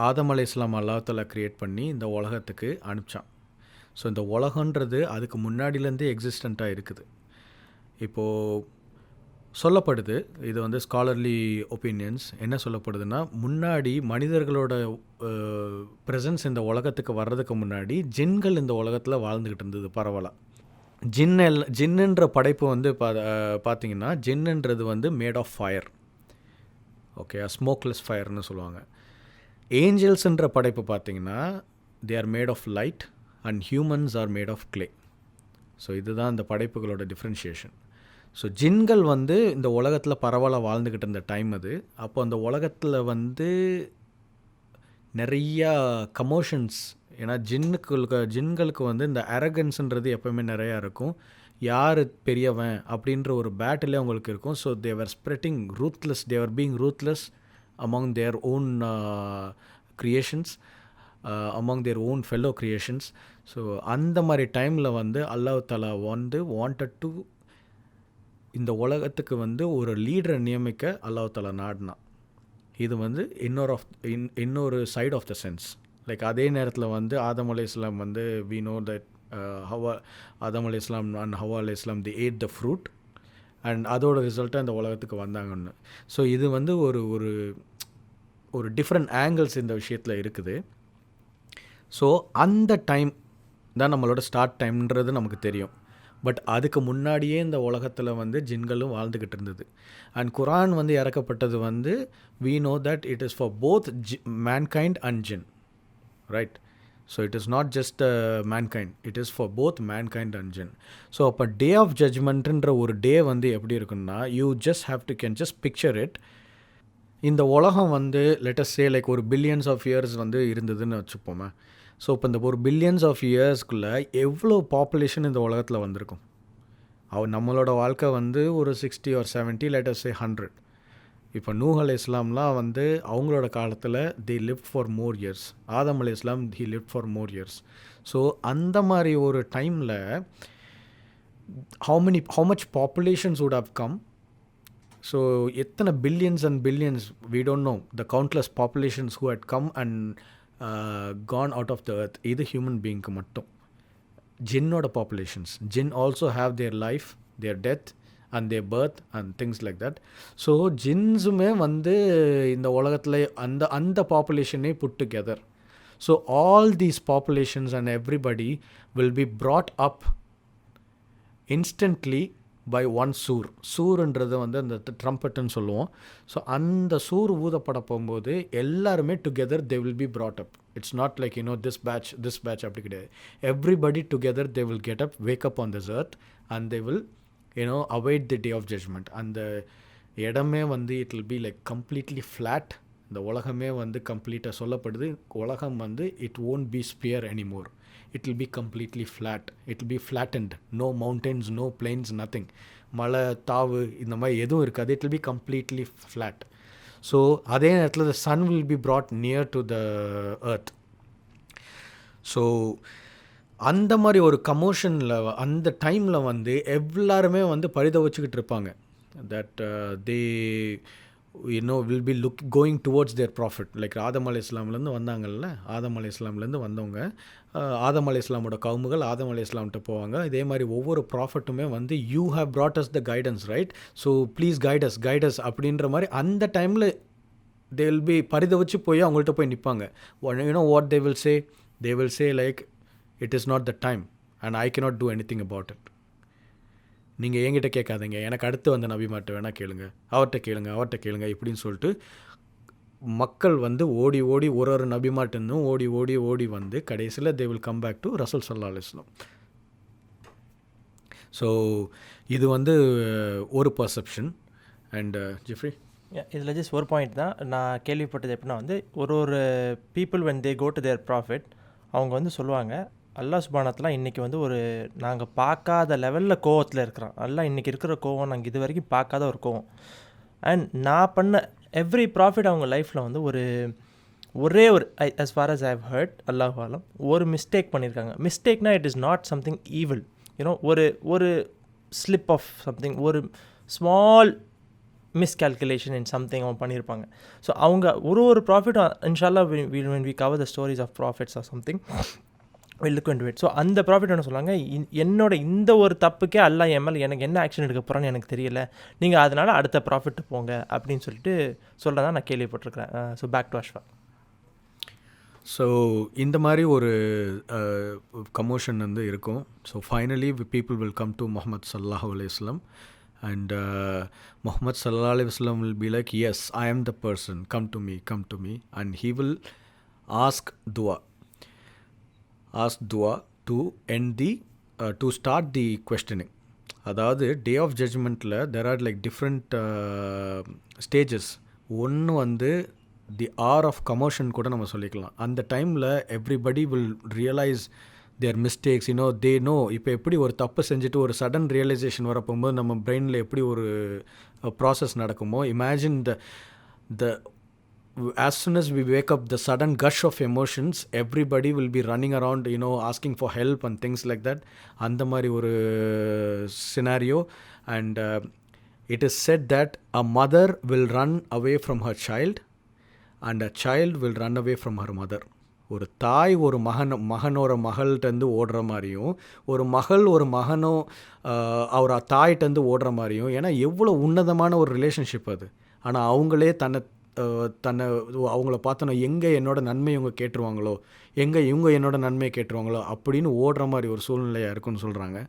ஆதம் அலைஹிஸ்ஸலாம் அல்லாஹ் தஆலா க்ரியேட் பண்ணி இந்த உலகத்துக்கு அனுப்பிச்சான். ஸோ இந்த உலகன்றது அதுக்கு முன்னாடியிலேருந்தே எக்ஸிஸ்டண்ட்டாக இருக்குது. இப்போது சொல்லப்படுது, இது வந்து ஸ்காலர்லி ஒப்பீனியன்ஸ் என்ன சொல்லப்படுதுன்னா, முன்னாடி மனிதர்களோட ப்ரெசன்ஸ் இந்த உலகத்துக்கு வர்றதுக்கு முன்னாடி ஜின்கள் இந்த உலகத்தில் வாழ்ந்துக்கிட்டு இருந்தது பரவலாக. ஜின்னுன்ற படைப்பு வந்து பார்த்தீங்கன்னா, ஜின்னுன்றது வந்து made of fire, okay, smokeless ஃபயர்னு சொல்லுவாங்க. ஏஞ்சல்ஸுன்ற படைப்பு பார்த்தீங்கன்னா, they are made of light and humans are made of clay. So இதுதான் இந்த படைப்புகளோட டிஃப்ரென்ஷியேஷன். ஸோ ஜின்கள் வந்து இந்த உலகத்தில் பரவலாக வாழ்ந்துக்கிட்டு இருந்த டைம் அது. அப்போ அந்த உலகத்தில் வந்து நிறையா கமோஷன்ஸ், ஏன்னா ஜின்களுக்கு வந்து இந்த அரகன்ஸுன்றது எப்போவுமே நிறையா இருக்கும். யார் பெரியவன் அப்படின்ற ஒரு பேட்டிலே அவங்களுக்கு இருக்கும். So they were spreading ruthless, they were being ruthless among their own creations, among their own fellow creations. So அந்த மாதிரி டைமில் வந்து அல்லாஹ் தஆலா வந்து வாண்டட் டு இந்த உலகத்துக்கு வந்து ஒரு லீடரை நியமிக்க அல்லாஹ் தஆலா நாடினான். இது வந்து இன்னொரு side of the sense. Like அதே நேரத்தில் வந்து ஆதம் அலைஹிஸ்ஸலாம் வந்து வி நோ தட் ஆதம் அலைஹிஸ்ஸலாம் அண்ட் ஹவ்வா அலைஹிஸ்ஸலாம் தி ஏட் த ஃப்ரூட் அண்ட் அதோட ரிசல்ட்டாக இந்த உலகத்துக்கு வந்தாங்கன்னு. ஸோ இது வந்து ஒரு ஒரு ஒரு டிஃப்ரெண்ட் ஆங்கிள்ஸ் இந்த விஷயத்தில் இருக்குது. ஸோ அந்த டைம் தான் நம்மளோட ஸ்டார்ட் டைம்ன்றது நமக்கு தெரியும். பட் அதுக்கு முன்னாடியே இந்த உலகத்தில் வந்து ஜின்களும் வாழ்ந்துக்கிட்டு இருந்தது. அண்ட் குரான் வந்து இறக்கப்பட்டது வந்து we know that it is for both mankind and jinn, right? So it is not just mankind, it is for both mankind and jinn. So அப்போ டே ஆஃப் ஜட்ஜ்மெண்ட்ன்ற ஒரு டே வந்து எப்படி இருக்குன்னா, you just have to can just picture it. இந்த உலகம் வந்து let us say like ஒரு பில்லியன்ஸ் ஆஃப் இயர்ஸ் வந்து இருந்ததுன்னு வச்சுப்போமே. ஸோ இப்போ இந்த ஒரு பில்லியன்ஸ் ஆஃப் இயர்ஸ்க்குள்ளே எவ்வளோ பாப்புலேஷன் இந்த உலகத்தில் வந்திருக்கும். நம்மளோட வாழ்க்கை வந்து ஒரு 60 or 70, let us say 100. இப்போ நூஹ் அலைஹிஸ்ஸலாம்லாம் வந்து அவங்களோட காலத்தில் they lived for more years. Adam அலைஹிஸ்ஸலாம் he lived for more years. So அந்த மாதிரி ஒரு டைமில் how much populations would have come. So எத்தனை billions and billions, we don't know the countless populations who had come and gone out of the earth. இது ஹியூமன் பீயிங்க்கு மட்டும். ஜின்னோட populations, jinn also have their life, their death and their birth and things like that. So ஜின்ஸுமே வந்து இந்த உலகத்தில் அந்த பாப்புலேஷனே put together. So all these populations and everybody will be brought up instantly by one சூர். சூருன்றது வந்து அந்த ட்ரம்பட்டுன்னு சொல்லுவோம். ஸோ அந்த சூர் ஊதப்பட போகும்போது எல்லாருமே together they will be brought up. It's not like this batch அப்படி கிடையாது. Everybody together they will get up, wake up on this earth and they will await the day of judgment. அந்த இடமே வந்து it will be like completely flat. இந்த உலகமே வந்து கம்ப்ளீட்டாக சொல்லப்படுது, உலகம் வந்து it won't be sphere anymore. It will be completely flat. It will be flattened. No mountains, no plains, nothing. மலை தாவு இந்த மாதிரி எதுவும் இருக்காது. It will be completely flat. So அதே நேரத்தில் the sun will be brought near to the earth. So அந்த மாதிரி ஒரு கமோஷனில் அந்த டைமில் வந்து எல்லாருமே வந்து பரிதவிச்சுக்கிட்டு இருப்பாங்க. that they will be going towards their prophet. Like Adam அலைஹிஸ்ஸலாம்லேருந்து வந்தாங்கல்ல, ஆதம் அலைஹிஸ்ஸலாம்லேருந்து வந்தவங்க ஆதம் அலைஹிஸ்ஸலாமோட கவுமுகள் ஆதம் அலைஹிஸ்ஸலாம்கிட்ட போவாங்க. இதே மாதிரி ஒவ்வொரு ப்ராஃபட்டுமே வந்து you have brought us the guidance, right? So please guide us அப்படின்ற மாதிரி அந்த டைமில் they will be பரிதவிச்சு போய் அவங்கள்ட்ட போய் நிற்பாங்க. what they will say like it is not the time and I cannot do anything about it. நீங்கள் என்கிட்ட கேட்காதீங்க, எனக்கு அடுத்து வந்த நபிமார்ட்ட வேணால் கேளுங்க, அவர்கிட்ட கேளுங்க இப்படின்னு சொல்லிட்டு மக்கள் வந்து ஓடி ஒரு நபிமார்ட்டனும் ஓடி வந்து கடைசியில் they will come back to ரசூல் ஸல்லல்லாஹு அலைஹி வஸல்லம். ஸோ இது வந்து ஒரு பர்செப்ஷன். அண்ட் ஜெஃப்ரி, இதில் ஜஸ்ட் ஒரு பாயிண்ட் தான் நான் கேள்விப்பட்டது. எப்படின்னா வந்து ஒரு people when they go to their prophet, அவங்க வந்து சொல்லுவாங்க, அல்லாஹ் சுப்ஹானஹு இன்றைக்கி வந்து நாங்கள் பார்க்காத லெவலில் கோவத்தில் இருக்கிறோம். அல்லாஹ் இன்றைக்கி இருக்கிற கோவம் நாங்கள் இது வரைக்கும் பார்க்காத ஒரு கோவம். அண்ட் நான் பண்ண எவ்ரி ப்ராஃபிட் அவங்க லைஃப்பில் வந்து ஒரே ஒரு as far as I have heard, அல்லாஹ் ஆலம், ஒரு மிஸ்டேக் பண்ணியிருக்காங்க. மிஸ்டேக்னா it is not something evil, you know, ஒரு ஸ்லிப் ஆஃப் சம்திங், ஒரு ஸ்மால் மிஸ்கால்குலேஷன் இன் சம்திங் அவங்க பண்ணியிருப்பாங்க. ஸோ அவங்க ஒரு ப்ராஃபிட் இன்ஷால்லா when we cover the stories of prophets or something, we'll look into it. So அந்த ப்ராஃபிட் என்ன சொல்லுவாங்க, என்னோட இந்த ஒரு தப்புக்கே அல்லாஹ் என் மேலே எனக்கு என்ன ஆக்ஷன் எடுக்க போகிறான்னு எனக்கு தெரியல, நீங்கள் அதனால் அடுத்த ப்ராஃபிட் போங்க அப்படின்னு சொல்லிட்டு சொல்கிறதா நான் கேள்விப்பட்டிருக்கிறேன். ஸோ பேக் டு அஷ்வா. ஸோ இந்த மாதிரி ஒரு கமோஷன் வந்து இருக்கும். So finally people will come to Muhammad ஸல்லல்லாஹு அலைஹி வஸல்லம் and Muhammad sallallahu alaihi wasallam will be like, yes, I am the person, come to me, and he will ask dua to end the to start the questioning. அதாவது டே ஆஃப் ஜட்ஜ்மெண்ட்டில் there are like different stages. ஒன்று வந்து தி ஆர் ஆஃப் கமோஷன் கூட நம்ம சொல்லிக்கலாம். அந்த டைமில் everybody will realise there mistakes, they know. இப்போ எப்படி ஒரு தப்பு செஞ்சுட்டு ஒரு சடன் ரியலைசேஷன் வரப்போகும்போது நம்ம பிரெயினில் எப்படி ஒரு ப்ராசஸ் நடக்குமோ, imagine the as soon as we wake up, the sudden gush of emotions, everybody will be running around, asking for help and things like that. அந்த மாதிரி ஒரு scenario. And it is said that a mother will run away from her child and a child will run away from her mother. ஒரு தாய் ஒரு மகனோட மகள்கிட்டருந்து ஓடுற மாதிரியும், ஒரு மகள் ஒரு மகனோ அவர் தாயிட்டேருந்து ஓடுற மாதிரியும். ஏன்னா எவ்வளோ உன்னதமான ஒரு ரிலேஷன்ஷிப் அது. ஆனால் அவங்களே தன்னை அவங்கள பார்த்தோன்னா எங்கே என்னோட நன்மை இவங்க கேட்டுருவாங்களோ, எங்கே இவங்க என்னோட நன்மையை கேட்டுருவாங்களோ அப்படின்னு ஓடுற மாதிரி ஒரு சூழ்நிலையாக இருக்குன்னு சொல்கிறாங்க.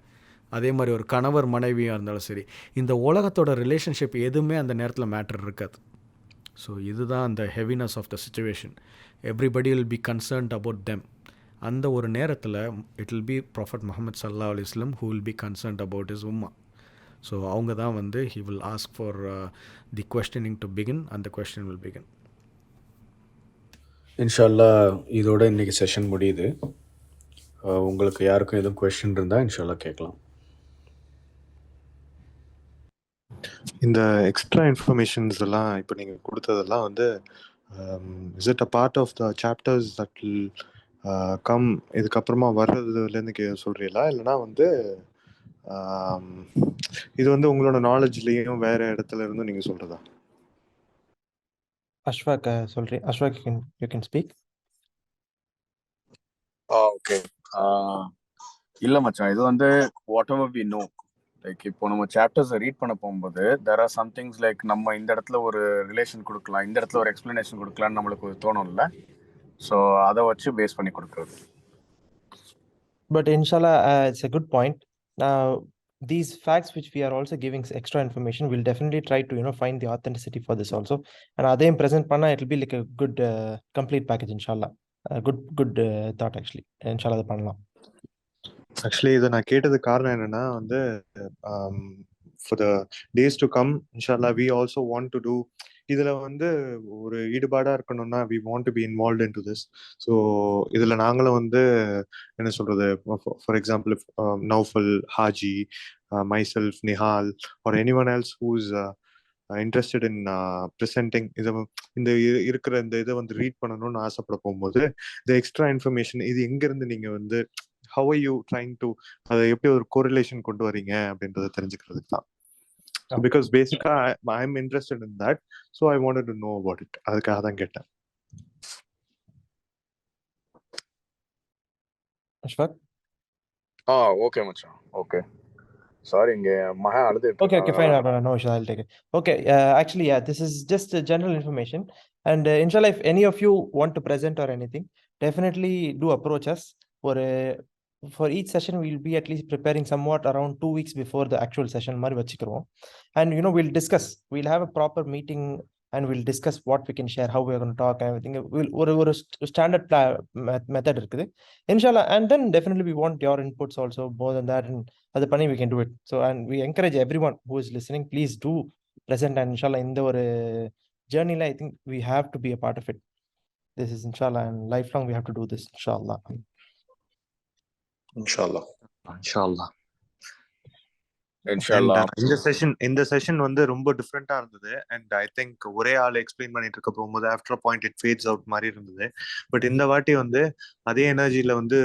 அதே மாதிரி ஒரு கணவர் மனைவியாக இருந்தாலும் சரி, இந்த உலகத்தோட ரிலேஷன்ஷிப் எதுவுமே அந்த நேரத்தில் மேட்டர் இருக்காது. ஸோ இதுதான் அந்த heaviness of the situation. Everybody will be concerned about them. அந்த ஒரு நேரத்தில் it will be prophet Muhammad ஸல்லல்லாஹு அலைஹி வஸல்லம் who will be concerned about his உம்மா. ஸோ அவங்க தான் வந்து he will ask for the questioning to begin, அந்த கொஸ்டின் வில் பிகின். இன்ஷால்லா இதோட இன்றைக்கி செஷன் முடியுது. உங்களுக்கு யாருக்கும் எதுவும் கொஸ்டின் இருந்தால் இன்ஷால்லா கேட்கலாம். இந்த எக்ஸ்ட்ரா இன்ஃபர்மேஷன்ஸ் எல்லாம் இப்போ நீங்கள் கொடுத்ததெல்லாம் வந்து is it a part of the chapters that will come இதுக்கப்புறமா வர்றதுலேருந்து சொல்கிறீங்களா, இல்லைனா வந்து இது வந்து உங்களோட நாலேஜ்லேயும் வேறு இடத்துல இருந்தும் நீங்கள் சொல்கிறதா? அஷ்வாக் சொல்கிறேன். Ashwaq you can speak. Okay. இல்லை மச்சான், இது வந்து whatever we know, like இப்போ நம்ம சாப்டர்ஸை ரீட் பண்ண போகும்போது there are some things like நம்ம இந்த இடத்துல ஒரு ரிலேஷன் கொடுக்கலாம், இந்த இடத்துல ஒரு எக்ஸ்பிளனேஷன் கொடுக்கலான்னு நம்மளுக்கு தோணும்ல. ஸோ அதை வச்சு பேஸ் பண்ணி கொடுக்குறது. பட் இன்ஷால்லா it's a good point. These facts which we are also giving extra information, we'll definitely try to find the authenticity for this also, and அதையும் present பண்ணா it will be like a good complete package inshallah. Good thought actually. inshallah அதை பண்ணலாம். ஆக்சுவலி இதை நான் கேட்டது காரணம் என்னன்னா வந்து for the days to come inshallah we also want to do, இதில் வந்து ஒரு ஈடுபாடாக இருக்கணும்னா we want to be involved into this. So இதில் நாங்களும் வந்து என்ன சொல்கிறது, for example Naufal, Haji, myself, Nihal or anyone else who's interested in presenting இந்த இருக்கிற இந்த இதை வந்து ரீட் பண்ணணும்னு ஆசைப்பட போகும்போது the extra information இது எங்கேருந்து நீங்கள் வந்து how are you trying to அதை எப்படி ஒரு கோரிலேஷன் கொண்டு வரீங்க அப்படின்றத தெரிஞ்சுக்கிறதுக்கு தான். Because basically I'm interested in that, so I wanted to know about it. அதுக்காக தான் கேட்டேன். அஷ்வாக். ஓகே மச்சான், ஓகே. Sorry, இங்கே மகா அழுதுட்டு. Okay, fine. No issue. I'll take it. Okay, actually, yeah, this is just general information. And inshallah, if any of you want to present or anything, definitely do approach us. For each session, we'll be at least preparing somewhat around 2 weeks before the actual session. And we'll discuss. We'll have a proper meeting and we'll discuss what we can share, how we are going to talk and everything. We'll standard method இருக்குது inshallah, and then definitely we want your inputs also more than that, and அது பண்ணி we can do it. So, and we encourage everyone who is listening, please do present, and inshallah in the journey I think we have to be a part of it. This is inshallah, and lifelong we have to do this inshallah. இன்ஷால்லா இன்ஷால்லா. இன்ஷால்லா. இந்த செஷன் வந்து ரொம்ப டிஃப்ரெண்டா இருந்தது. அண்ட் ஐ திங்க் ஒரே ஆள் எக்ஸ்பிளைன் பண்ணிட்டு இருக்க போகும்போது after point it fats out மாதிரி இருந்தது. பட் இந்த வாட்டி வந்து அதே எனர்ஜில வந்து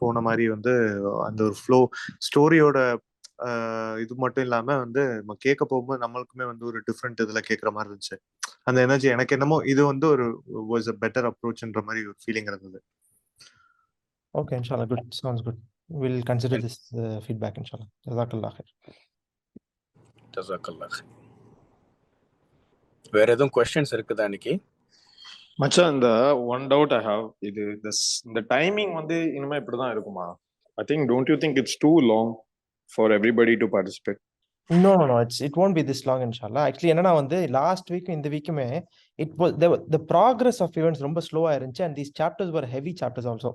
போன மாதிரி வந்து அந்த ஒரு ஃப்ளோ ஸ்டோரியோட இது மட்டும் இல்லாம வந்து நம்ம கேட்க போகும்போது நம்மளுக்குமே வந்து ஒரு டிஃப்ரெண்ட் இதுல கேட்கற மாதிரி இருந்துச்சு. அந்த எனர்ஜி எனக்கு என்னமோ இது வந்து ஒரு வாஸ் a better approachன்ற மாதிரி ஒரு ஃபீலிங் இருந்தது. Okay, inshallah, good, sounds good. We'll consider this feedback inshallah. Jazakallah khair. ஜஸாக்கல்லாஹ் கைர். வேற எதுவும் கொஸ்டின்ஸ் இருக்குதா இன்னைக்கு? மச்சான், இந்த ஒன் டவுட் ஐ ஹாவ், இந்த டைமிங் வந்து இனிமே இப்படிதான் இருக்குமா? I think, don't you think it's too long for everybody to participate? No, it won't be this long inshallah. Actually என்னன்னா வந்து லாஸ்ட் வீக் இந்த வீக்குமே it was the progress of events ரொம்ப ஸ்லோவா இருந்துச்சு, and these chapters were heavy chapters also.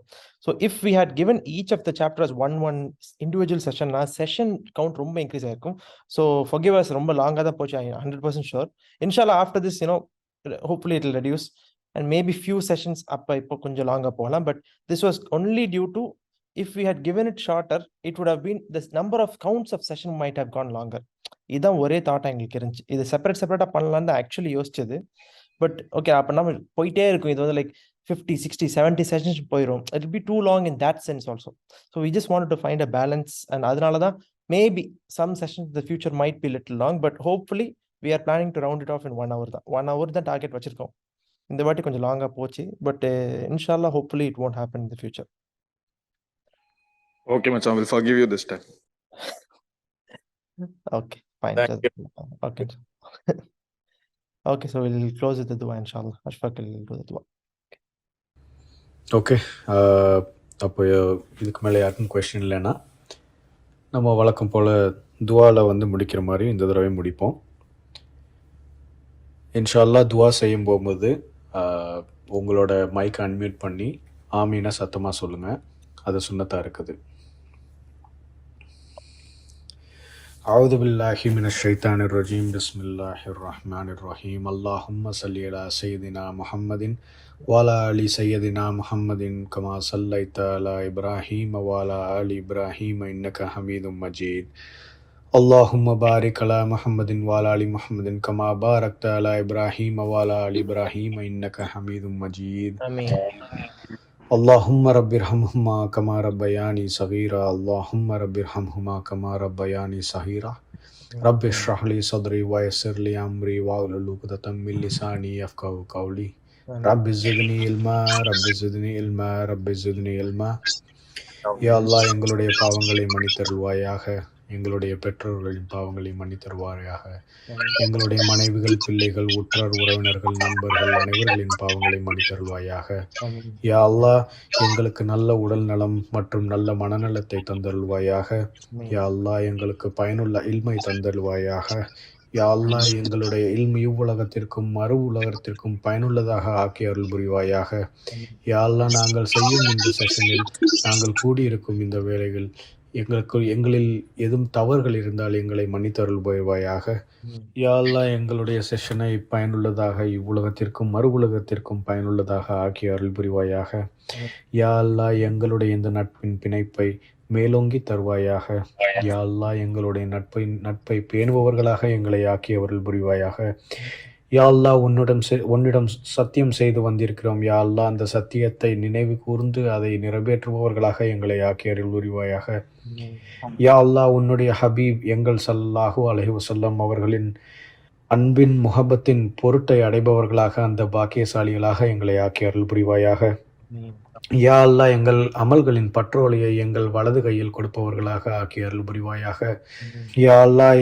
So if we had given each of the chapters one individual session count ரொம்ப increase ஆயிருக்கும். So forgive us, ரொம்ப லாங்கா தான் போச்சு, 100% sure. Inshallah after this, hopefully it will reduce, and maybe few sessions அப்ப இப்போ கொஞ்சம் லாங்கா போகலாம். But this was only due to, if we had given it shorter, it would have been, this number of counts of session might have gone longer. இதான் ஒரே தாட் எங்களுக்கு இருந்துச்சு. இது செப்பரேட்டா பண்ணலாம்னு ஆக்சுவலி யோசிச்சது. பட் ஓகே, அப்ப நம்ம போயிட்டே இருக்கும். இது வந்து லைக் 50, 60, 70 செஷன்ஸ் போயிடும். It will be too long in that sense also. So we just wanted to find a balance, and அதனால தான் maybe some sessions in the future might be little long, but hopefully we are planning to round it off in 1 hour தான். 1 hour தான் டார்கெட் வச்சிருக்கோம். இந்த வாட்டி கொஞ்சம் லாங்கா போச்சு, but inshallah hopefully it won't happen in the future. Okay, Machan, we'll forgive you this time. Okay, fine. Thank you. Okay. Okay, so we'll close with the dua inshallah. Ashfaq will do the dua. Okay, அப்போ இதுக்கு மேலே யாருக்கும் கொஸ்டின் இல்லைன்னா நம்ம வழக்கம் போல் துவாவில் வந்து முடிக்கிற மாதிரி இந்த தடவை முடிப்போம். இன்ஷால்லா துவா செய்யும் போகும்போது உங்களோட மைக்கை அன்மியூட் பண்ணி ஆமீனா சத்தமாக சொல்லுங்கள். அது சுன்னத்தாக இருக்குது. أعوذ بالله من الشيطان الرجيم بسم الله الرحمن الرحيم اللهم صل على سيدنا محمد وعلى آل سيدنا محمد كما صليت على إبراهيم وعلى آل إبراهيم إنك حميد مجيد اللهم بارك على محمد وعلى آل محمد كما باركت على إبراهيم وعلى آل إبراهيم إنك حميد مجيد Ameen. اللهم رب ارحمهما كما ربياني صغيرا اللهم رب ارحمهما كما ربياني صغيرا رب اشرح لي صدري ويسر لي امري واحلل عقدة من لساني يفقهوا قولي رب زدني علما رب زدني علما رب زدني علما. யா அல்லாஹ், எங்களுடைய பாவங்களை மன்னித்தருள்வாயாக. எங்களுடைய பெற்றோர்களின் பாவங்களை மன்னித்தருவாயாக. எங்களுடைய மனைவிகள், பிள்ளைகள், உற்றார் உறவினர்கள், நண்பர்கள் அனைவர்களின் பாவங்களை மன்னித்தருள்வாயாக. யா அல்லாஹ், எங்களுக்கு நல்ல உடல் நலம் மற்றும் நல்ல மனநலத்தை தந்தருள்வாயாக. யா அல்லாஹ், எங்களுக்கு பயனுள்ள இல்மை தந்தருள்வாயாக. யா அல்லாஹ், எங்களுடைய இல்மு இவ்வுலகத்திற்கும் மறு உலகத்திற்கும் பயனுள்ளதாக ஆக்கி அருள் புரிவாயாக. யா அல்லாஹ், நாங்கள் செய்யும் இந்த செஷனில், நாங்கள் கூடியிருக்கும் இந்த வேளைகள், எங்களில் எதுவும் தவறுகள் இருந்தால் எங்களை மன்னித்தருள் புரிவாயாக. யா அல்லாஹ், எங்களுடைய செஷனை பயனுள்ளதாக இவ்வுலகத்திற்கும் மறு உலகத்திற்கும் பயனுள்ளதாக ஆக்கி அருள் புரிவாயாக. யா அல்லாஹ், எங்களுடைய இந்த நட்பின் பிணைப்பை மேலோங்கி தருவாயாக. யா அல்லாஹ், எங்களுடைய நட்பை பேணுபவர்களாக எங்களை ஆக்கி அருள் புரிவாயாக. யா அல்லாஹ், உன்னிடம் சத்தியம் செய்து வந்திருக்கிறோம். யா அல்லாஹ், அந்த சத்தியத்தை நினைவு கூர்ந்து அதை நிறைவேற்றுபவர்களாக எங்களை ஆக்கி அருள் புரிவாயாக. யா அல்லாஹ், உன்னுடைய ஹபீப் எங்கள் ஸல்லல்லாஹு அலைஹி வஸல்லம் அவர்களின் அன்பின் முஹப்பத்தின் பொருட்டை அடைபவர்களாக, அந்த பாக்கியசாலிகளாக எங்களை ஆக்கி அருள் புரிவாயாக. யா அல்லாஹ், எங்கள் அமல்களின் பற்றோலையை எங்கள் வலது கையில் கொடுப்பவர்களாக ஆக்கி அருள் புரிவாயாக. யா அல்லாஹ்,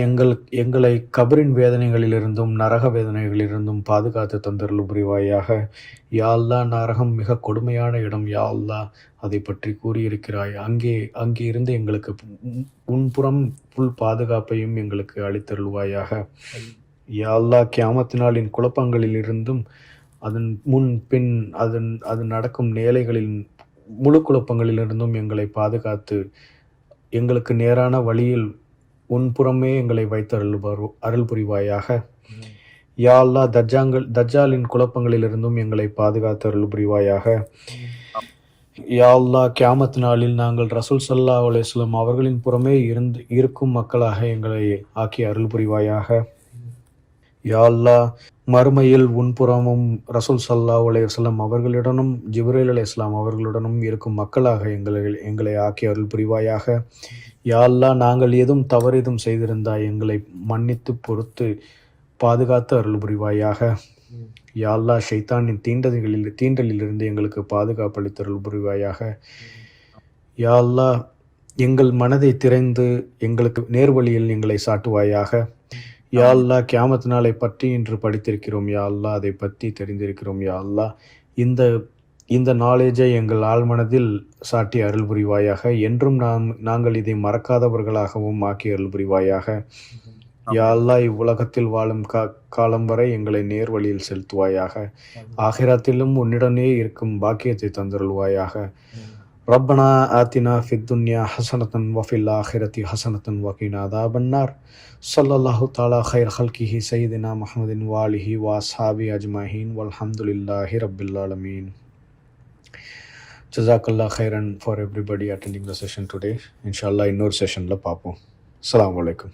எங்களை கபரின் வேதனைகளிலிருந்தும் நரக வேதனைகளிலிருந்தும் பாதுகாத்து தந்தருள் புரிவாயாக. யா அல்லாஹ், நரகம் மிக கொடுமையான இடம். யா அல்லாஹ், அதை பற்றி கூறியிருக்கிறாய். அங்கே இருந்து எங்களுக்கு உன்புறம் புல் பாதுகாப்பையும் எங்களுக்கு அளித்தருள்வாயாக. யா அல்லாஹ் கியாமத்தினாலின் குழப்பங்களிலிருந்தும் அதன் முன் பின் அது நடக்கும் நேலைகளின் முழு குழப்பங்களிலிருந்தும் எங்களை பாதுகாத்து எங்களுக்கு நேரான வழியில் உன்புறமே எங்களை வைத்து அருள் புரிவாயாக. யா அல்லாஹ் தஜ்ஜாலின் குழப்பங்களிலிருந்தும் எங்களை பாதுகாத்து அருள் புரிவாயாக. யா அல்லாஹ் கியாமத் நாளில் நாங்கள் ரசூல் ஸல்லல்லாஹு அலைஹி வஸல்லம் அவர்களின் புறமே இருக்கும் மக்களாக எங்களை ஆக்கி அருள் புரிவாயாக. யா அல்லாஹ் மறுமையில் உன்புறமும் ரசூல் ஸல்லல்லாஹு அலைஹி வஸல்லம் அவர்களுடனும் ஜிப்ரீல் அலைஹிஸ்ஸலாம் அவர்களுடனும் இருக்கும் மக்களாக எங்களை ஆக்கி அருள் புரிவாயாக. யா அல்லாஹ் நாங்கள் ஏதும் தவறிதும் செய்திருந்தால் எங்களை மன்னித்து பொறுத்து பாதுகாத்து அருள் புரிவாயாக. யா அல்லாஹ் ஷைத்தானின் தீண்டலிலிருந்து எங்களுக்கு பாதுகாப்பளித்து அருள் புரிவாயாக. யா அல்லாஹ் எங்கள் மனதை திறந்து எங்களுக்கு நேர்வழியில் எங்களை சாட்டுவாயாக. யா அல்லாஹ் கியாமத் நாளை பற்றி இன்று படித்திருக்கிறோம். யா அல்லாஹ் அதை பற்றி தெரிந்திருக்கிறோம். யா அல்லாஹ் இந்த நாலேஜை எங்கள் ஆழ்மனதில் சாட்டி அருள் புரிவாயாக. என்றும் நாங்கள் இதை மறக்காதவர்களாகவும் ஆக்கி அருள் புரிவாயாக. யா அல்லாஹ் இவ்வுலகத்தில் வாழும் காலம் வரை எங்களை நேர்வழியில் செலுத்துவாயாக. ஆகிரத்திலும் உன்னிடனே இருக்கும் பாக்கியத்தை தந்தருள்வாயாக. ரப்பனா ஆத்தினா ஃபித் துன்யா ஹசனத்தன் வஃபில் ஆஹிரத்தி ஹசனத்தன் வகீனா அதாபன்னார். ஸல்லல்லாஹு தஆலா கைர் ஹல்கிஹி சய்யிதினா முஹம்மதின் வாலிஹி வஅஸ்ஹாபி அஜ்மஈன் வல்ஹம்துலில்லாஹி ரப்பில் ஆலமீன். ஜஸாக்கல்லாஹ் khairan for everybody attending the session today. இன்ஷா அல்லாஹ் இன்னொரு செஷனில் பார்ப்போம். அஸ்ஸலாமு அலைக்கும்.